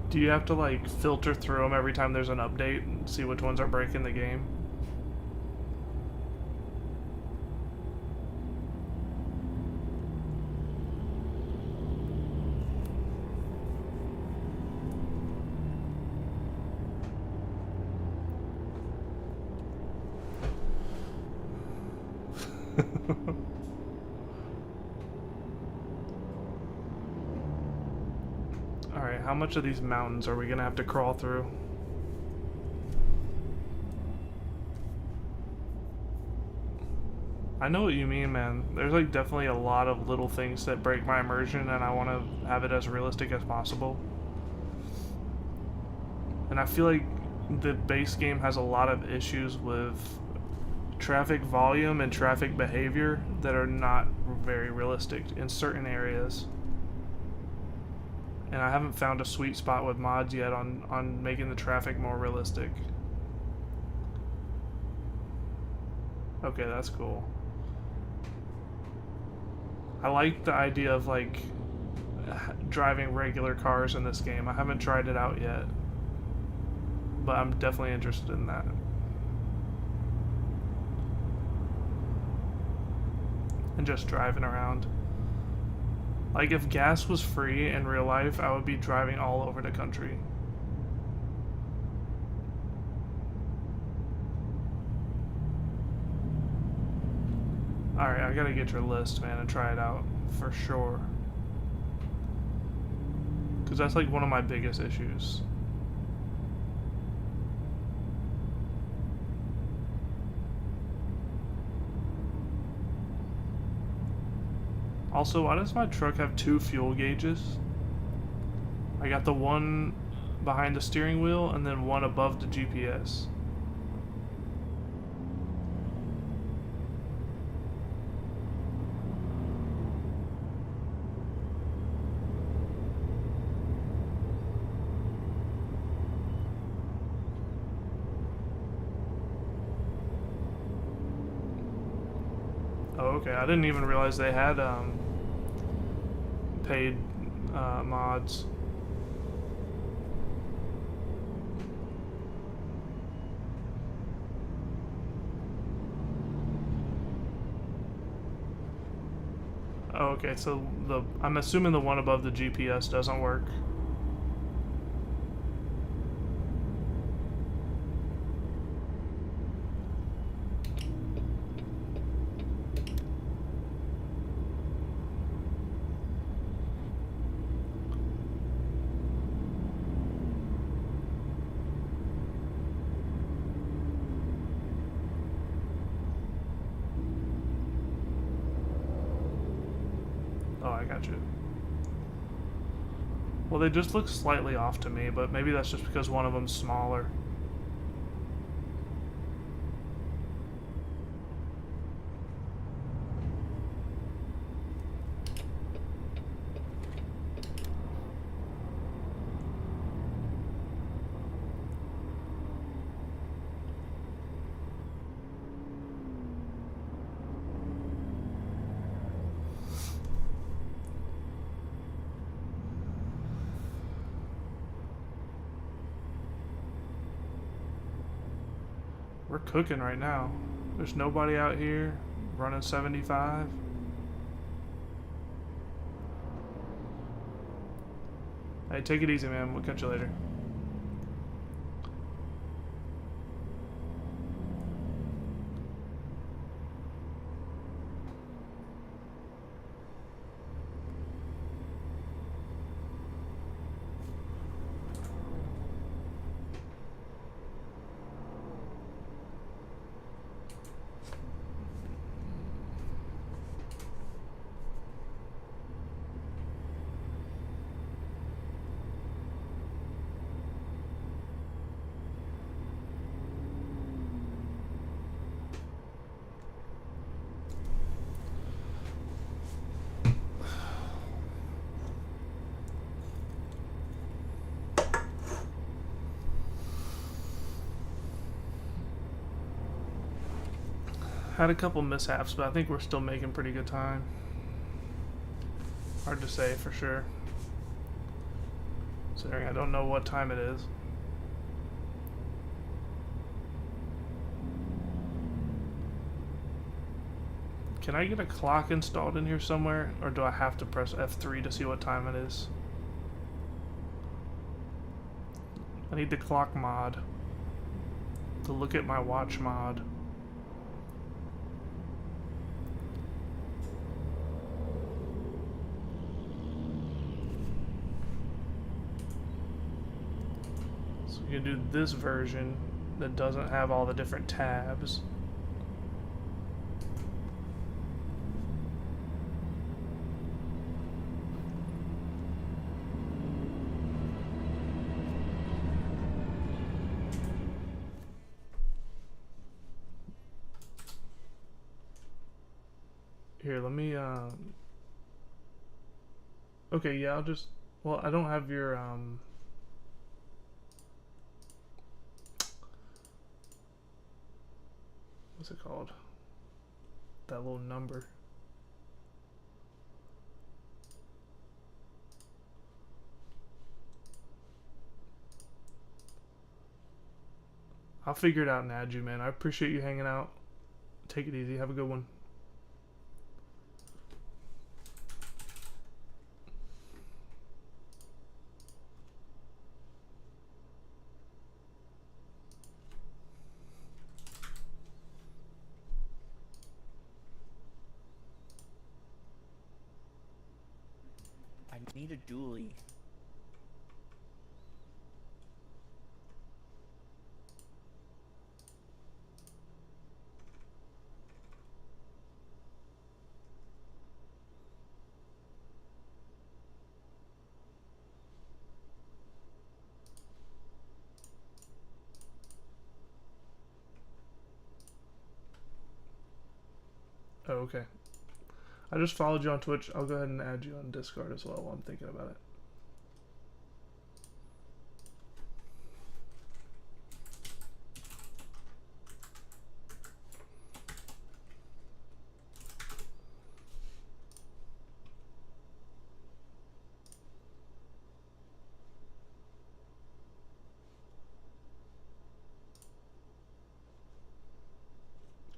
Do you have to, like, filter through them every time there's an update and see which ones are breaking the game? Alright, how much of these mountains are we gonna have to crawl through? I know what you mean, man. There's like definitely a lot of little things that break my immersion, and I want to have it as realistic as possible. And I feel like the base game has a lot of issues with traffic volume and traffic behavior that are not very realistic in certain areas. And I haven't found a sweet spot with mods yet on making the traffic more realistic. Okay, that's cool. I like the idea of like driving regular cars in this game. I haven't tried it out yet, but I'm definitely interested in that. And just driving around. Like, if gas was free in real life, I would be driving all over the country. Alright, I gotta get your list, man, and try it out. For sure. Because that's like one of my biggest issues. Also, why does my truck have 2 fuel gauges? I got the one behind the steering wheel and then one above the GPS. Oh, okay. I didn't even realize they had paid mods. Oh, okay, so I'm assuming the one above the GPS doesn't work. Oh, I got you. Well, they just look slightly off to me, but maybe that's just because one of them's smaller. We're cooking right now. There's nobody out here running 75. Hey, take it easy, man. We'll catch you later. Had a couple mishaps, but I think we're still making pretty good time. Hard to say for sure, considering I don't know what time it is. Can I get a clock installed in here somewhere, or do I have to press F3 to see what time it is? I need the clock mod to look at my watch mod. You can do this version that doesn't have all the different tabs. Here, let me. Okay, yeah, I'll just. Well, I don't have your what's it called? That little number. I'll figure it out and add you, man. I appreciate you hanging out. Take it easy. Have a good one. I need a dually. Oh, okay. I just followed you on Twitch. I'll go ahead and add you on Discord as well while I'm thinking about it.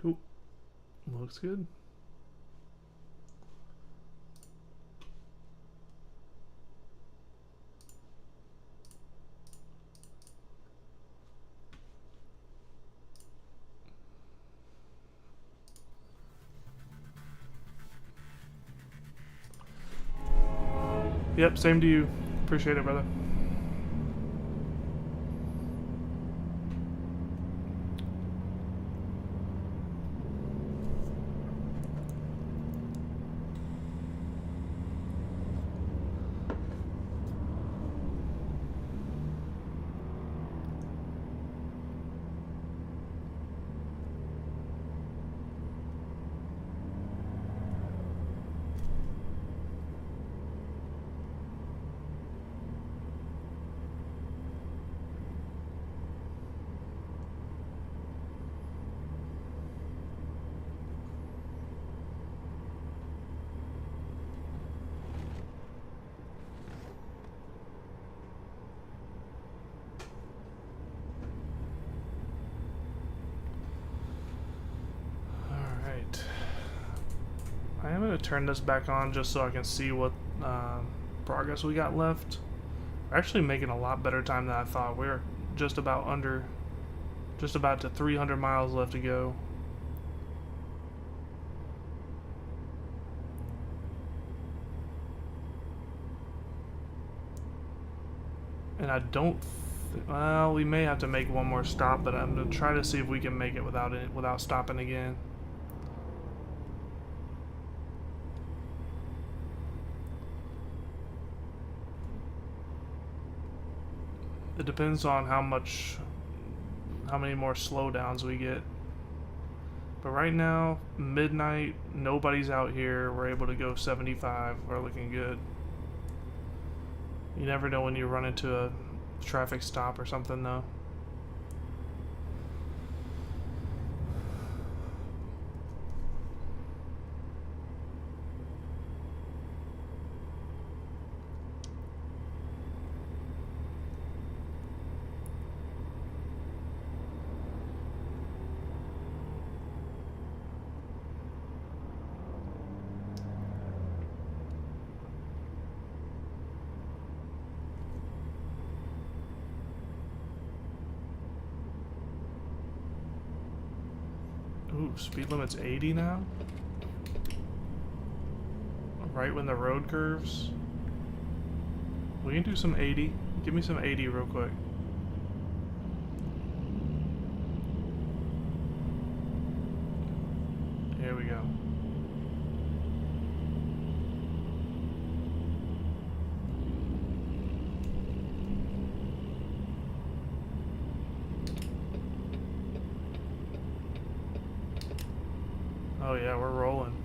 Cool. Looks good. Yep, same to you. Appreciate it, brother. I am going to turn this back on just so I can see what progress we got left. We're actually making a lot better time than I thought. We're just about to 300 miles left to go. And I don't, well, we may have to make one more stop, but I'm going to try to see if we can make it without stopping again. It depends on how many more slowdowns we get. But right now, midnight, nobody's out here. We're able to go 75. We're looking good. You never know when you run into a traffic stop or something, though. Ooh, speed limit's 80 now? Right when the road curves? We can do some 80. Give me some 80 real quick. Here we go. Oh yeah, we're rolling.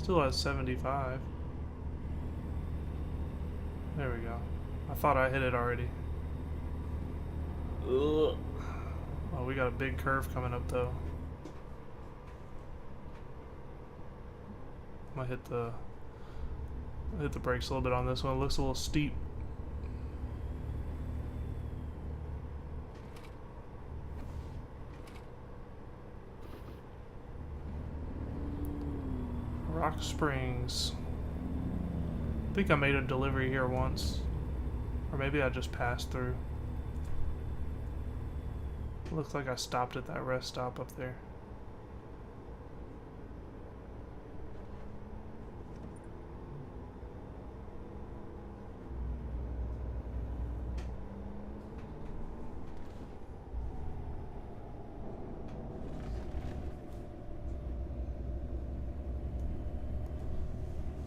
Still has 75. There we go. I thought I hit it already. Ugh. Oh, we got a big curve coming up though. I'm gonna hit the brakes a little bit on this one. It looks a little steep. Rock Springs. I think I made a delivery here once. Or maybe I just passed through. Looks like I stopped at that rest stop up there.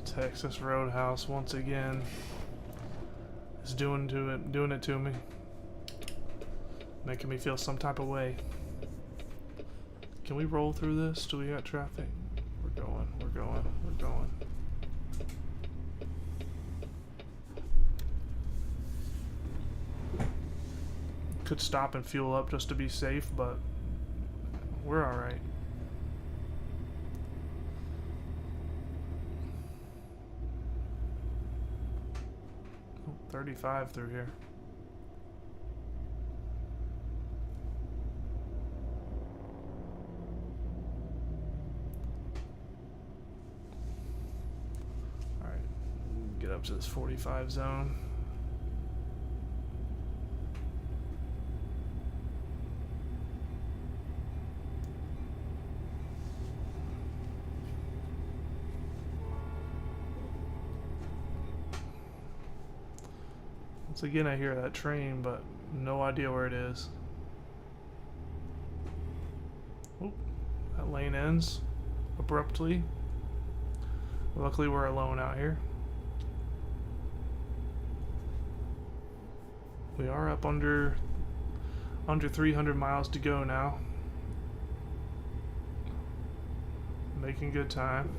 Texas Roadhouse once again is doing it to me, making me feel some type of way. Can we roll through this? Do we got traffic? We're going. Could stop and fuel up just to be safe, but we're all right. 35 through here. Alright, get up to this 45 zone. Once again, I hear that train, but no idea where it is. Oh, that lane ends abruptly. Luckily, we're alone out here. We are up under 300 miles to go now. Making good time.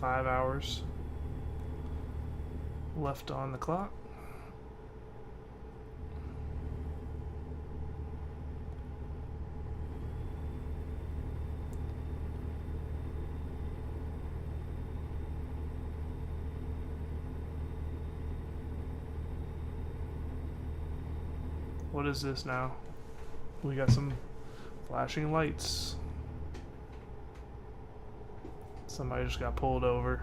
5 hours left on the clock. What is this now? We got some flashing lights. Somebody just got pulled over.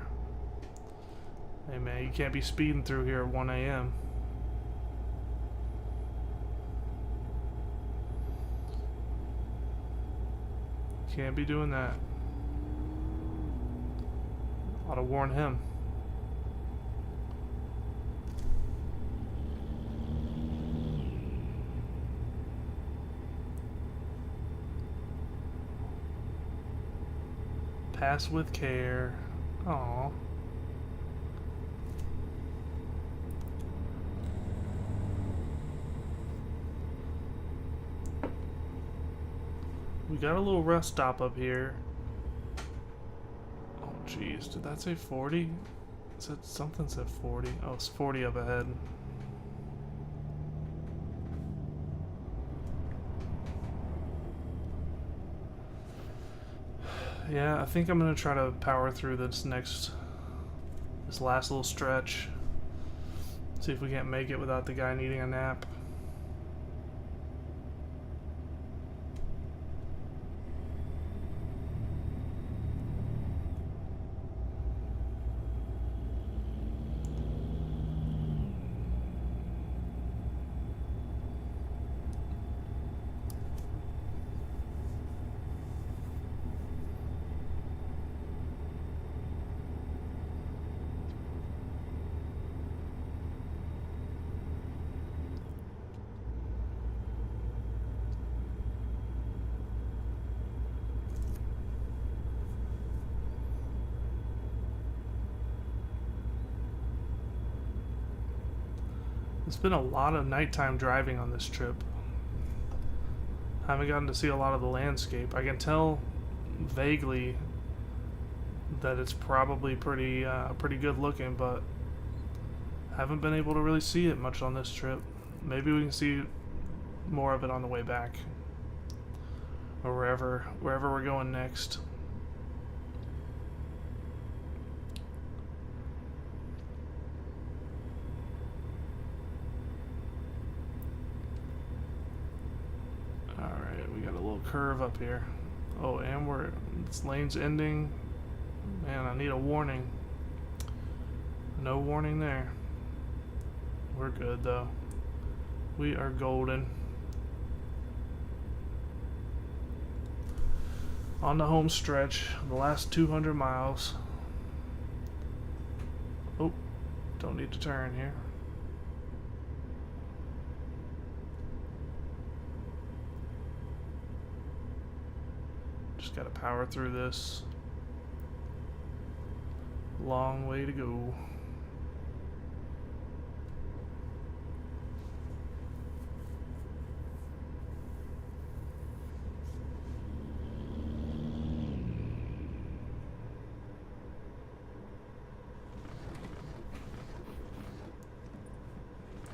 Hey man, you can't be speeding through here at 1 a.m. Can't be doing that. Ought to warn him. Pass with care. Aww. We got a little rest stop up here. Oh jeez, did that say 40? It said something said 40. Oh, it's 40 up ahead. Yeah, I think I'm gonna try to power through this last little stretch. See if we can't make it without the guy needing a nap. It's been a lot of nighttime driving on this trip. I haven't gotten to see a lot of the landscape. I can tell vaguely that it's probably pretty good looking, but haven't been able to really see it much on this trip. Maybe we can see more of it on the way back, or wherever we're going next. Alright, we got a little curve up here. Oh, and this lane's ending. Man, I need a warning. No warning there. We're good though. We are golden. On the home stretch, the last 200 miles. Oh, don't need to turn here. Just gotta power through this. Long way to go.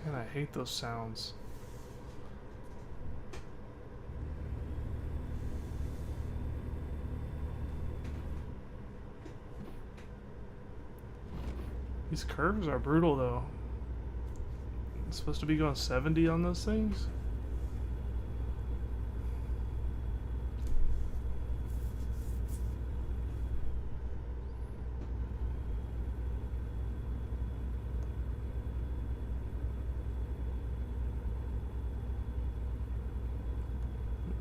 Man, I hate those sounds. These curves are brutal though. It's supposed to be going 70 on those things?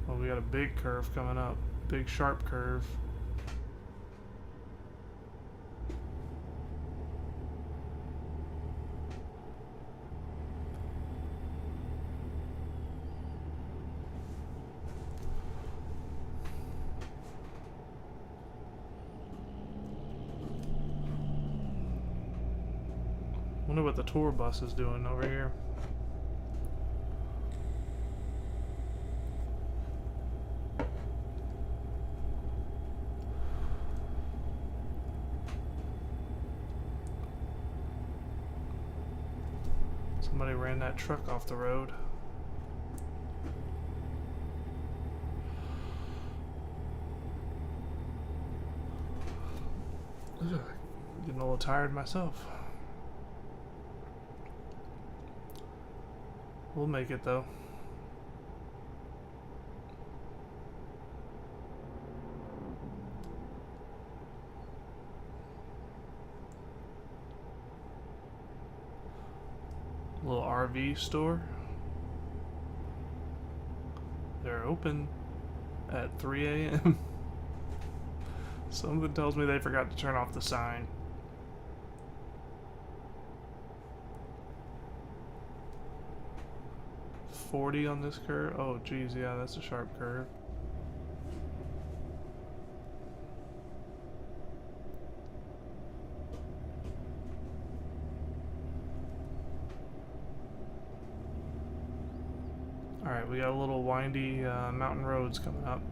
Well, we got a big curve coming up. Big sharp curve. Wonder what the tour bus is doing over here. Somebody ran that truck off the road. Ugh, getting a little tired myself. We'll make it though. Little RV store. They're open at 3 a.m. Something tells me they forgot to turn off the sign. .40 on this curve. Oh geez, yeah, that's a sharp curve. Alright, we got a little windy mountain roads coming up.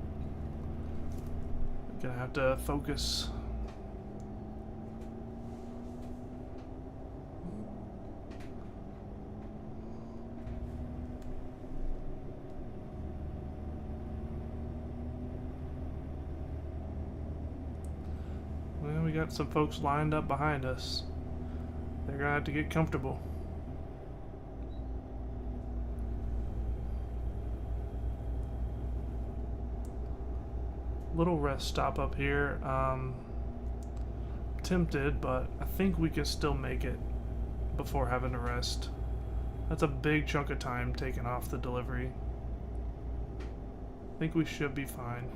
Gonna have to focus. Well, we got some folks lined up behind us. They're gonna have to get comfortable. Little rest stop up here. Tempted, but I think we can still make it before having to rest. That's a big chunk of time taken off the delivery. I think we should be fine.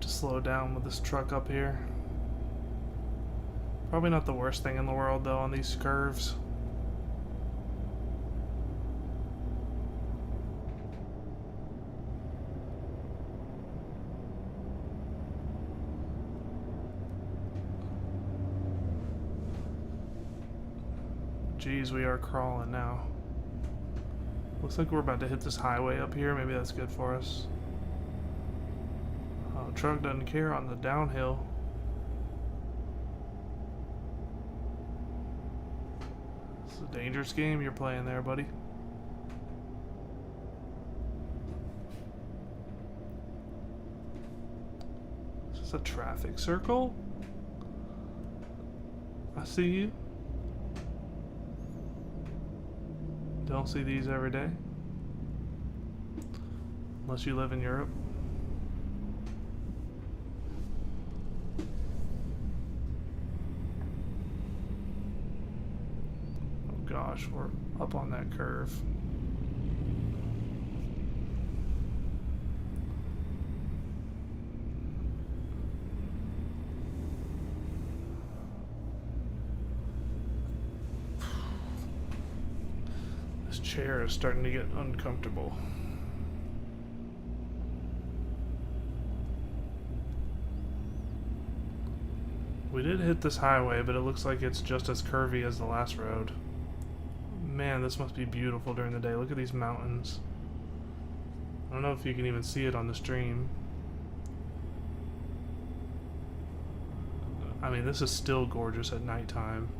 to slow down with this truck up here. Probably not the worst thing in the world though on these curves. Geez, we are crawling now. Looks like we're about to hit this highway up here. Maybe that's good for us. Oh, truck doesn't care on the downhill. It's a dangerous game you're playing there, buddy. Is this a traffic circle? I see you. Don't see these every day. Unless you live in Europe. Oh gosh, we're up on that curve. Chair is starting to get uncomfortable. We did hit this highway, but it looks like it's just as curvy as the last road. Man, this must be beautiful during the day. Look at these mountains. I don't know if you can even see it on the stream. I mean, this is still gorgeous at nighttime.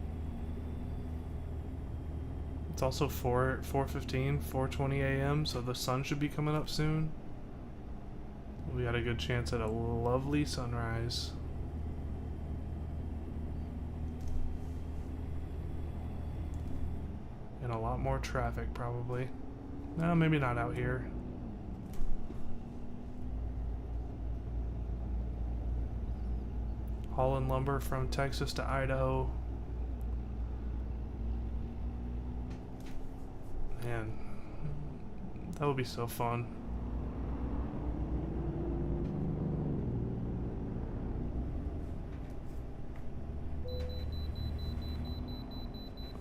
It's also 4:15, 4:20 a.m., so the sun should be coming up soon. We got a good chance at a lovely sunrise. And a lot more traffic, probably. No, maybe not out here. Haulin lumber from Texas to Idaho. Man, that would be so fun.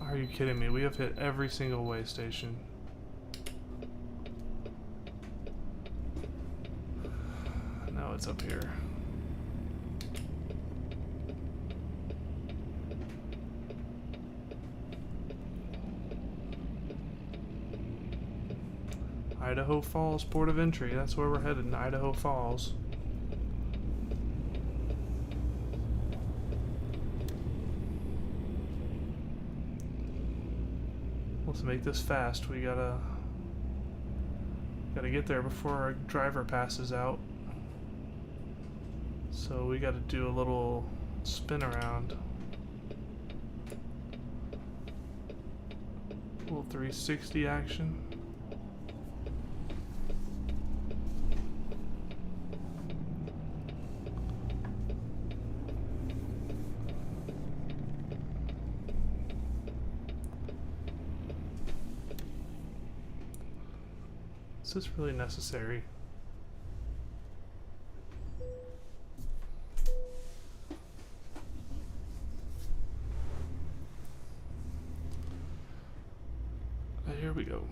Are you kidding me? We have hit every single way station. Now it's up here. Idaho Falls, port of entry. That's where we're headed, in Idaho Falls. Let's make this fast. We gotta get there before our driver passes out. So we gotta do a little spin around. A little 360 action. Is this really necessary? Here we go.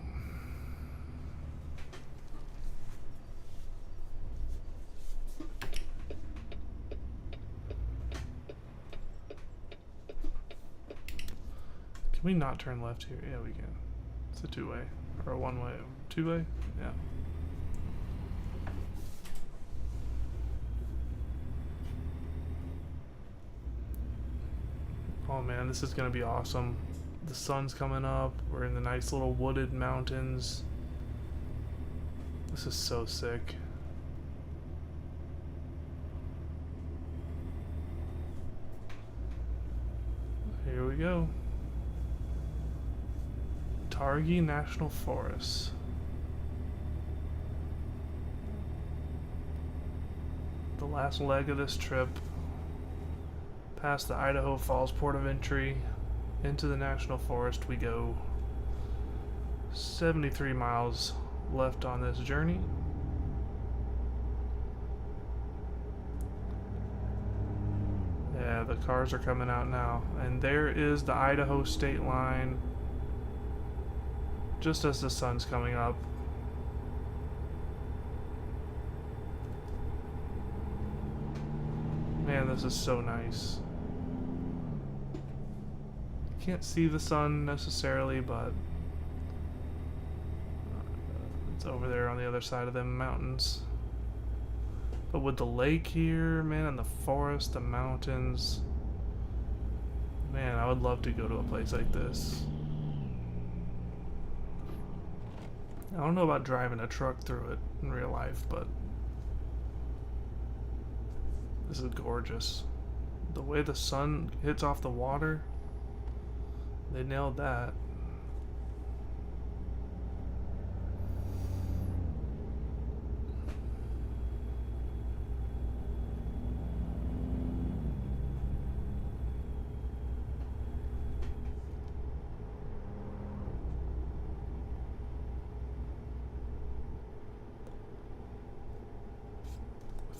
Can we not turn left here? Yeah, we can. It's a two-way. Or a one-way. Two-way? Yeah. Oh man, this is gonna be awesome. The sun's coming up. We're in the nice little wooded mountains. This is so sick. Here we go. Targhee National Forest. The last leg of this trip. Past the Idaho Falls port of entry. Into the National Forest we go. 73 miles left on this journey. the cars are coming out now. And there is the Idaho state line just as the sun's coming up. Man, this is so nice. Can't see the sun necessarily, but it's over there on the other side of them mountains. But with the lake here, man, and the forest, the mountains, man, I would love to go to a place like this. I don't know about driving a truck through it in real life, but this is gorgeous. The way the sun hits off the water, they nailed that.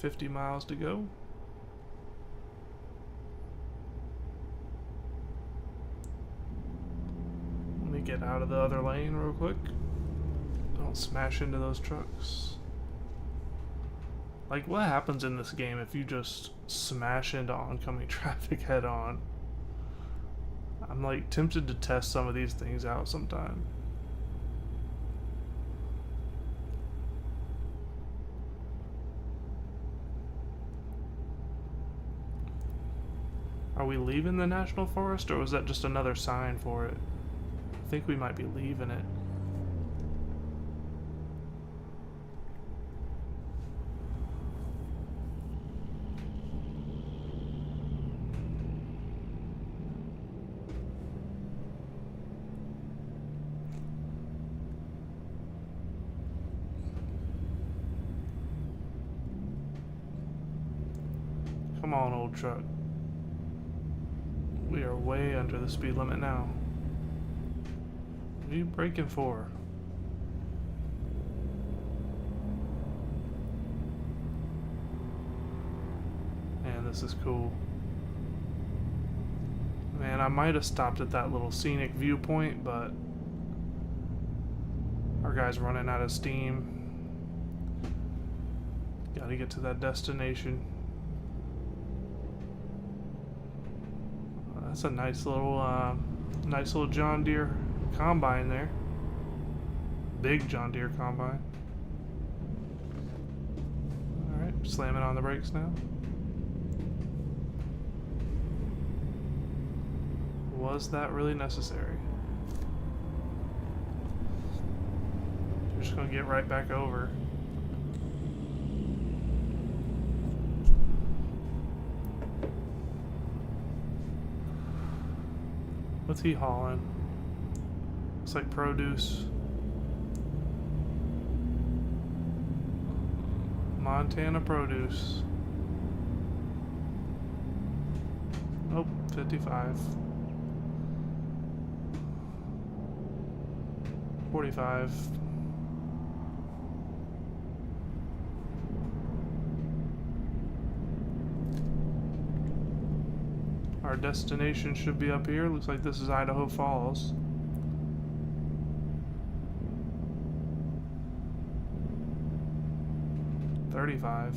$50 miles to go. Let me get out of the other lane real quick. Don't smash into those trucks. Like, what happens in this game if you just smash into oncoming traffic head on? I'm like tempted to test some of these things out sometime. Are we leaving the national forest, or was that just another sign for it? I think we might be leaving it. Come on, old truck. We are way under the speed limit now. What are you braking for? Man, this is cool. Man, I might have stopped at that little scenic viewpoint, but our guy's running out of steam. Gotta get to that destination. That's a nice little John Deere combine there. Big John Deere combine. Alright, slamming on the brakes now. Was that really necessary? We're just gonna get right back over. What's he hauling? Looks like produce. Montana produce. Oh, 55. 45. Our destination should be up here. Looks like this is Idaho Falls. $35.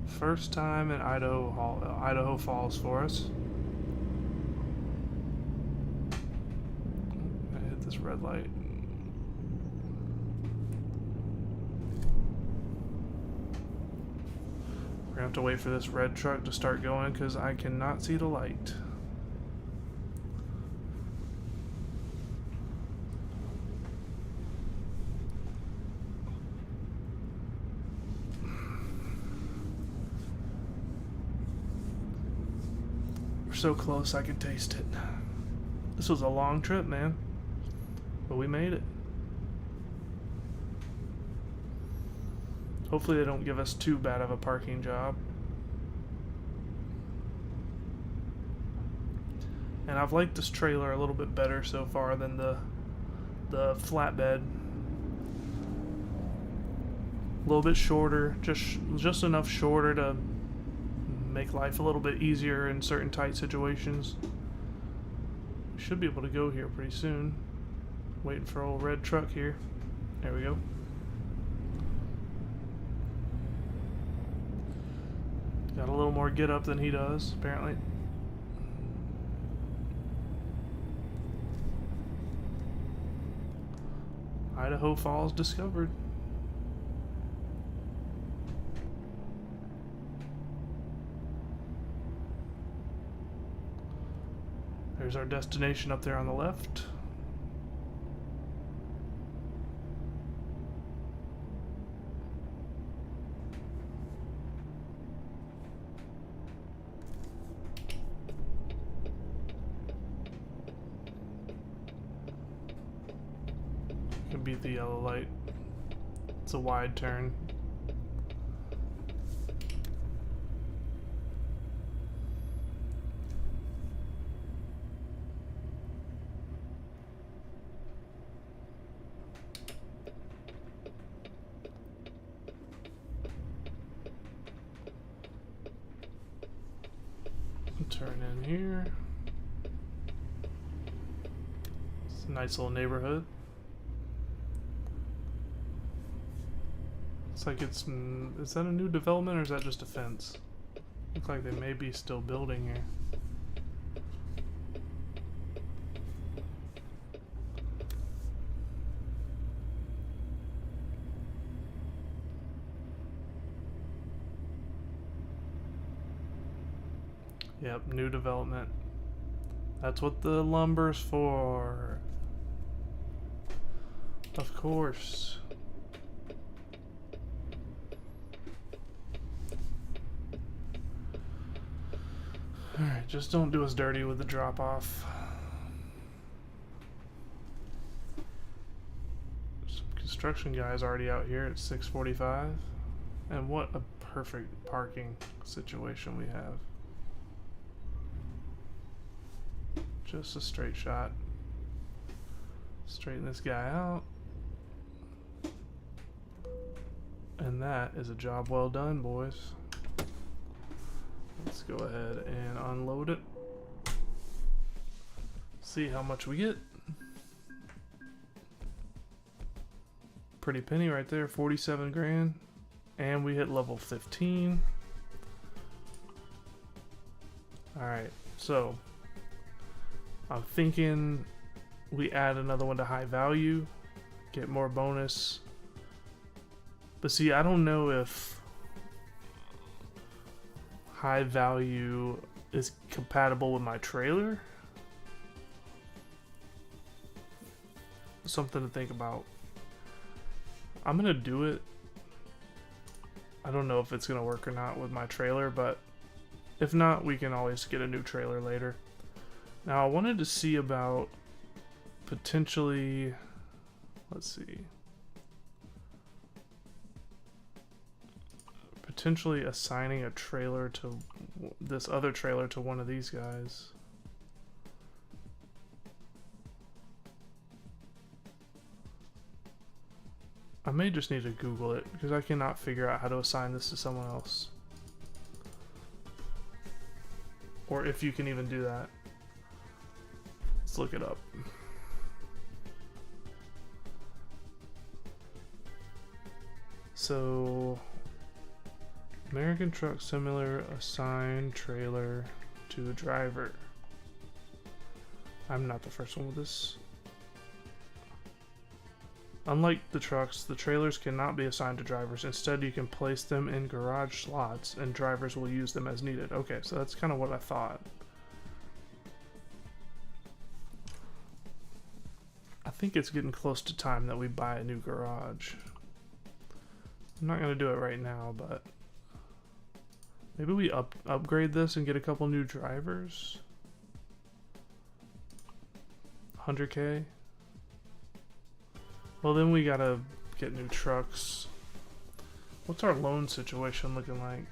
First time in Idaho Falls for us. I hit this red light. We're gonna have to wait for this red truck to start going because I cannot see the light. We're so close I can taste it. This was a long trip, man, but we made it. Hopefully they don't give us too bad of a parking job. And I've liked this trailer a little bit better so far than the flatbed. A little bit shorter, just enough shorter to make life a little bit easier in certain tight situations. We should be able to go here pretty soon. Waiting for old red truck here. There we go. Got a little more get up than he does, apparently. Idaho Falls discovered. There's our destination up there on the left. Can beat the yellow light. It's a wide turn. Turn in here. It's a nice little neighborhood. Looks like it's... is that a new development or is that just a fence? Looks like they may be still building here. Yep, new development. That's what the lumber's for. Of course. Alright, just don't do us dirty with the drop off. Some construction guys already out here at 6:45. And what a perfect parking situation we have. Just a straight shot. Straighten this guy out. And that is a job well done, boys. Let's go ahead and unload it. See how much we get. Pretty penny right there, 47 grand. And we hit level 15. Alright, so I'm thinking we add another one to high value, get more bonus. But see, I don't know if high value is compatible with my trailer. Something to think about. I'm gonna do it. I don't know if it's gonna work or not with my trailer, but if not, we can always get a new trailer later. Now I wanted to see about potentially, let's see, potentially assigning a trailer to this other trailer to one of these guys. I may just need to Google it because I cannot figure out how to assign this to someone else. Or if you can even do that. Let's look it up. So, American Truck Simulator, assign trailer to a driver. I'm not the first one with this. Unlike the trucks, the trailers cannot be assigned to drivers. Instead, you can place them in garage slots and drivers will use them as needed. Okay, so that's kind of what I thought. I think it's getting close to time that we buy a new garage. I'm not going to do it right now, but maybe we upgrade this and get a couple new drivers. 100K. Well, then we gotta get new trucks. What's our loan situation looking like?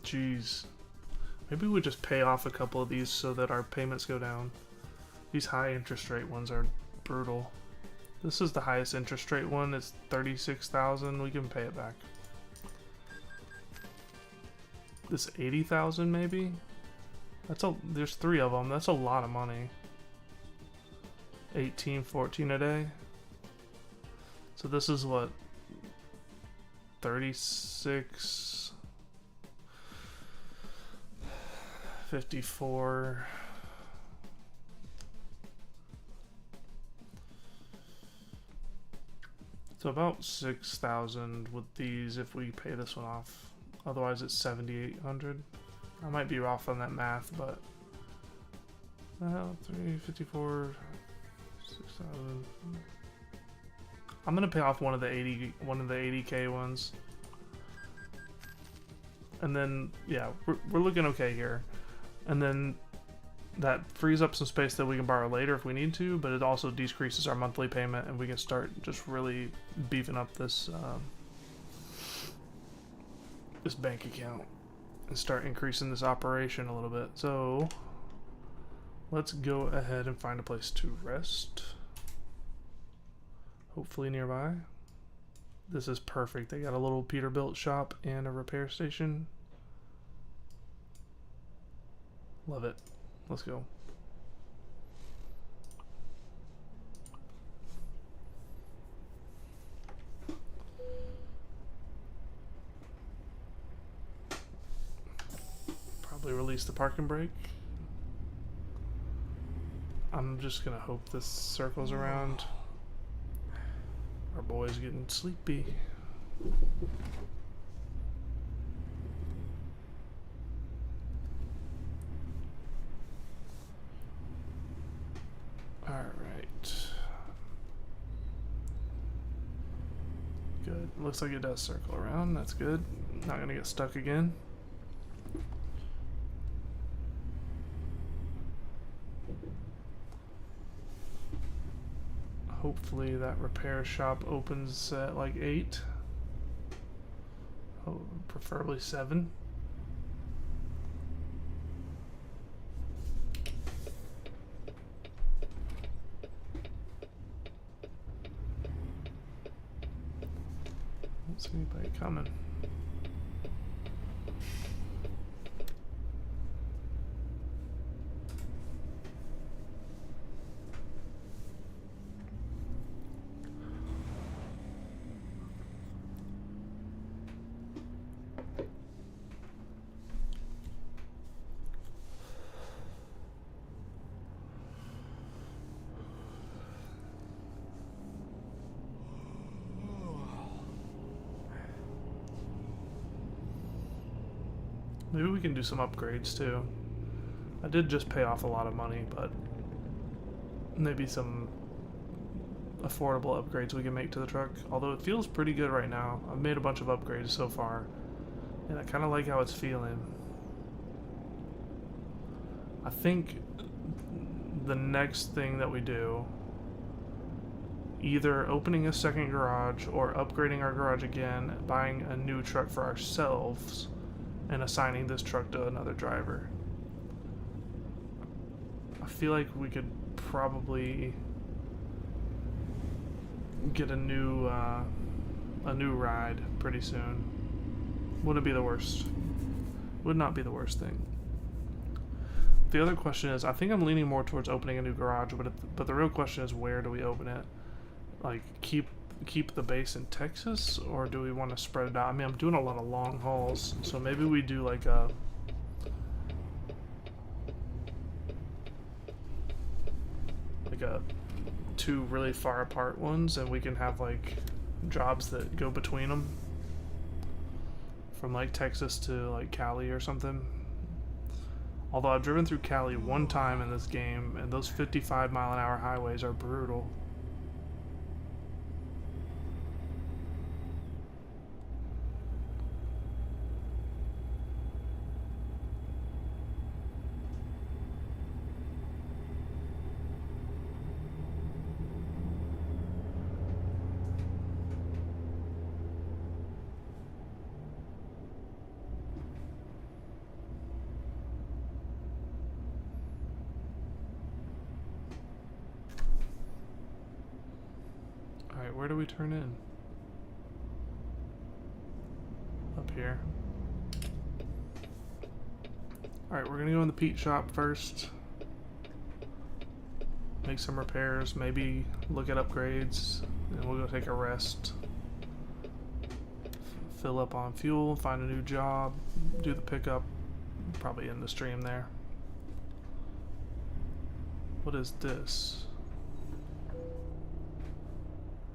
Jeez. Maybe we just pay off a couple of these so that our payments go down. These high interest rate ones are brutal. This is the highest interest rate one. It's 36,000. We can pay it back. This 80,000 maybe? There's 3 of them. That's a lot of money. 18, 14 a day. So this is what, 36, 54. So about 6,000 with these if we pay this one off. Otherwise it's 7,800. I might be off on that math, but 354, 6,000. I'm gonna pay off one of the 80K ones, and then yeah, we're looking okay here, and then that frees up some space that we can borrow later if we need to, but it also decreases our monthly payment, and we can start just really beefing up this this bank account and start increasing this operation a little bit. So let's go ahead and find a place to rest. Hopefully nearby. This is perfect. They got a little Peterbilt shop and a repair station. Love it. Let's go. Probably release the parking brake. I'm just gonna hope this circles around. Our boy's getting sleepy. Alright. Good. Looks like it does circle around. That's good. Not gonna get stuck again. Hopefully that repair shop opens at like 8. Oh, preferably 7. Don't see anybody coming. Maybe we can do some upgrades too. I did just pay off a lot of money, but maybe some affordable upgrades we can make to the truck. Although it feels pretty good right now. I've made a bunch of upgrades so far, and I kind of like how it's feeling. I think the next thing that we do, either opening a second garage or upgrading our garage again, buying a new truck for ourselves, and assigning this truck to another driver. I feel like we could probably get a new ride pretty soon. Wouldn't be the worst. Would not be the worst thing. The other question is, I think I'm leaning more towards opening a new garage, but the real question is, where do we open it? Like, keep the base in Texas, or do we want to spread it out? I mean, I'm doing a lot of long hauls, so maybe we do like a two really far apart ones, and we can have like jobs that go between them, from like Texas to like Cali or something. Although I've driven through Cali one time in this game, and those 55-mile-an-hour highways are brutal. do we turn in? Up here. Alright, we're gonna go in the Pete shop first. Make some repairs, maybe look at upgrades, and we'll go take a rest. Fill up on fuel, find a new job, do the pickup, probably end the stream there. What is this?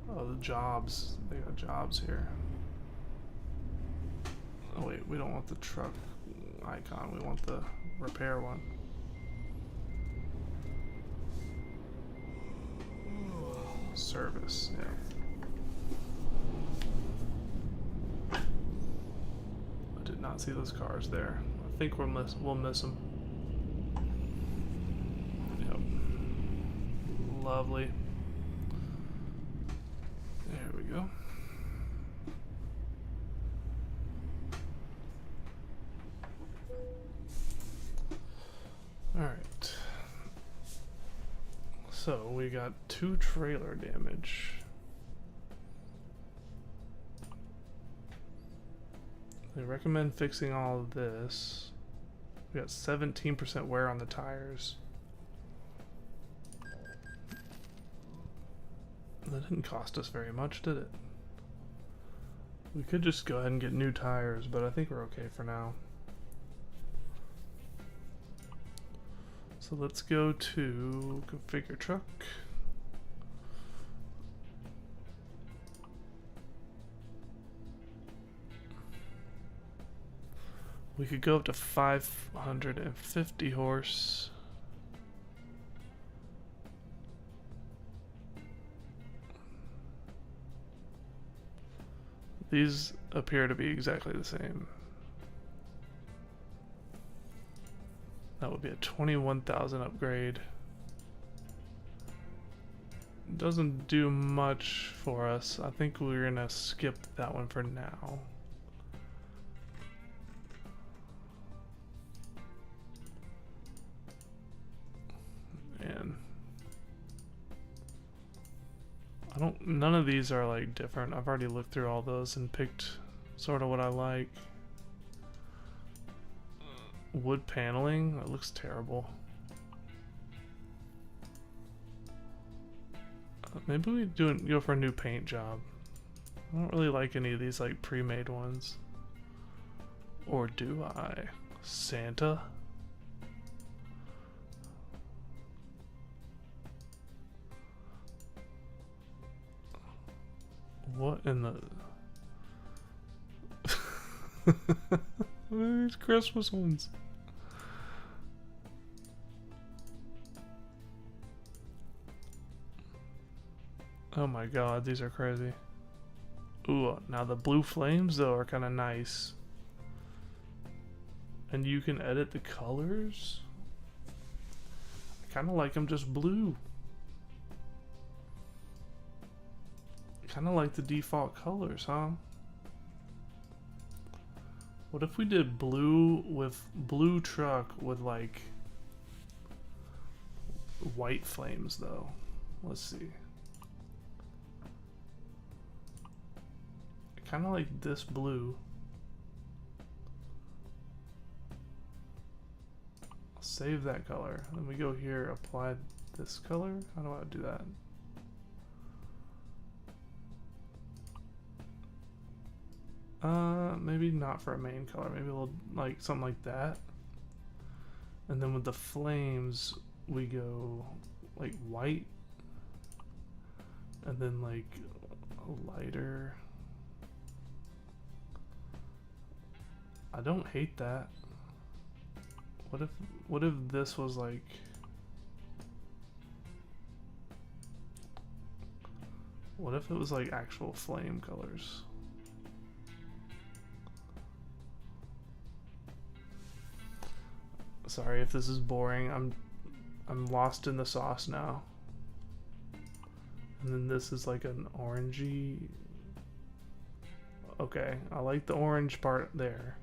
Oh, the jobs. They got jobs here. Oh wait, we don't want the truck icon, we want the repair one. Service, yeah. I did not see those cars there. I think we'll miss them. Yep. Lovely. There we go. Alright. So we got 2 trailer damage. They recommend fixing all of this. We got 17% wear on the tires. That didn't cost us very much, did it? We could just go ahead and get new tires, but I think we're okay for now. So let's go to configure truck. We could go up to 550 horse. These appear to be exactly the same. That would be a 21,000 upgrade. Doesn't do much for us. I think we're gonna skip that one for now. And none of these are like different. I've already looked through all those and picked sort of what I like. Wood paneling, that looks terrible. Maybe we go for a new paint job. I don't really like any of these like pre-made ones. Or do I? Santa? What in the... These Christmas ones. Oh my god, these are crazy. Ooh, now the blue flames though are kind of nice. And you can edit the colors. I kind of like them just blue. Kind of like the default colors, huh? What if we did blue truck with like white flames though? Let's see. Kind of like this blue. I'll save that color. Then we go here, apply this color. How do I do that? Maybe not for a main color. Maybe we'll like something like that. And then with the flames, we go like white, and then like a lighter. I don't hate that. What if this was like... What if it was like actual flame colors? Sorry if this is boring. I'm lost in the sauce now. And then this is like an orangey. Okay, I like the orange part there.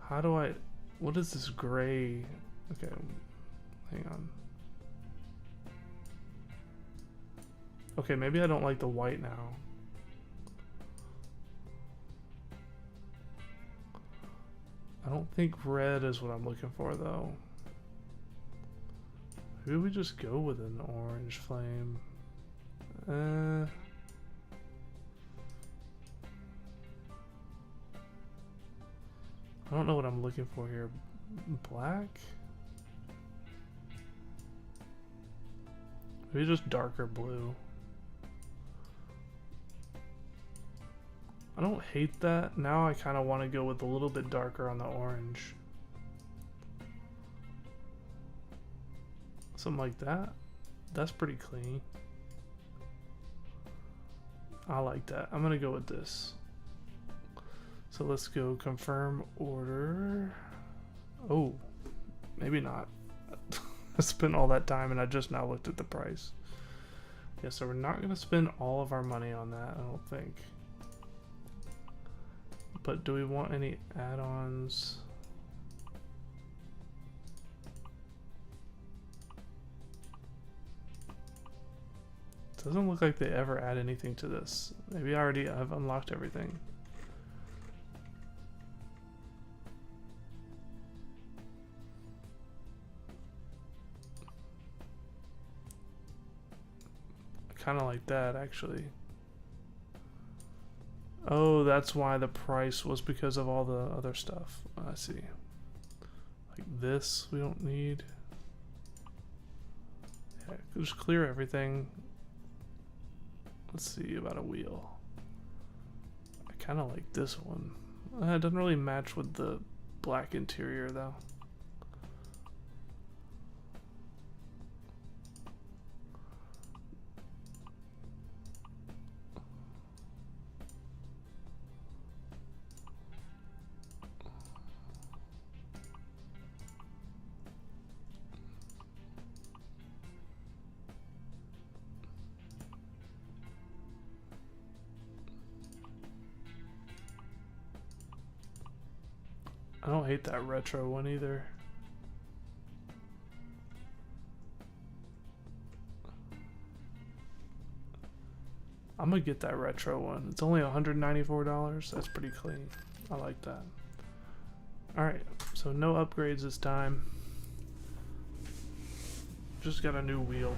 How do I... What is this gray? Okay, hang on. Okay, maybe I don't like the white now. I don't think red is what I'm looking for though. Maybe we just go with an orange flame. I don't know what I'm looking for here. Black? Maybe just darker blue. I don't hate that. Now I kind of want to go with a little bit darker on the orange. Something like that. That's pretty clean. I like that. I'm gonna go with this. So let's go confirm order. Oh, maybe not. I spent all that time and I just now looked at the price. Yeah, so we're not gonna spend all of our money on that, I don't think. But do we want any add-ons? Doesn't look like they ever add anything to this. Maybe I already have unlocked everything. I kind of like that actually. Oh, that's why the price was because of all the other stuff. I see. Like this, we don't need. Yeah, just clear everything. Let's see about a wheel. I kind of like this one. It doesn't really match with the black interior though. I don't hate that retro one either. I'm gonna get that retro one. It's only $194. That's pretty clean. I like that. Alright, so no upgrades this time. Just got a new wheel,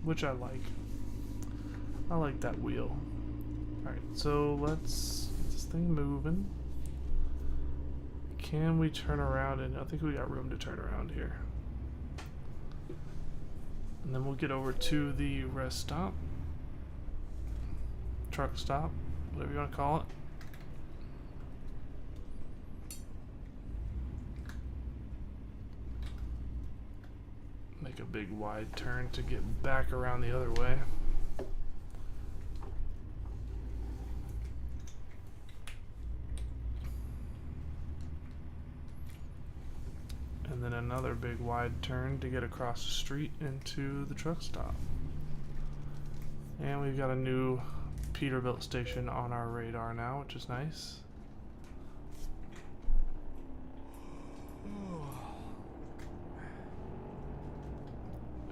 which I like. I like that wheel. Alright, so let's get this thing moving. Can we turn around? And I think we got room to turn around here. And then we'll get over to the rest stop. Truck stop, whatever you want to call it. Make a big wide turn to get back around the other way. And then another big wide turn to get across the street into the truck stop. And we've got a new Peterbilt station on our radar now, which is nice.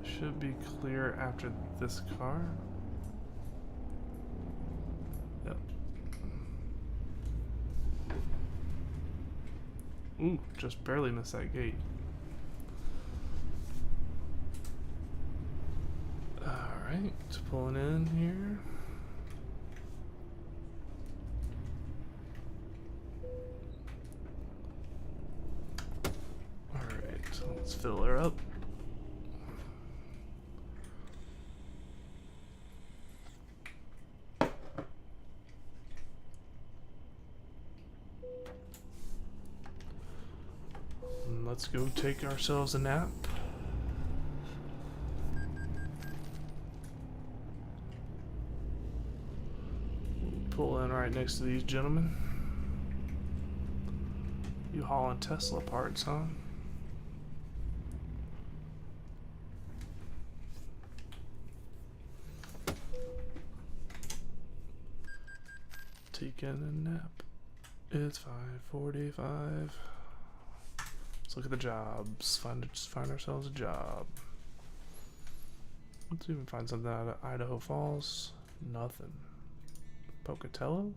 Should be clear after this car. Yep. Ooh, just barely missed that gate. Alright, pulling in here. Alright, so let's fill her up. And let's go take ourselves a nap. Pull in right next to these gentlemen. You hauling Tesla parts, huh? Taking a nap. It's 5:45. Let's look at the jobs. Find ourselves a job. Let's even find something out of Idaho Falls. Nothing. Pocatello?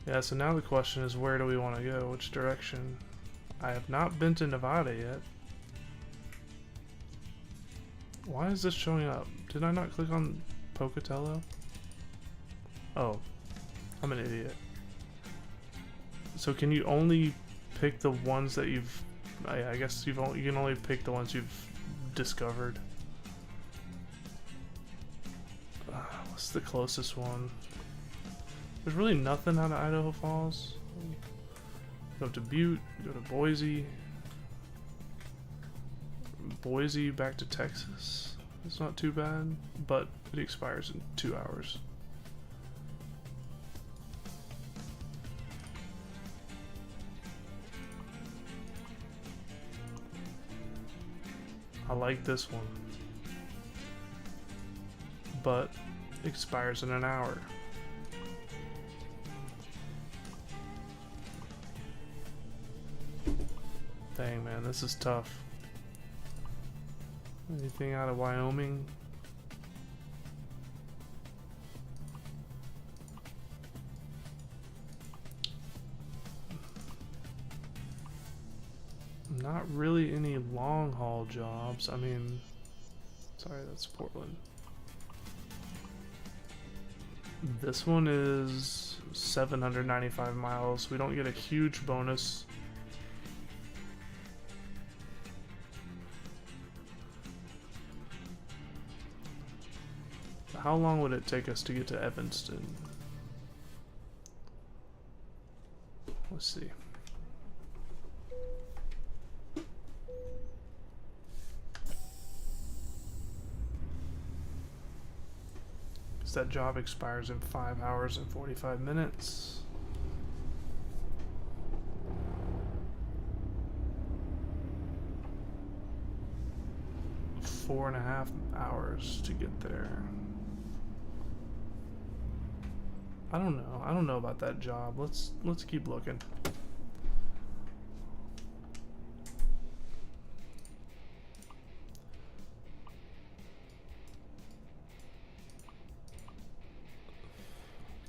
Yeah, so now the question is, where do we want to go? Which direction? I have not been to Nevada yet. Why is this showing up? Did I not click on Pocatello? Oh, I'm an idiot. So can you only pick the ones that you've... I guess you can only pick the ones you've discovered. What's the closest one? There's really nothing out of Idaho Falls. Go to Butte, go to Boise. Boise back to Texas. It's not too bad, but it expires in 2 hours. I like this one, but expires in an hour. Dang, man, this is tough. Anything out of Wyoming? Not really any long haul jobs. I mean, sorry, that's Portland. This one is 795 miles. We don't get a huge bonus. How long would it take us to get to Evanston? Let's see. Because that job expires in 5 hours and 45 minutes. Four and a half hours to get there. I don't know. I don't know about that job. Let's keep looking.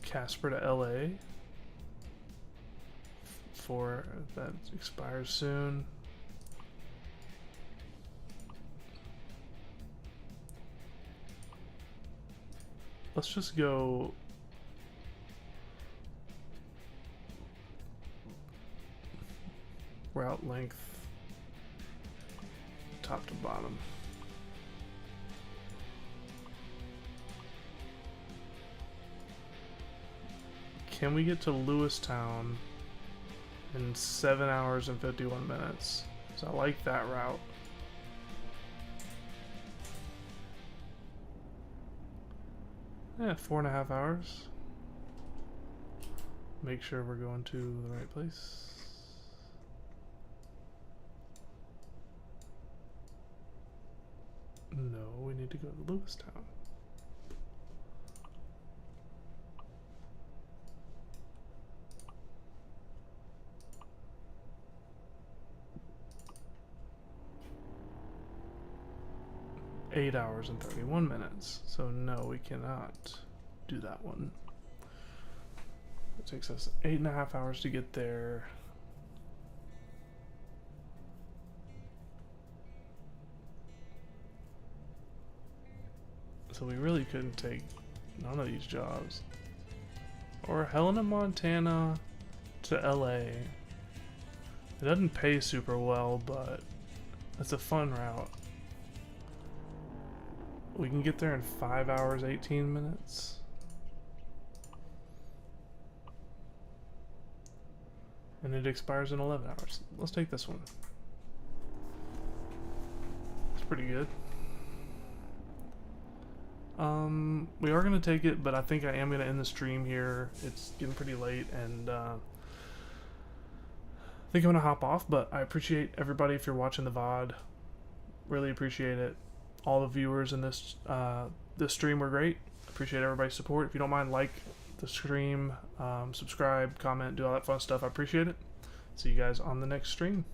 Casper to LA. For that expires soon. Let's just go route length top to bottom. Can we get to Lewistown in 7 hours and 51 minutes? So I like that route. Yeah, 4.5 hours. Make sure we're going to the right place. No, we need to go to Lewistown. Eight hours and 31 minutes. So no, we cannot do that one. It takes us 8.5 hours to get there. So we really couldn't take none of these jobs. Or Helena, Montana to LA. It doesn't pay super well, but it's a fun route. We can get there in 5 hours, 18 minutes. And it expires in 11 hours. Let's take this one. It's pretty good. We are going to take it, but I think I am going to end the stream here. It's getting pretty late, and I think I'm going to hop off, but I appreciate everybody if you're watching the VOD. Really appreciate it. All the viewers in this this stream were great. Appreciate everybody's support. If you don't mind, like the stream, subscribe, comment, do all that fun stuff. I appreciate it. see you guys on the next stream.